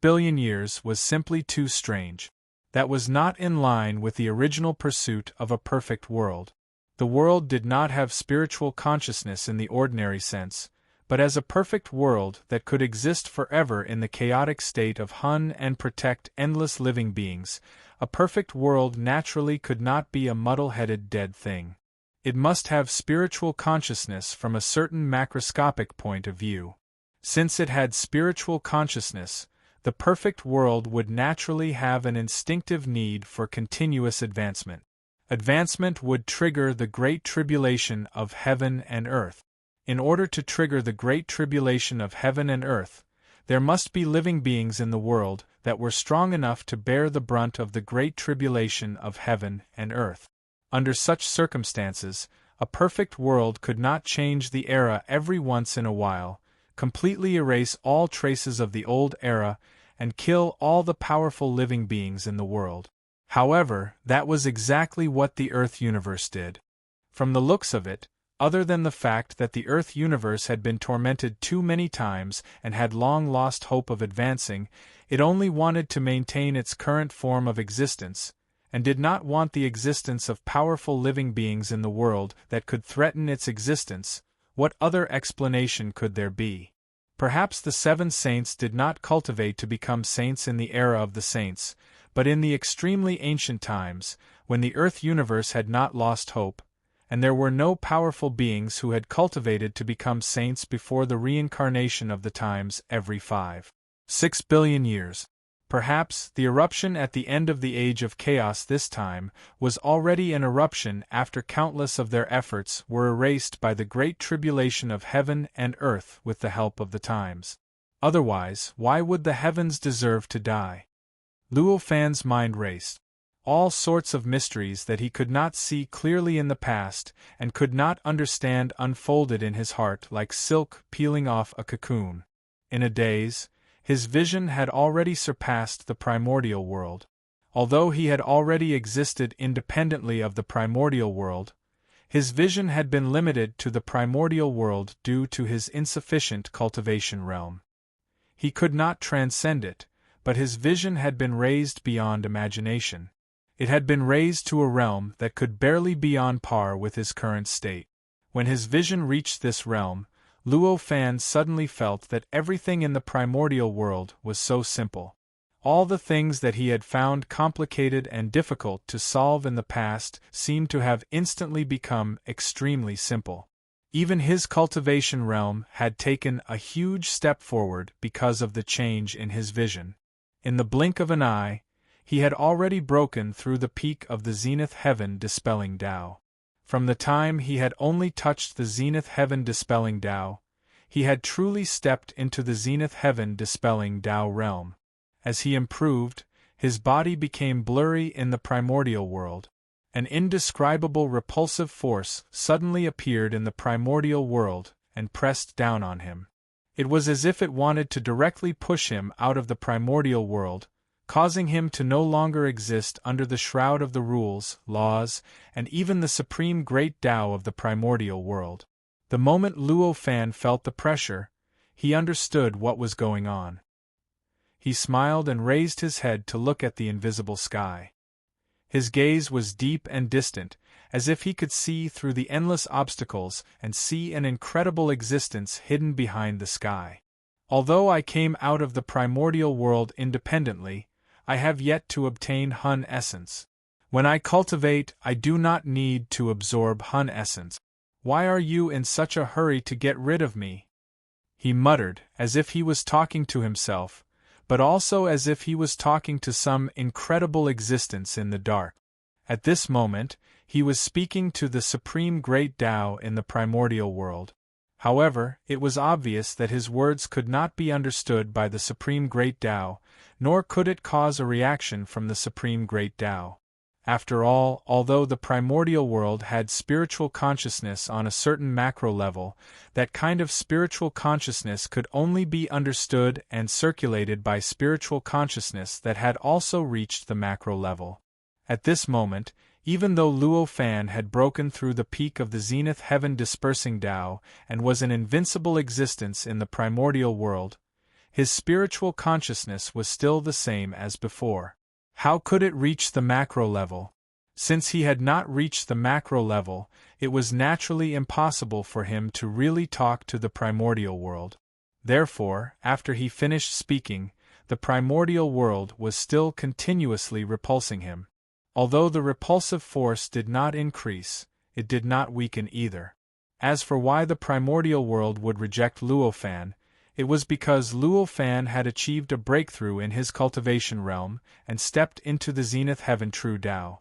billion years was simply too strange. That was not in line with the original pursuit of a perfect world. The world did not have spiritual consciousness in the ordinary sense, but as a perfect world that could exist forever in the chaotic state of Hun and protect endless living beings, a perfect world naturally could not be a muddle-headed dead thing. It must have spiritual consciousness from a certain macroscopic point of view. Since it had spiritual consciousness, the perfect world would naturally have an instinctive need for continuous advancement. Advancement would trigger the Great Tribulation of heaven and earth. In order to trigger the Great Tribulation of heaven and earth, There must be living beings in the world that were strong enough to bear the brunt of the great tribulation of heaven and earth. Under such circumstances, a perfect world could not change the era every once in a while, completely erase all traces of the old era, and kill all the powerful living beings in the world. However, that was exactly what the Earth universe did. From the looks of it, other than the fact that the Earth universe had been tormented too many times and had long lost hope of advancing, it only wanted to maintain its current form of existence, and did not want the existence of powerful living beings in the world that could threaten its existence. What other explanation could there be? Perhaps the 7 saints did not cultivate to become saints in the era of the saints, but in the extremely ancient times, when the Earth universe had not lost hope, and there were no powerful beings who had cultivated to become saints before the reincarnation of the times every 5-6 billion years. Perhaps the eruption at the end of the age of chaos this time was already an eruption after countless of their efforts were erased by the great tribulation of heaven and earth with the help of the times. Otherwise, why would the heavens deserve to die? Luo Fan's mind raced. All sorts of mysteries that he could not see clearly in the past and could not understand unfolded in his heart like silk peeling off a cocoon. In a daze, his vision had already surpassed the primordial world. Although he had already existed independently of the primordial world, his vision had been limited to the primordial world due to his insufficient cultivation realm. He could not transcend it, but his vision had been raised beyond imagination. It had been raised to a realm that could barely be on par with his current state. When his vision reached this realm, Luo Fan suddenly felt that everything in the primordial world was so simple. All the things that he had found complicated and difficult to solve in the past seemed to have instantly become extremely simple. Even his cultivation realm had taken a huge step forward because of the change in his vision. In the blink of an eye, he had already broken through the peak of the zenith heaven dispelling Tao. From the time he had only touched the zenith heaven dispelling Tao, he had truly stepped into the zenith heaven dispelling Tao realm. As he improved, his body became blurry in the primordial world. An indescribable repulsive force suddenly appeared in the primordial world and pressed down on him. It was as if it wanted to directly push him out of the primordial world, causing him to no longer exist under the shroud of the rules, laws, and even the supreme great Tao of the primordial world. The moment Luo Fan felt the pressure, he understood what was going on. He smiled and raised his head to look at the invisible sky. His gaze was deep and distant, as if he could see through the endless obstacles and see an incredible existence hidden behind the sky. Although I came out of the primordial world independently, I have yet to obtain Hun essence. When I cultivate, I do not need to absorb Hun essence. Why are you in such a hurry to get rid of me? He muttered, as if he was talking to himself, but also as if he was talking to some incredible existence in the dark. At this moment, he was speaking to the supreme great Tao in the primordial world. However, it was obvious that his words could not be understood by the supreme great Tao, nor could it cause a reaction from the supreme great Tao. After all, although the primordial world had spiritual consciousness on a certain macro level, that kind of spiritual consciousness could only be understood and circulated by spiritual consciousness that had also reached the macro level. At this moment, even though Luo Fan had broken through the peak of the zenith heaven dispersing Tao and was an invincible existence in the primordial world, his spiritual consciousness was still the same as before. How could it reach the macro level? Since he had not reached the macro level, it was naturally impossible for him to really talk to the primordial world. Therefore, after he finished speaking, the primordial world was still continuously repulsing him. Although the repulsive force did not increase, it did not weaken either. As for why the primordial world would reject Luo Fan, it was because Luo Fan had achieved a breakthrough in his cultivation realm and stepped into the zenith heaven true Tao.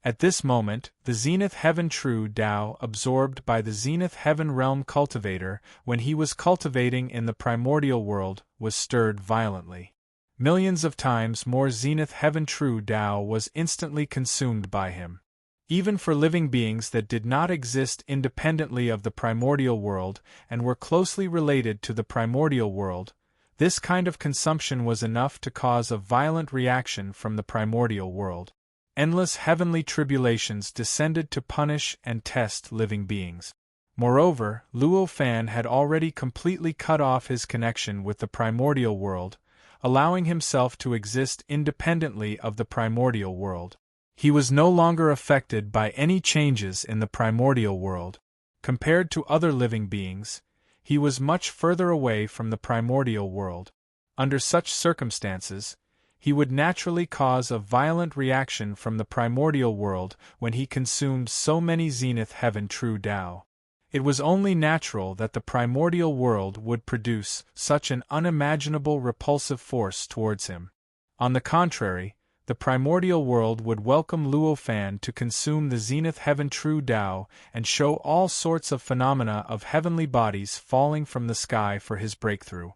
At this moment, the Zenith Heaven True Tao absorbed by the Zenith Heaven Realm cultivator when he was cultivating in the primordial world was stirred violently. Millions of times more Zenith Heaven True Tao was instantly consumed by him. Even for living beings that did not exist independently of the primordial world and were closely related to the primordial world, this kind of consumption was enough to cause a violent reaction from the primordial world. Endless heavenly tribulations descended to punish and test living beings. Moreover, Luo Fan had already completely cut off his connection with the primordial world, allowing himself to exist independently of the primordial world. He was no longer affected by any changes in the primordial world. Compared to other living beings, he was much further away from the primordial world. Under such circumstances, he would naturally cause a violent reaction from the primordial world when he consumed so many Zenith Heaven True Tao. It was only natural that the primordial world would produce such an unimaginable repulsive force towards him. On the contrary, the primordial world would welcome Luo Fan to consume the Zenith Heaven True Tao and show all sorts of phenomena of heavenly bodies falling from the sky for his breakthrough.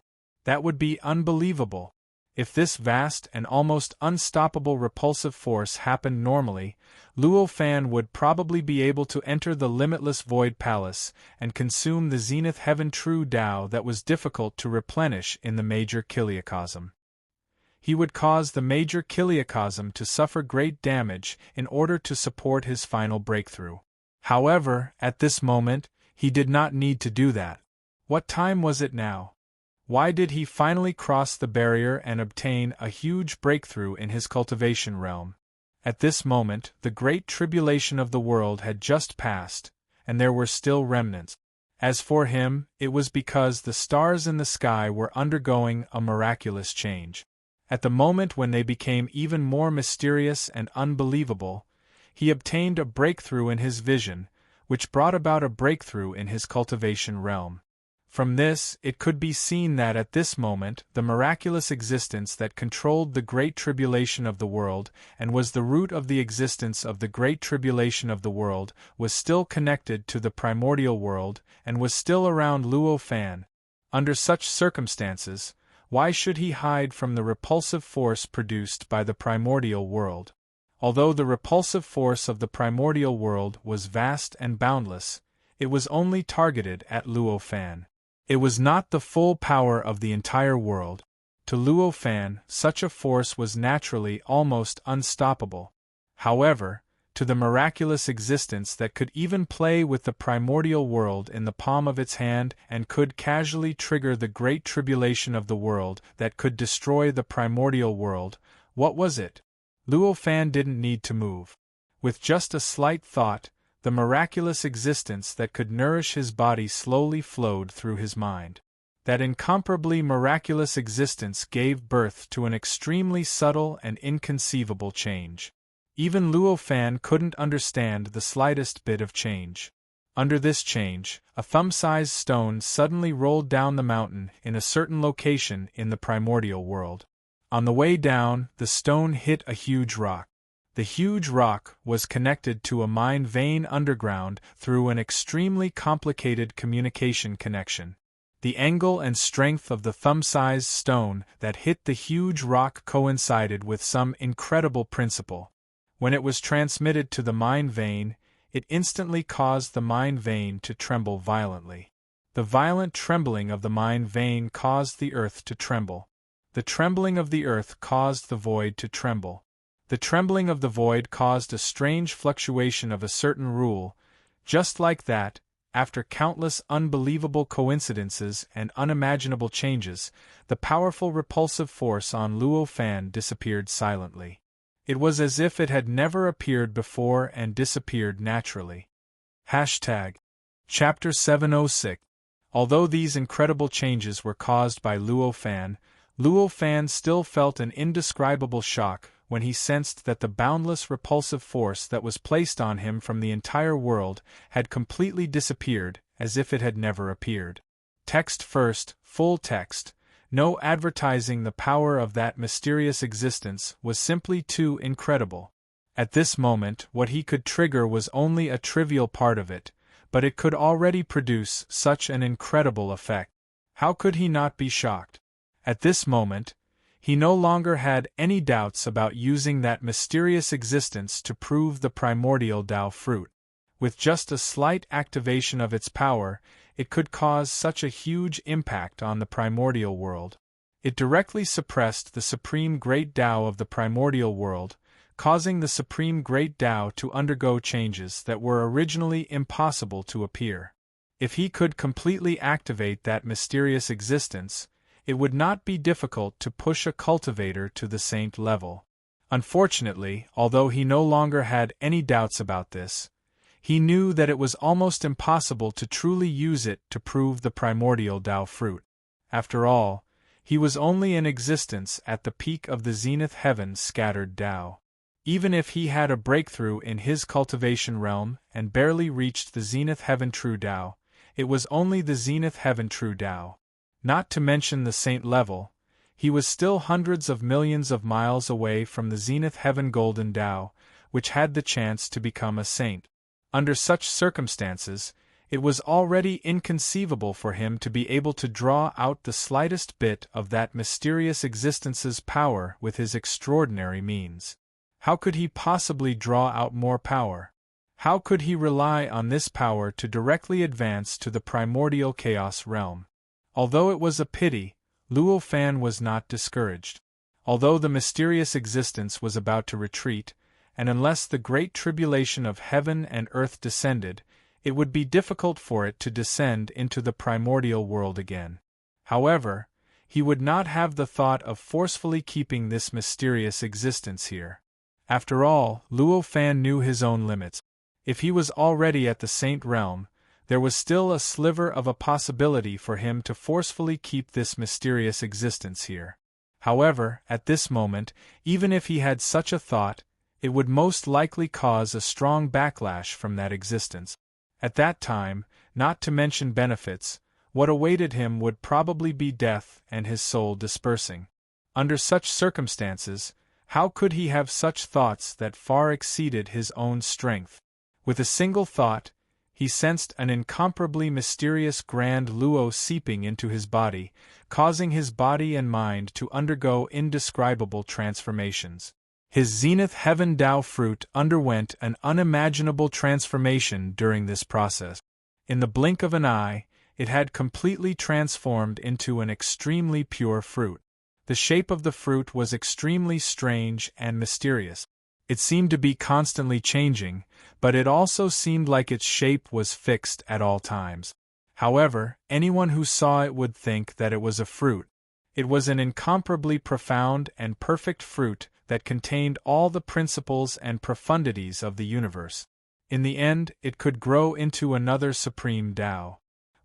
That would be unbelievable. If this vast and almost unstoppable repulsive force happened normally, Luo Fan would probably be able to enter the limitless Void Palace and consume the Zenith Heaven True Tao that was difficult to replenish in the major Kiliacosm. He would cause the major Kiliacosm to suffer great damage in order to support his final breakthrough. However, at this moment, he did not need to do that. What time was it now? Why did he finally cross the barrier and obtain a huge breakthrough in his cultivation realm? At this moment, the great tribulation of the world had just passed, and there were still remnants. As for him, it was because the stars in the sky were undergoing a miraculous change. At the moment when they became even more mysterious and unbelievable, he obtained a breakthrough in his vision, which brought about a breakthrough in his cultivation realm. From this, it could be seen that at this moment, the miraculous existence that controlled the great tribulation of the world and was the root of the existence of the great tribulation of the world was still connected to the primordial world and was still around Luo Fan. Under such circumstances, why should he hide from the repulsive force produced by the primordial world? Although the repulsive force of the primordial world was vast and boundless, it was only targeted at Luo Fan. It was not the full power of the entire world. To Luo Fan, such a force was naturally almost unstoppable. However, to the miraculous existence that could even play with the primordial world in the palm of its hand and could casually trigger the great tribulation of the world that could destroy the primordial world, what was it? Luo Fan didn't need to move. With just a slight thought, the miraculous existence that could nourish his body slowly flowed through his mind. That incomparably miraculous existence gave birth to an extremely subtle and inconceivable change. Even Luo Fan couldn't understand the slightest bit of change. Under this change, a thumb-sized stone suddenly rolled down the mountain in a certain location in the primordial world. On the way down, the stone hit a huge rock. The huge rock was connected to a mine vein underground through an extremely complicated communication connection. The angle and strength of the thumb-sized stone that hit the huge rock coincided with some incredible principle. When it was transmitted to the mine vein, it instantly caused the mine vein to tremble violently. The violent trembling of the mine vein caused the earth to tremble. The trembling of the earth caused the void to tremble. The trembling of the void caused a strange fluctuation of a certain rule. Just like that, after countless unbelievable coincidences and unimaginable changes, the powerful repulsive force on Luo Fan disappeared silently. It was as if it had never appeared before and disappeared naturally. Chapter 706. Although these incredible changes were caused by Luo Fan still felt an indescribable shock when he sensed that the boundless repulsive force that was placed on him from the entire world had completely disappeared, as if it had never appeared. Text first, full text. No advertising the power of that mysterious existence was simply too incredible. At this moment, what he could trigger was only a trivial part of it, but it could already produce such an incredible effect. How could he not be shocked? At this moment, he no longer had any doubts about using that mysterious existence to prove the primordial Tao fruit. With just a slight activation of its power, it could cause such a huge impact on the primordial world. It directly suppressed the supreme great Tao of the primordial world, causing the supreme great Tao to undergo changes that were originally impossible to appear. If he could completely activate that mysterious existence, it would not be difficult to push a cultivator to the saint level. Unfortunately, although he no longer had any doubts about this, he knew that it was almost impossible to truly use it to prove the primordial Tao fruit. After all, he was only in existence at the peak of the zenith heaven scattered Tao. Even if he had a breakthrough in his cultivation realm and barely reached the zenith heaven true Tao, it was only the zenith heaven true Tao. Not to mention the saint level, he was still hundreds of millions of miles away from the zenith heaven golden Tao, which had the chance to become a saint. Under such circumstances, it was already inconceivable for him to be able to draw out the slightest bit of that mysterious existence's power with his extraordinary means. How could he possibly draw out more power? How could he rely on this power to directly advance to the primordial chaos realm? Although it was a pity, Luo Fan was not discouraged. Although the mysterious existence was about to retreat, and unless the great tribulation of heaven and earth descended, it would be difficult for it to descend into the primordial world again. However, he would not have the thought of forcefully keeping this mysterious existence here. After all, Luo Fan knew his own limits. If he was already at the saint realm, there was still a sliver of a possibility for him to forcefully keep this mysterious existence here. However, at this moment, even if he had such a thought, it would most likely cause a strong backlash from that existence. At that time, not to mention benefits, what awaited him would probably be death and his soul dispersing. Under such circumstances, how could he have such thoughts that far exceeded his own strength? With a single thought, he sensed an incomparably mysterious grand luo seeping into his body, causing his body and mind to undergo indescribable transformations. His zenith heaven Tao fruit underwent an unimaginable transformation during this process. In the blink of an eye, it had completely transformed into an extremely pure fruit. The shape of the fruit was extremely strange and mysterious. It seemed to be constantly changing, but it also seemed like its shape was fixed at all times. However, anyone who saw it would think that it was a fruit. It was an incomparably profound and perfect fruit that contained all the principles and profundities of the universe. In the end, it could grow into another supreme Tao.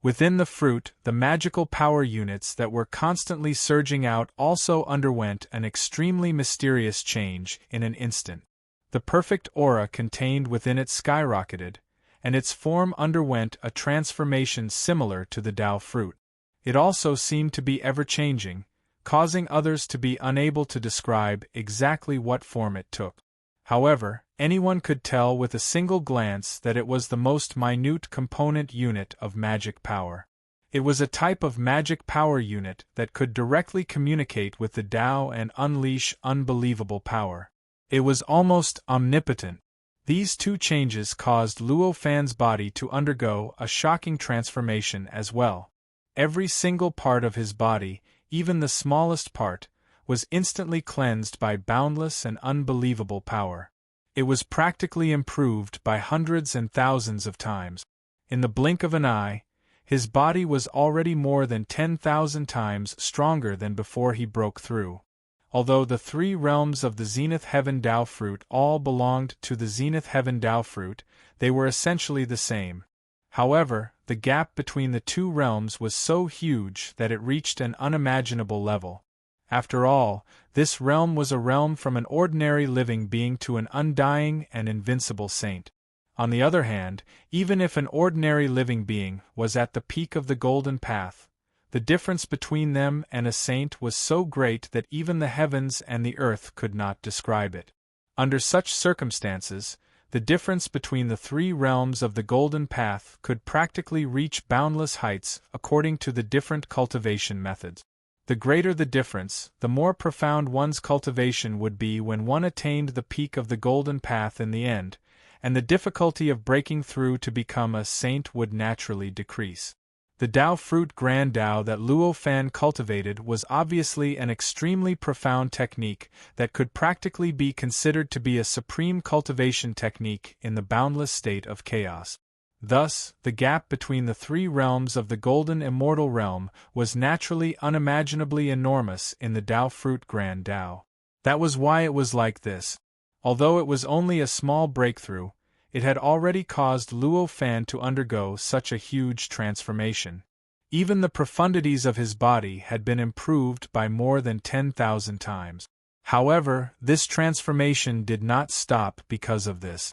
Within the fruit, the magical power units that were constantly surging out also underwent an extremely mysterious change in an instant. The perfect aura contained within it skyrocketed, and its form underwent a transformation similar to the Tao fruit. It also seemed to be ever-changing, causing others to be unable to describe exactly what form it took. However, anyone could tell with a single glance that it was the most minute component unit of magic power. It was a type of magic power unit that could directly communicate with the Tao and unleash unbelievable power. It was almost omnipotent. These two changes caused Luo Fan's body to undergo a shocking transformation as well. Every single part of his body, even the smallest part, was instantly cleansed by boundless and unbelievable power. It was practically improved by hundreds and thousands of times. In the blink of an eye, his body was already more than 10,000 times stronger than before he broke through. Although the three realms of the Zenith Heaven Tao fruit all belonged to the Zenith Heaven Tao fruit, they were essentially the same. However, the gap between the two realms was so huge that it reached an unimaginable level. After all, this realm was a realm from an ordinary living being to an undying and invincible saint. On the other hand, even if an ordinary living being was at the peak of the golden path, the difference between them and a saint was so great that even the heavens and the earth could not describe it. Under such circumstances, the difference between the three realms of the golden path could practically reach boundless heights according to the different cultivation methods. The greater the difference, the more profound one's cultivation would be when one attained the peak of the golden path in the end, and the difficulty of breaking through to become a saint would naturally decrease. The Tao fruit Grand Tao that Luo Fan cultivated was obviously an extremely profound technique that could practically be considered to be a supreme cultivation technique in the boundless state of chaos. Thus, the gap between the three realms of the golden immortal realm was naturally unimaginably enormous in the Tao fruit Grand Tao. That was why it was like this. Although it was only a small breakthrough, it had already caused Luo Fan to undergo such a huge transformation. Even the profundities of his body had been improved by more than 10,000 times. However, this transformation did not stop because of this.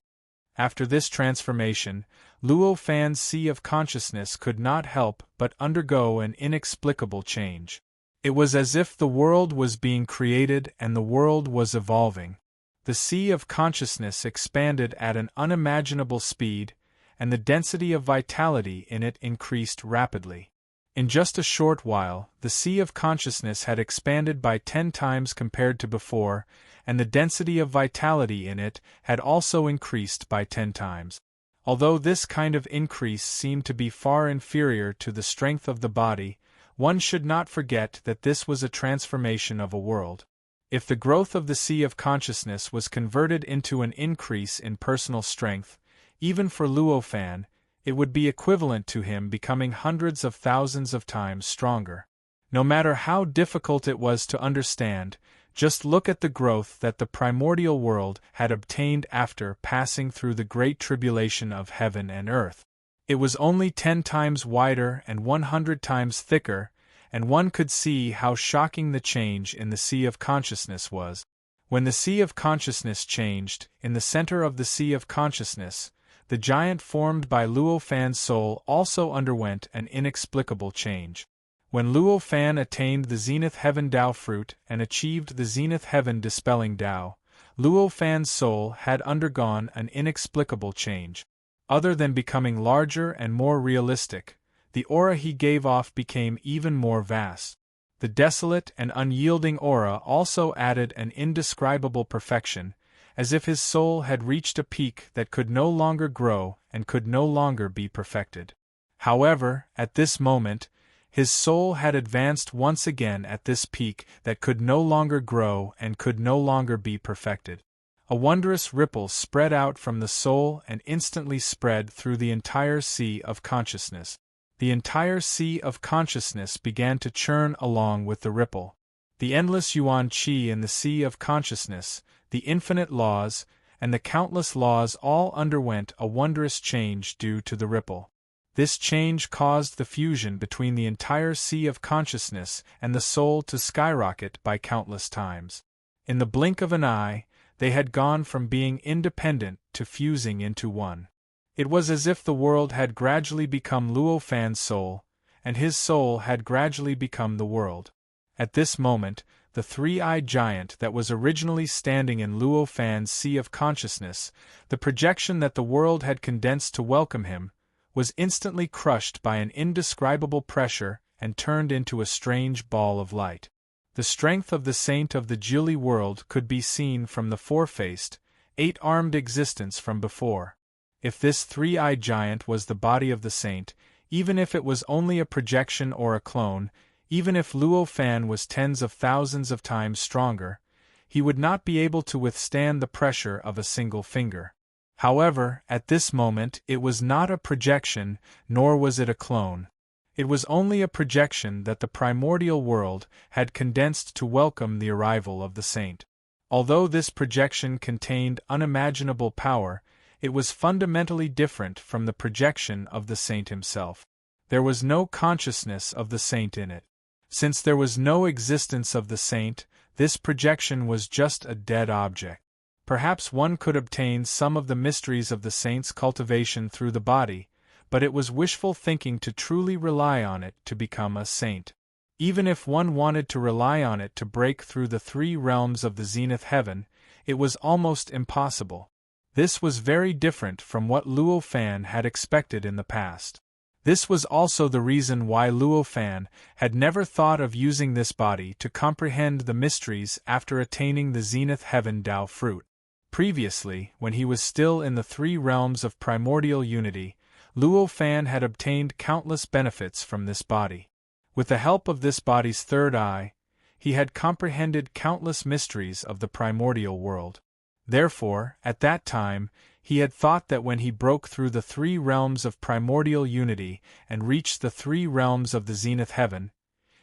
After this transformation, Luo Fan's sea of consciousness could not help but undergo an inexplicable change. It was as if the world was being created and the world was evolving. The sea of consciousness expanded at an unimaginable speed, and the density of vitality in it increased rapidly. In just a short while, the sea of consciousness had expanded by 10 times compared to before, and the density of vitality in it had also increased by 10 times. Although this kind of increase seemed to be far inferior to the strength of the body, one should not forget that this was a transformation of a world. If the growth of the sea of consciousness was converted into an increase in personal strength, even for Luo Fan, it would be equivalent to him becoming hundreds of thousands of times stronger. No matter how difficult it was to understand, just look at the growth that the primordial world had obtained after passing through the great tribulation of heaven and earth. It was only 10 times wider and 100 times thicker, and one could see how shocking the change in the sea of consciousness was. When the sea of consciousness changed, in the center of the sea of consciousness, the giant formed by Luo Fan's soul also underwent an inexplicable change. When Luo Fan attained the Zenith Heaven Tao fruit and achieved the Zenith Heaven dispelling Tao, Luo Fan's soul had undergone an inexplicable change. Other than becoming larger and more realistic, the aura he gave off became even more vast. The desolate and unyielding aura also added an indescribable perfection, as if his soul had reached a peak that could no longer grow and could no longer be perfected. However, at this moment, his soul had advanced once again at this peak that could no longer grow and could no longer be perfected. A wondrous ripple spread out from the soul and instantly spread through the entire sea of consciousness. The entire sea of consciousness began to churn along with the ripple. The endless yuan qi in the sea of consciousness, the infinite laws, and the countless laws all underwent a wondrous change due to the ripple. This change caused the fusion between the entire sea of consciousness and the soul to skyrocket by countless times. In the blink of an eye, they had gone from being independent to fusing into one. It was as if the world had gradually become Luo Fan's soul, and his soul had gradually become the world. At this moment, the three-eyed giant that was originally standing in Luo Fan's sea of consciousness, the projection that the world had condensed to welcome him, was instantly crushed by an indescribable pressure and turned into a strange ball of light. The strength of the saint of the Jili world could be seen from the four-faced, eight-armed existence from before. If this three-eyed giant was the body of the saint, even if it was only a projection or a clone, even if Luo Fan was tens of thousands of times stronger, he would not be able to withstand the pressure of a single finger. However, at this moment it was not a projection, nor was it a clone. It was only a projection that the primordial world had condensed to welcome the arrival of the saint. Although this projection contained unimaginable power, it was fundamentally different from the projection of the saint himself. There was no consciousness of the saint in it. Since there was no existence of the saint, this projection was just a dead object. Perhaps one could obtain some of the mysteries of the saint's cultivation through the body, but it was wishful thinking to truly rely on it to become a saint. Even if one wanted to rely on it to break through the three realms of the zenith heaven, it was almost impossible. This was very different from what Luo Fan had expected in the past. This was also the reason why Luo Fan had never thought of using this body to comprehend the mysteries after attaining the Zenith Heaven Tao fruit. Previously, when he was still in the three realms of primordial unity, Luo Fan had obtained countless benefits from this body. With the help of this body's third eye, he had comprehended countless mysteries of the primordial world. Therefore, at that time, he had thought that when he broke through the three realms of primordial unity and reached the three realms of the Zenith Heaven,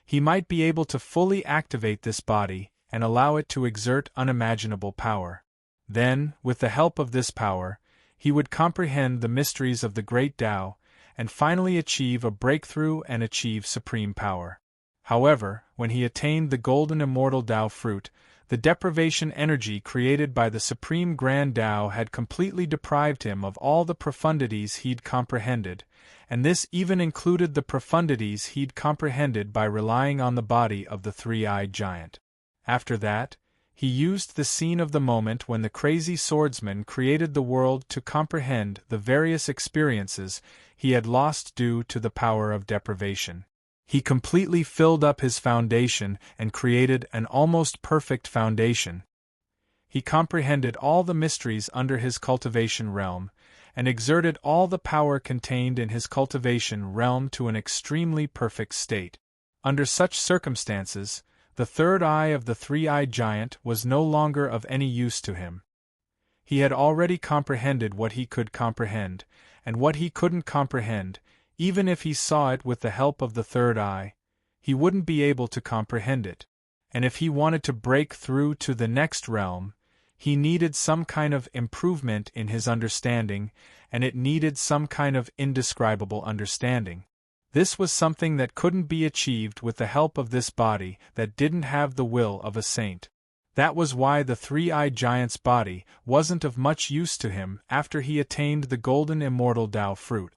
he might be able to fully activate this body and allow it to exert unimaginable power. Then, with the help of this power, he would comprehend the mysteries of the Great Tao and finally achieve a breakthrough and achieve supreme power. However, when he attained the golden immortal Tao fruit, the deprivation energy created by the Supreme Grand Tao had completely deprived him of all the profundities he'd comprehended, and this even included the profundities he'd comprehended by relying on the body of the three-eyed giant. After that, he used the scene of the moment when the crazy swordsman created the world to comprehend the various experiences he had lost due to the power of deprivation. He completely filled up his foundation and created an almost perfect foundation. He comprehended all the mysteries under his cultivation realm, and exerted all the power contained in his cultivation realm to an extremely perfect state. Under such circumstances, the third eye of the three-eyed giant was no longer of any use to him. He had already comprehended what he could comprehend, and what he couldn't comprehend. Even if he saw it with the help of the third eye, he wouldn't be able to comprehend it. And if he wanted to break through to the next realm, he needed some kind of improvement in his understanding, and it needed some kind of indescribable understanding. This was something that couldn't be achieved with the help of this body that didn't have the will of a saint. That was why the three-eyed giant's body wasn't of much use to him after he attained the golden immortal Tao fruit.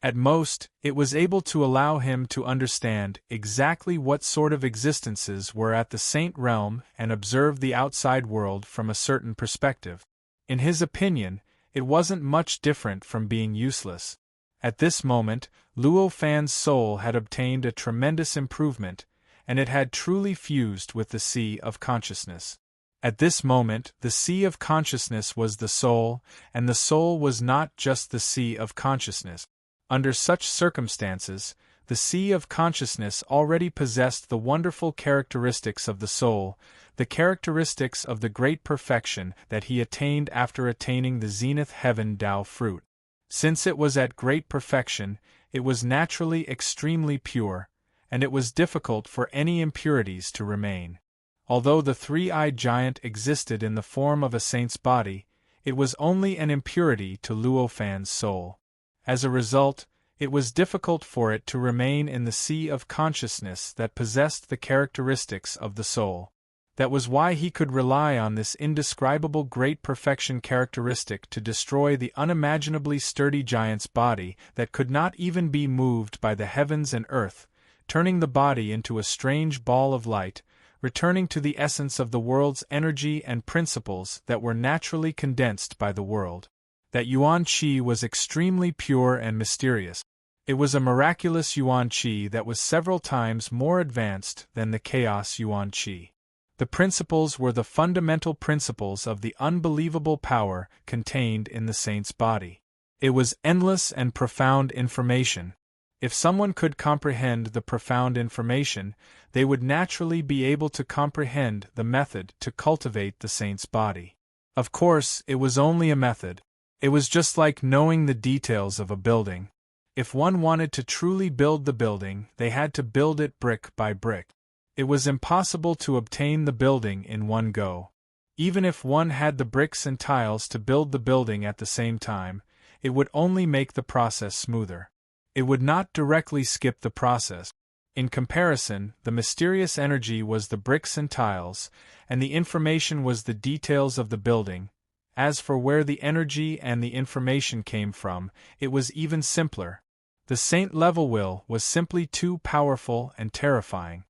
At most, it was able to allow him to understand exactly what sort of existences were at the saint realm and observe the outside world from a certain perspective. In his opinion, it wasn't much different from being useless. At this moment, Luo Fan's soul had obtained a tremendous improvement, and it had truly fused with the sea of consciousness. At this moment, the sea of consciousness was the soul, and the soul was not just the sea of consciousness. Under such circumstances, the sea of consciousness already possessed the wonderful characteristics of the soul, the characteristics of the great perfection that he attained after attaining the Zenith Heaven Tao fruit. Since it was at great perfection, it was naturally extremely pure, and it was difficult for any impurities to remain. Although the three-eyed giant existed in the form of a saint's body, it was only an impurity to Luo Fan's soul. As a result, it was difficult for it to remain in the sea of consciousness that possessed the characteristics of the soul. That was why he could rely on this indescribable great perfection characteristic to destroy the unimaginably sturdy giant's body that could not even be moved by the heavens and earth, turning the body into a strange ball of light, returning to the essence of the world's energy and principles that were naturally condensed by the world. That Yuan Qi was extremely pure and mysterious. It was a miraculous Yuan Qi that was several times more advanced than the chaos Yuan Qi. The principles were the fundamental principles of the unbelievable power contained in the saint's body. It was endless and profound information. If someone could comprehend the profound information, they would naturally be able to comprehend the method to cultivate the saint's body. Of course, it was only a method. It was just like knowing the details of a building. If one wanted to truly build the building, they had to build it brick by brick. It was impossible to obtain the building in one go. Even if one had the bricks and tiles to build the building at the same time, it would only make the process smoother. It would not directly skip the process. In comparison, the mysterious energy was the bricks and tiles, and the information was the details of the building. As for where the energy and the information came from, it was even simpler. The saint level will was simply too powerful and terrifying.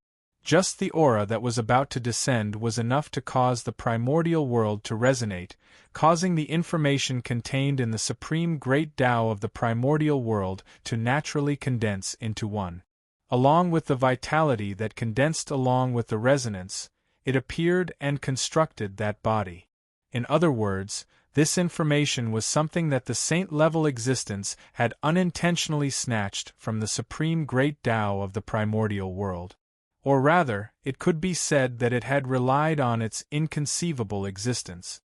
Just the aura that was about to descend was enough to cause the primordial world to resonate, causing the information contained in the supreme great Tao of the primordial world to naturally condense into one. Along with the vitality that condensed along with the resonance, it appeared and constructed that body. In other words, this information was something that the saint-level existence had unintentionally snatched from the supreme great Tao of the primordial world. Or rather, it could be said that it had relied on its inconceivable existence.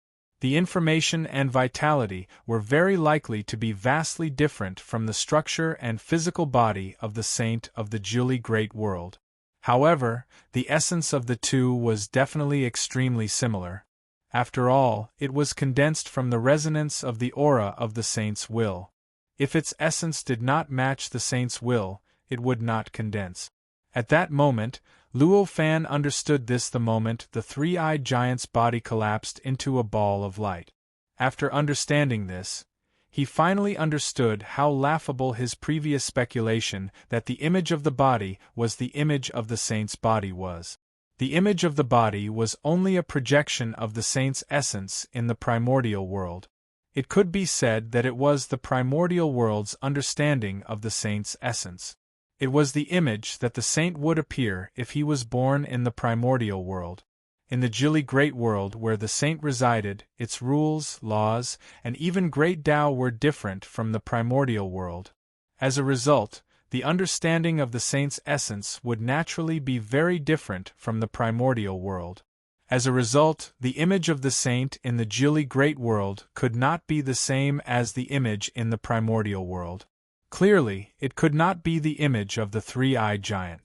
The information and vitality were very likely to be vastly different from the structure and physical body of the saint of the Juli Great World. However, the essence of the two was definitely extremely similar. After all, it was condensed from the resonance of the aura of the saint's will. If its essence did not match the saint's will, it would not condense. At that moment, Luo Fan understood this the moment the three-eyed giant's body collapsed into a ball of light. After understanding this, he finally understood how laughable his previous speculation that the image of the body was the image of the saint's body was. The image of the body was only a projection of the saint's essence in the primordial world. It could be said that it was the primordial world's understanding of the saint's essence. It was the image that the saint would appear if he was born in the primordial world. In the Jili Great World where the saint resided, its rules, laws, and even great Tao were different from the primordial world. As a result, the understanding of the saint's essence would naturally be very different from the primordial world. As a result, the image of the saint in the Jili Great World could not be the same as the image in the primordial world. Clearly, it could not be the image of the three-eyed giant.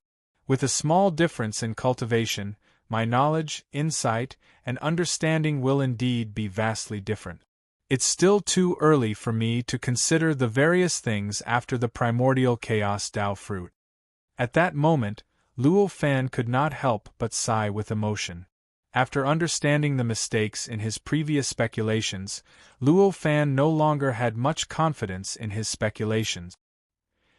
With a small difference in cultivation, my knowledge, insight, and understanding will indeed be vastly different. It's still too early for me to consider the various things after the primordial chaos Tao fruit. At that moment, Luo Fan could not help but sigh with emotion. After understanding the mistakes in his previous speculations, Luo Fan no longer had much confidence in his speculations.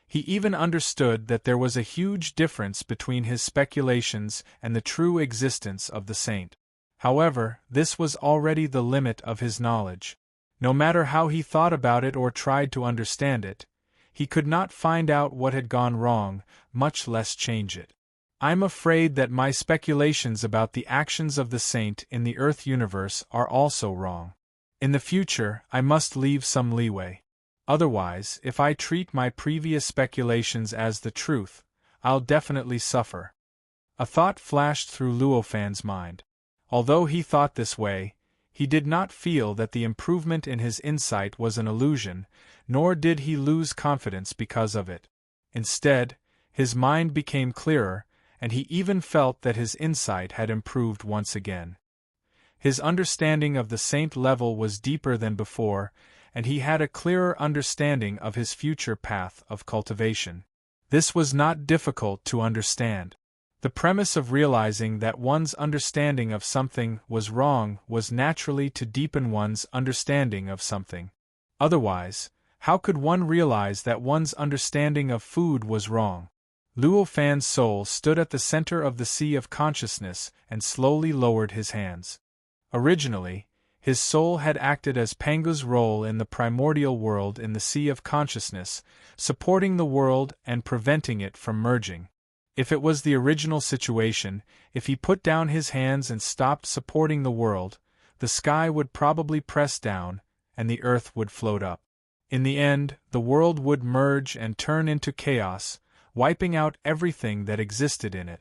He even understood that there was a huge difference between his speculations and the true existence of the saint. However, this was already the limit of his knowledge. No matter how he thought about it or tried to understand it, he could not find out what had gone wrong, much less change it. I'm afraid that my speculations about the actions of the saint in the Earth universe are also wrong. In the future, I must leave some leeway. Otherwise, if I treat my previous speculations as the truth, I'll definitely suffer. A thought flashed through Luo Fan's mind. Although he thought this way, he did not feel that the improvement in his insight was an illusion, nor did he lose confidence because of it. Instead, his mind became clearer, and he even felt that his insight had improved once again. His understanding of the saint level was deeper than before, and he had a clearer understanding of his future path of cultivation. This was not difficult to understand. The premise of realizing that one's understanding of something was wrong was naturally to deepen one's understanding of something. Otherwise, how could one realize that one's understanding of food was wrong? Luo Fan's soul stood at the center of the sea of consciousness and slowly lowered his hands. Originally, his soul had acted as Pangu's role in the primordial world in the sea of consciousness, supporting the world and preventing it from merging. If it was the original situation, if he put down his hands and stopped supporting the world, the sky would probably press down, and the earth would float up. In the end, the world would merge and turn into chaos, wiping out everything that existed in it.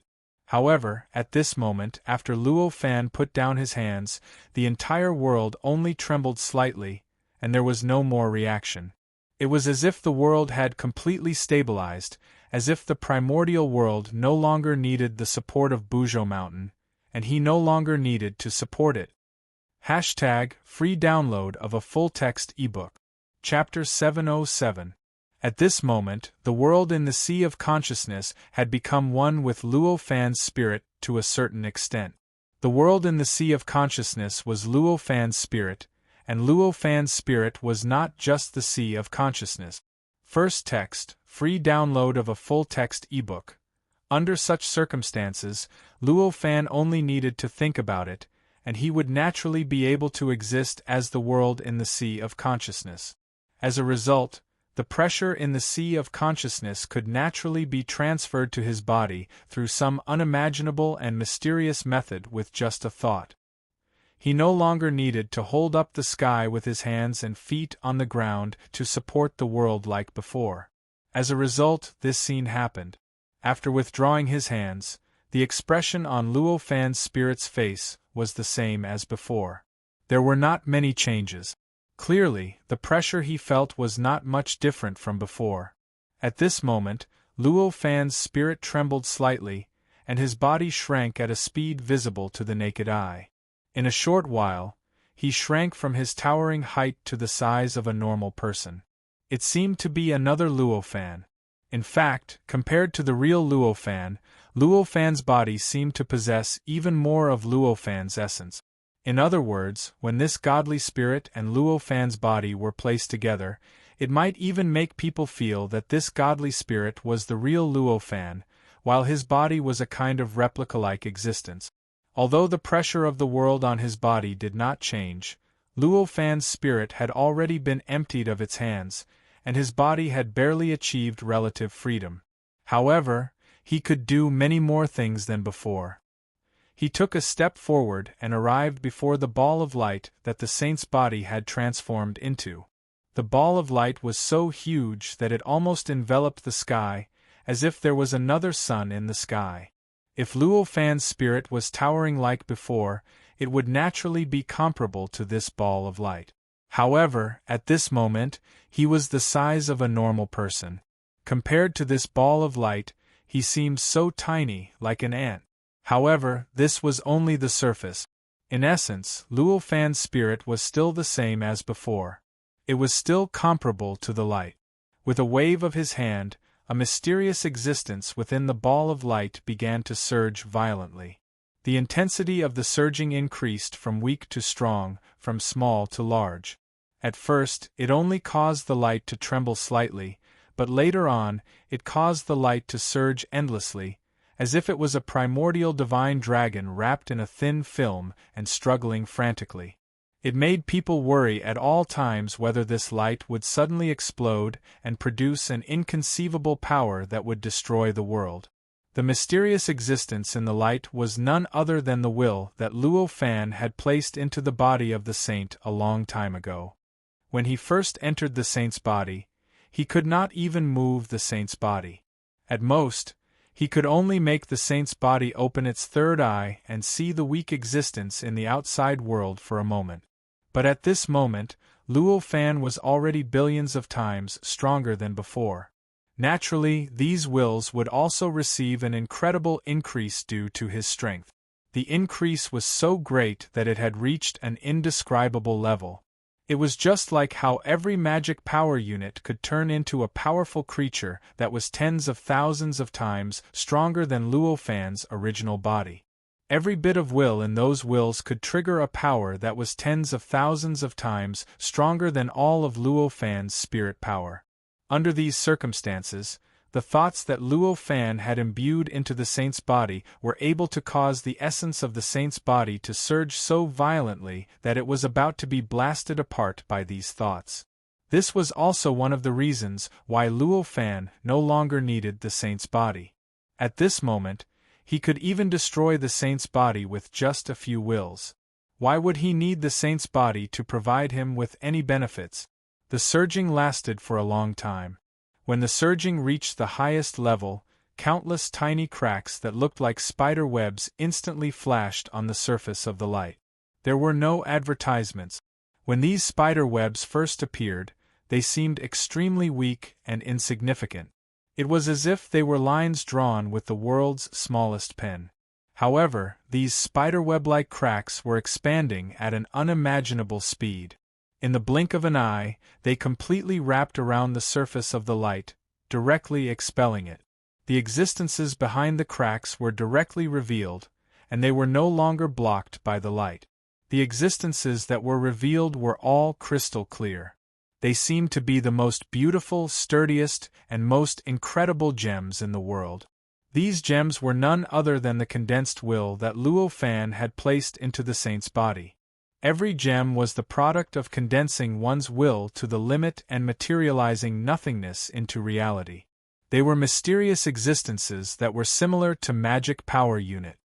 However, at this moment, after Luo Fan put down his hands, the entire world only trembled slightly, and there was no more reaction. It was as if the world had completely stabilized, as if the primordial world no longer needed the support of Buzhou Mountain, and he no longer needed to support it. #Free download of a full-text ebook. Chapter 707. At this moment, the world in the sea of consciousness had become one with Luo Fan's spirit to a certain extent. The world in the sea of consciousness was Luo Fan's spirit, and Luo Fan's spirit was not just the sea of consciousness. First text, free download of a full-text ebook. Under such circumstances, Luo Fan only needed to think about it, and he would naturally be able to exist as the world in the sea of consciousness. As a result, the pressure in the sea of consciousness could naturally be transferred to his body through some unimaginable and mysterious method with just a thought. He no longer needed to hold up the sky with his hands and feet on the ground to support the world like before. As a result, this scene happened. After withdrawing his hands, the expression on Luo Fan's spirit's face was the same as before. There were not many changes. Clearly, the pressure he felt was not much different from before. At this moment, Luo Fan's spirit trembled slightly, and his body shrank at a speed visible to the naked eye. In a short while, he shrank from his towering height to the size of a normal person. It seemed to be another Luo Fan. In fact, compared to the real Luo Fan's body seemed to possess even more of Luo Fan's essence. In other words, when this godly spirit and Luo Fan's body were placed together, it might even make people feel that this godly spirit was the real Luo Fan, while his body was a kind of replica-like existence. Although the pressure of the world on his body did not change, Luo Fan's spirit had already been emptied of its hands, and his body had barely achieved relative freedom. However, he could do many more things than before. He took a step forward and arrived before the ball of light that the saint's body had transformed into. The ball of light was so huge that it almost enveloped the sky, as if there was another sun in the sky. If Luo Fan's spirit was towering like before, it would naturally be comparable to this ball of light. However, at this moment, he was the size of a normal person. Compared to this ball of light, he seemed so tiny, like an ant. However, this was only the surface. In essence, Luo Fan's spirit was still the same as before. It was still comparable to the light. With a wave of his hand, a mysterious existence within the ball of light began to surge violently. The intensity of the surging increased from weak to strong, from small to large. At first, it only caused the light to tremble slightly, but later on, it caused the light to surge endlessly, as if it was a primordial divine dragon wrapped in a thin film and struggling frantically. It made people worry at all times whether this light would suddenly explode and produce an inconceivable power that would destroy the world. The mysterious existence in the light was none other than the will that Luo Fan had placed into the body of the saint a long time ago. When he first entered the saint's body, he could not even move the saint's body. At most, he could only make the saint's body open its third eye and see the weak existence in the outside world for a moment. But at this moment, Luo Fan was already billions of times stronger than before. Naturally, these wills would also receive an incredible increase due to his strength. The increase was so great that it had reached an indescribable level. It was just like how every magic power unit could turn into a powerful creature that was tens of thousands of times stronger than Luo Fan's original body. Every bit of will in those wills could trigger a power that was tens of thousands of times stronger than all of Luo Fan's spirit power. Under these circumstances, the thoughts that Luo Fan had imbued into the saint's body were able to cause the essence of the saint's body to surge so violently that it was about to be blasted apart by these thoughts. This was also one of the reasons why Luo Fan no longer needed the saint's body. At this moment, he could even destroy the saint's body with just a few wills. Why would he need the saint's body to provide him with any benefits? The surging lasted for a long time. When the surging reached the highest level, countless tiny cracks that looked like spider webs instantly flashed on the surface of the light. There were no advertisements. When these spider webs first appeared, they seemed extremely weak and insignificant. It was as if they were lines drawn with the world's smallest pen. However, these spiderweb-like cracks were expanding at an unimaginable speed. In the blink of an eye, they completely wrapped around the surface of the light, directly expelling it. The existences behind the cracks were directly revealed, and they were no longer blocked by the light. The existences that were revealed were all crystal clear. They seemed to be the most beautiful, sturdiest, and most incredible gems in the world. These gems were none other than the condensed will that Luo Fan had placed into the saint's body. Every gem was the product of condensing one's will to the limit and materializing nothingness into reality. They were mysterious existences that were similar to magic power unit.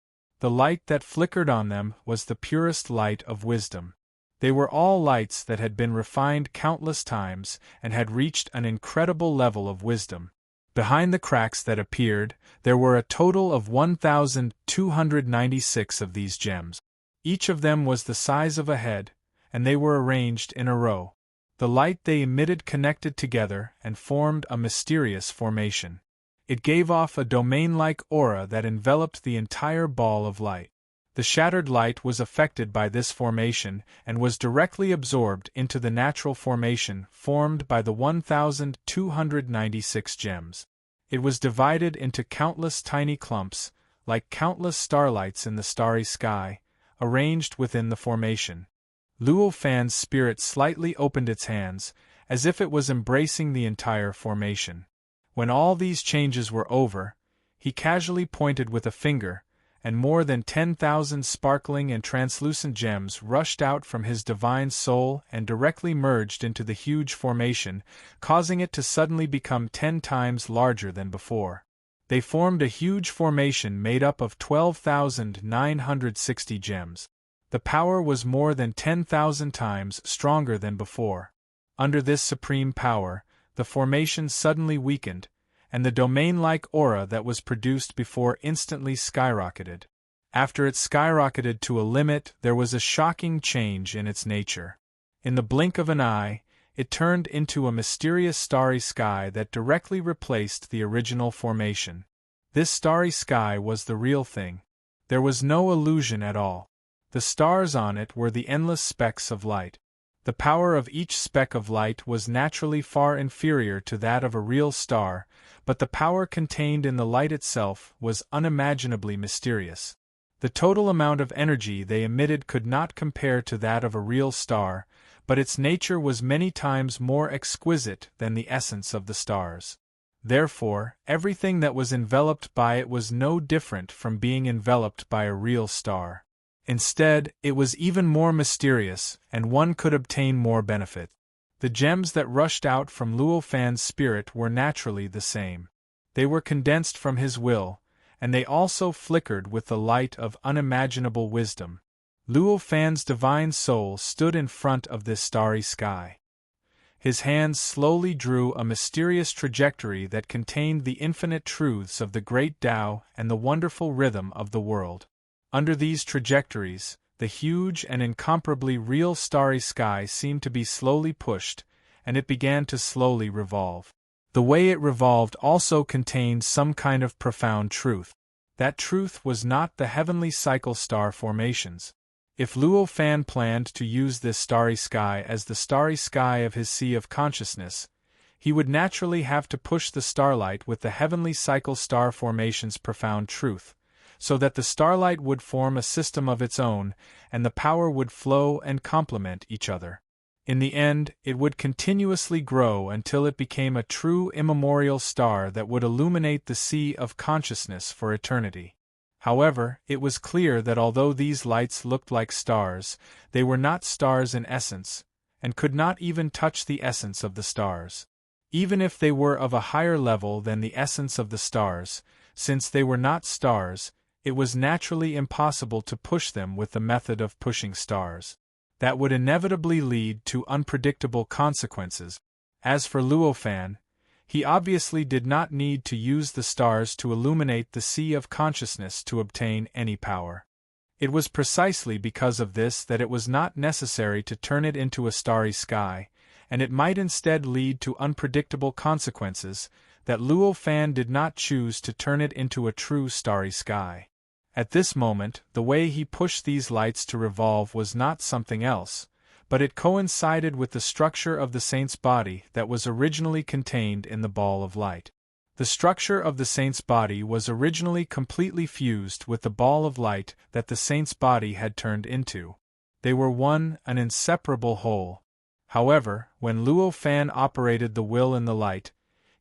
The light that flickered on them was the purest light of wisdom. They were all lights that had been refined countless times and had reached an incredible level of wisdom. Behind the cracks that appeared, there were a total of 1,296 of these gems. Each of them was the size of a head, and they were arranged in a row. The light they emitted connected together and formed a mysterious formation. It gave off a domain-like aura that enveloped the entire ball of light. The shattered light was affected by this formation and was directly absorbed into the natural formation formed by the 1,296 gems. It was divided into countless tiny clumps, like countless starlights in the starry sky, arranged within the formation. Luo Fan's spirit slightly opened its hands, as if it was embracing the entire formation. When all these changes were over, he casually pointed with a finger, and more than 10,000 sparkling and translucent gems rushed out from his divine soul and directly merged into the huge formation, causing it to suddenly become 10 times larger than before. They formed a huge formation made up of 12,960 gems. The power was more than 10,000 times stronger than before. Under this supreme power, the formation suddenly weakened, and the domain-like aura that was produced before instantly skyrocketed. After it skyrocketed to a limit, there was a shocking change in its nature. In the blink of an eye, it turned into a mysterious starry sky that directly replaced the original formation. This starry sky was the real thing. There was no illusion at all. The stars on it were the endless specks of light. The power of each speck of light was naturally far inferior to that of a real star, but the power contained in the light itself was unimaginably mysterious. The total amount of energy they emitted could not compare to that of a real star, but its nature was many times more exquisite than the essence of the stars. Therefore, everything that was enveloped by it was no different from being enveloped by a real star. Instead, it was even more mysterious, and one could obtain more benefit. The gems that rushed out from Luo Fan's spirit were naturally the same. They were condensed from his will, and they also flickered with the light of unimaginable wisdom. Luo Fan's divine soul stood in front of this starry sky. His hands slowly drew a mysterious trajectory that contained the infinite truths of the great Tao and the wonderful rhythm of the world. Under these trajectories, the huge and incomparably real starry sky seemed to be slowly pushed, and it began to slowly revolve. The way it revolved also contained some kind of profound truth. That truth was not the heavenly cycle star formations. If Luo Fan planned to use this starry sky as the starry sky of his sea of consciousness, he would naturally have to push the starlight with the heavenly cycle star formation's profound truth, so that the starlight would form a system of its own, and the power would flow and complement each other. In the end, it would continuously grow until it became a true immemorial star that would illuminate the sea of consciousness for eternity. However, it was clear that although these lights looked like stars, they were not stars in essence, and could not even touch the essence of the stars. Even if they were of a higher level than the essence of the stars, since they were not stars, it was naturally impossible to push them with the method of pushing stars. That would inevitably lead to unpredictable consequences. As for Luo Fan, he obviously did not need to use the stars to illuminate the sea of consciousness to obtain any power. It was precisely because of this that it was not necessary to turn it into a starry sky, and it might instead lead to unpredictable consequences, that Luo Fan did not choose to turn it into a true starry sky. At this moment, the way he pushed these lights to revolve was not something else, but it coincided with the structure of the saint's body that was originally contained in the ball of light. The structure of the saint's body was originally completely fused with the ball of light that the saint's body had turned into. They were an inseparable whole. However, when Luo Fan operated the will in the light,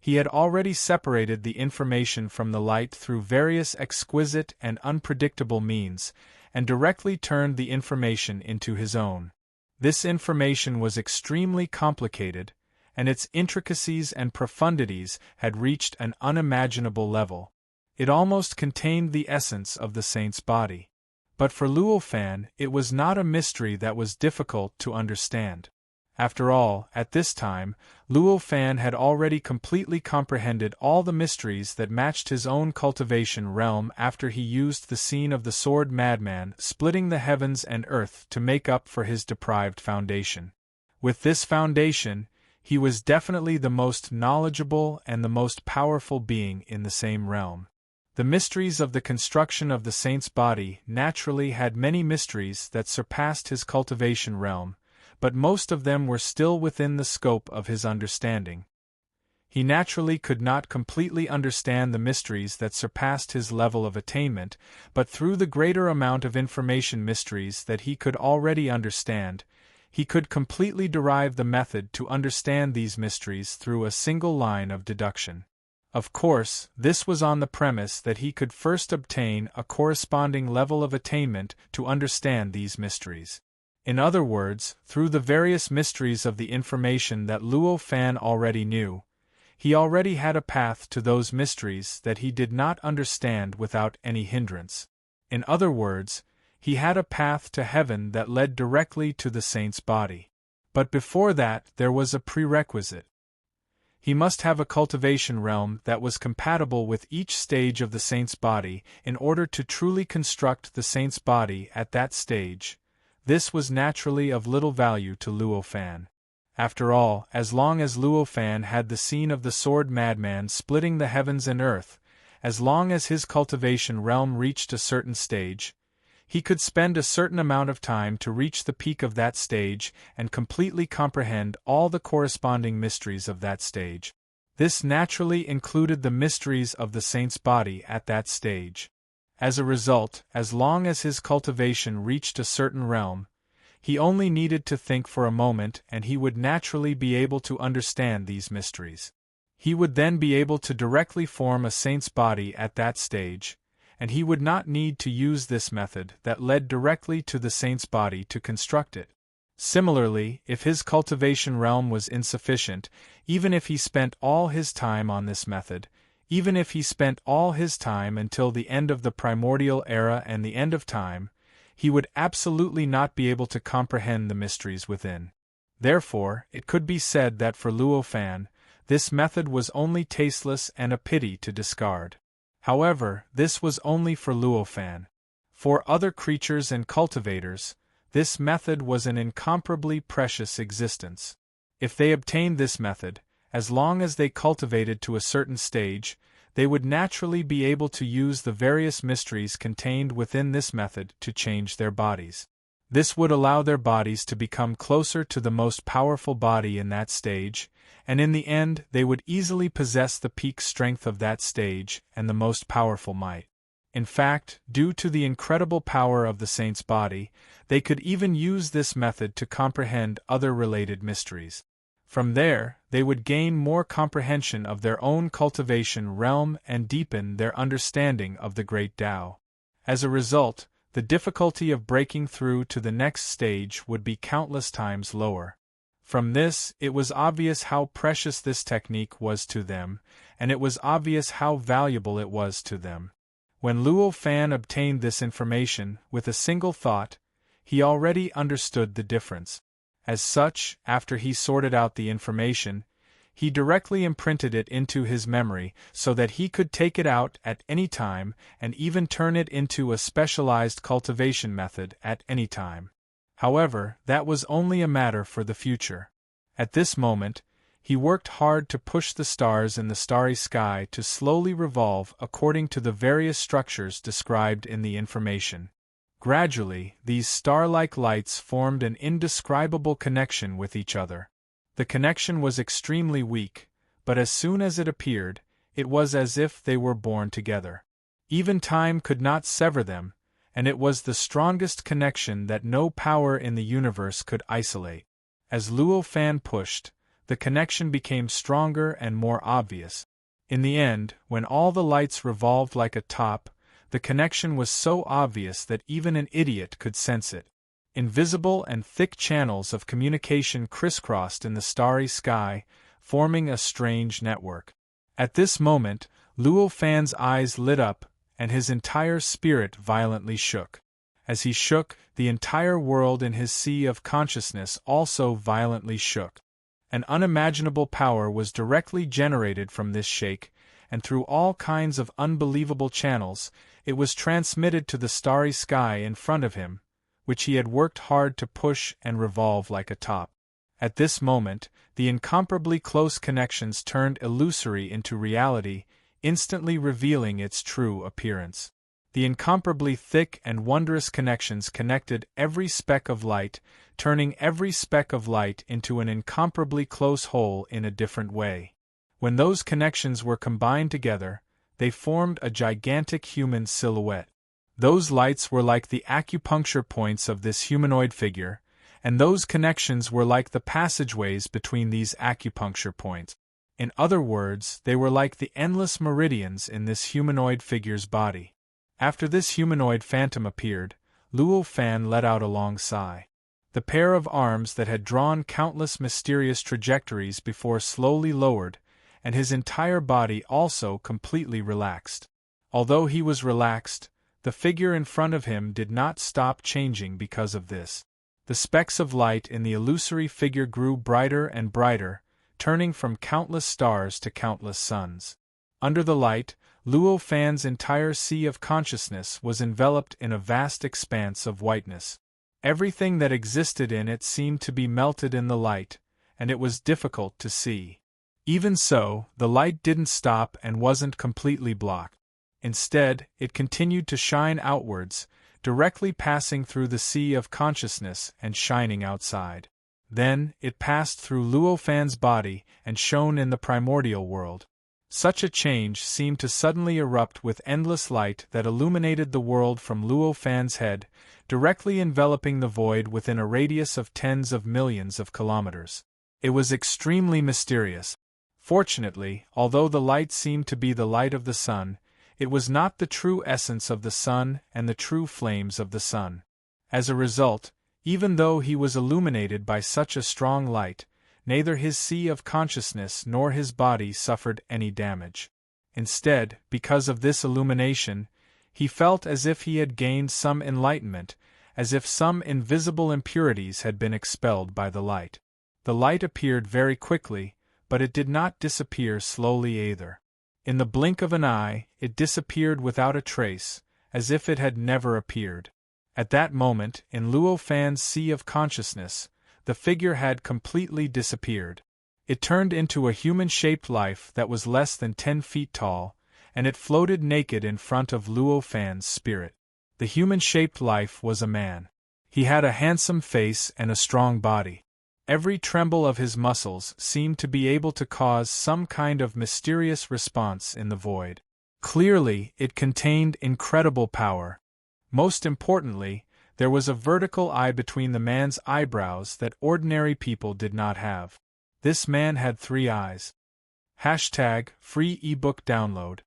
He had already separated the information from the light through various exquisite and unpredictable means, and directly turned the information into his own. This information was extremely complicated, and its intricacies and profundities had reached an unimaginable level. It almost contained the essence of the saint's body. But for Luo Fan, it was not a mystery that was difficult to understand. After all, at this time, Luo Fan had already completely comprehended all the mysteries that matched his own cultivation realm after he used the scene of the sword madman splitting the heavens and earth to make up for his deprived foundation. With this foundation, he was definitely the most knowledgeable and the most powerful being in the same realm. The mysteries of the construction of the saint's body naturally had many mysteries that surpassed his cultivation realm, but most of them were still within the scope of his understanding. He naturally could not completely understand the mysteries that surpassed his level of attainment, but through the greater amount of information mysteries that he could already understand, he could completely derive the method to understand these mysteries through a single line of deduction. Of course, this was on the premise that he could first obtain a corresponding level of attainment to understand these mysteries. In other words, through the various mysteries of the information that Luo Fan already knew, he already had a path to those mysteries that he did not understand without any hindrance. In other words, he had a path to heaven that led directly to the saint's body. But before that, there was a prerequisite. He must have a cultivation realm that was compatible with each stage of the saint's body in order to truly construct the saint's body at that stage. This was naturally of little value to Luo Fan. After all, as long as Luo Fan had the scene of the sword madman splitting the heavens and earth, as long as his cultivation realm reached a certain stage, he could spend a certain amount of time to reach the peak of that stage and completely comprehend all the corresponding mysteries of that stage. This naturally included the mysteries of the saint's body at that stage. As a result, as long as his cultivation reached a certain realm, he only needed to think for a moment and he would naturally be able to understand these mysteries. He would then be able to directly form a saint's body at that stage, and he would not need to use this method that led directly to the saint's body to construct it. Similarly, if his cultivation realm was insufficient, even if he spent all his time on this method, even if he spent all his time until the end of the primordial era and the end of time, he would absolutely not be able to comprehend the mysteries within. Therefore, it could be said that for Luo Fan, this method was only tasteless and a pity to discard. However, this was only for Luo Fan. For other creatures and cultivators, this method was an incomparably precious existence. If they obtained this method, as long as they cultivated to a certain stage, they would naturally be able to use the various mysteries contained within this method to change their bodies. This would allow their bodies to become closer to the most powerful body in that stage, and in the end they would easily possess the peak strength of that stage and the most powerful might. In fact, due to the incredible power of the saint's body, they could even use this method to comprehend other related mysteries. From there, they would gain more comprehension of their own cultivation realm and deepen their understanding of the great Tao. As a result, the difficulty of breaking through to the next stage would be countless times lower. From this, it was obvious how precious this technique was to them, and it was obvious how valuable it was to them. When Luo Fan obtained this information with a single thought, he already understood the difference. As such, after he sorted out the information, he directly imprinted it into his memory so that he could take it out at any time and even turn it into a specialized cultivation method at any time. However, that was only a matter for the future. At this moment, he worked hard to push the stars in the starry sky to slowly revolve according to the various structures described in the information. Gradually, these star-like lights formed an indescribable connection with each other. The connection was extremely weak, but as soon as it appeared, it was as if they were born together. Even time could not sever them, and it was the strongest connection that no power in the universe could isolate. As Luo Fan pushed, the connection became stronger and more obvious. In the end, when all the lights revolved like a top, the connection was so obvious that even an idiot could sense it. Invisible and thick channels of communication crisscrossed in the starry sky, forming a strange network. At this moment, Luo Fan's eyes lit up, and his entire spirit violently shook. As he shook, the entire world in his sea of consciousness also violently shook. An unimaginable power was directly generated from this shake, and through all kinds of unbelievable channels, it was transmitted to the starry sky in front of him, which he had worked hard to push and revolve like a top. At this moment, the incomparably close connections turned illusory into reality, instantly revealing its true appearance. The incomparably thick and wondrous connections connected every speck of light, turning every speck of light into an incomparably close whole in a different way. When those connections were combined together, they formed a gigantic human silhouette. Those lights were like the acupuncture points of this humanoid figure, and those connections were like the passageways between these acupuncture points. In other words, they were like the endless meridians in this humanoid figure's body. After this humanoid phantom appeared, Luo Fan let out a long sigh. The pair of arms that had drawn countless mysterious trajectories before slowly lowered, and his entire body also completely relaxed. Although he was relaxed, the figure in front of him did not stop changing because of this. The specks of light in the illusory figure grew brighter and brighter, turning from countless stars to countless suns. Under the light, Luo Fan's entire sea of consciousness was enveloped in a vast expanse of whiteness. Everything that existed in it seemed to be melted in the light, and it was difficult to see. Even so, the light didn't stop and wasn't completely blocked. Instead, it continued to shine outwards, directly passing through the sea of consciousness and shining outside. Then, it passed through Luo Fan's body and shone in the primordial world. Such a change seemed to suddenly erupt with endless light that illuminated the world from Luo Fan's head, directly enveloping the void within a radius of tens of millions of kilometers. It was extremely mysterious. Fortunately, although the light seemed to be the light of the sun, it was not the true essence of the sun and the true flames of the sun. As a result, even though he was illuminated by such a strong light, neither his sea of consciousness nor his body suffered any damage. Instead, because of this illumination, he felt as if he had gained some enlightenment, as if some invisible impurities had been expelled by the light. The light appeared very quickly, but it did not disappear slowly either. In the blink of an eye, it disappeared without a trace, as if it had never appeared. At that moment, in Luo Fan's sea of consciousness, the figure had completely disappeared. It turned into a human-shaped life that was less than 10 feet tall, and it floated naked in front of Luo Fan's spirit. The human-shaped life was a man. He had a handsome face and a strong body. Every tremble of his muscles seemed to be able to cause some kind of mysterious response in the void. Clearly, it contained incredible power. Most importantly, there was a vertical eye between the man's eyebrows that ordinary people did not have. This man had 3 eyes. #free ebook download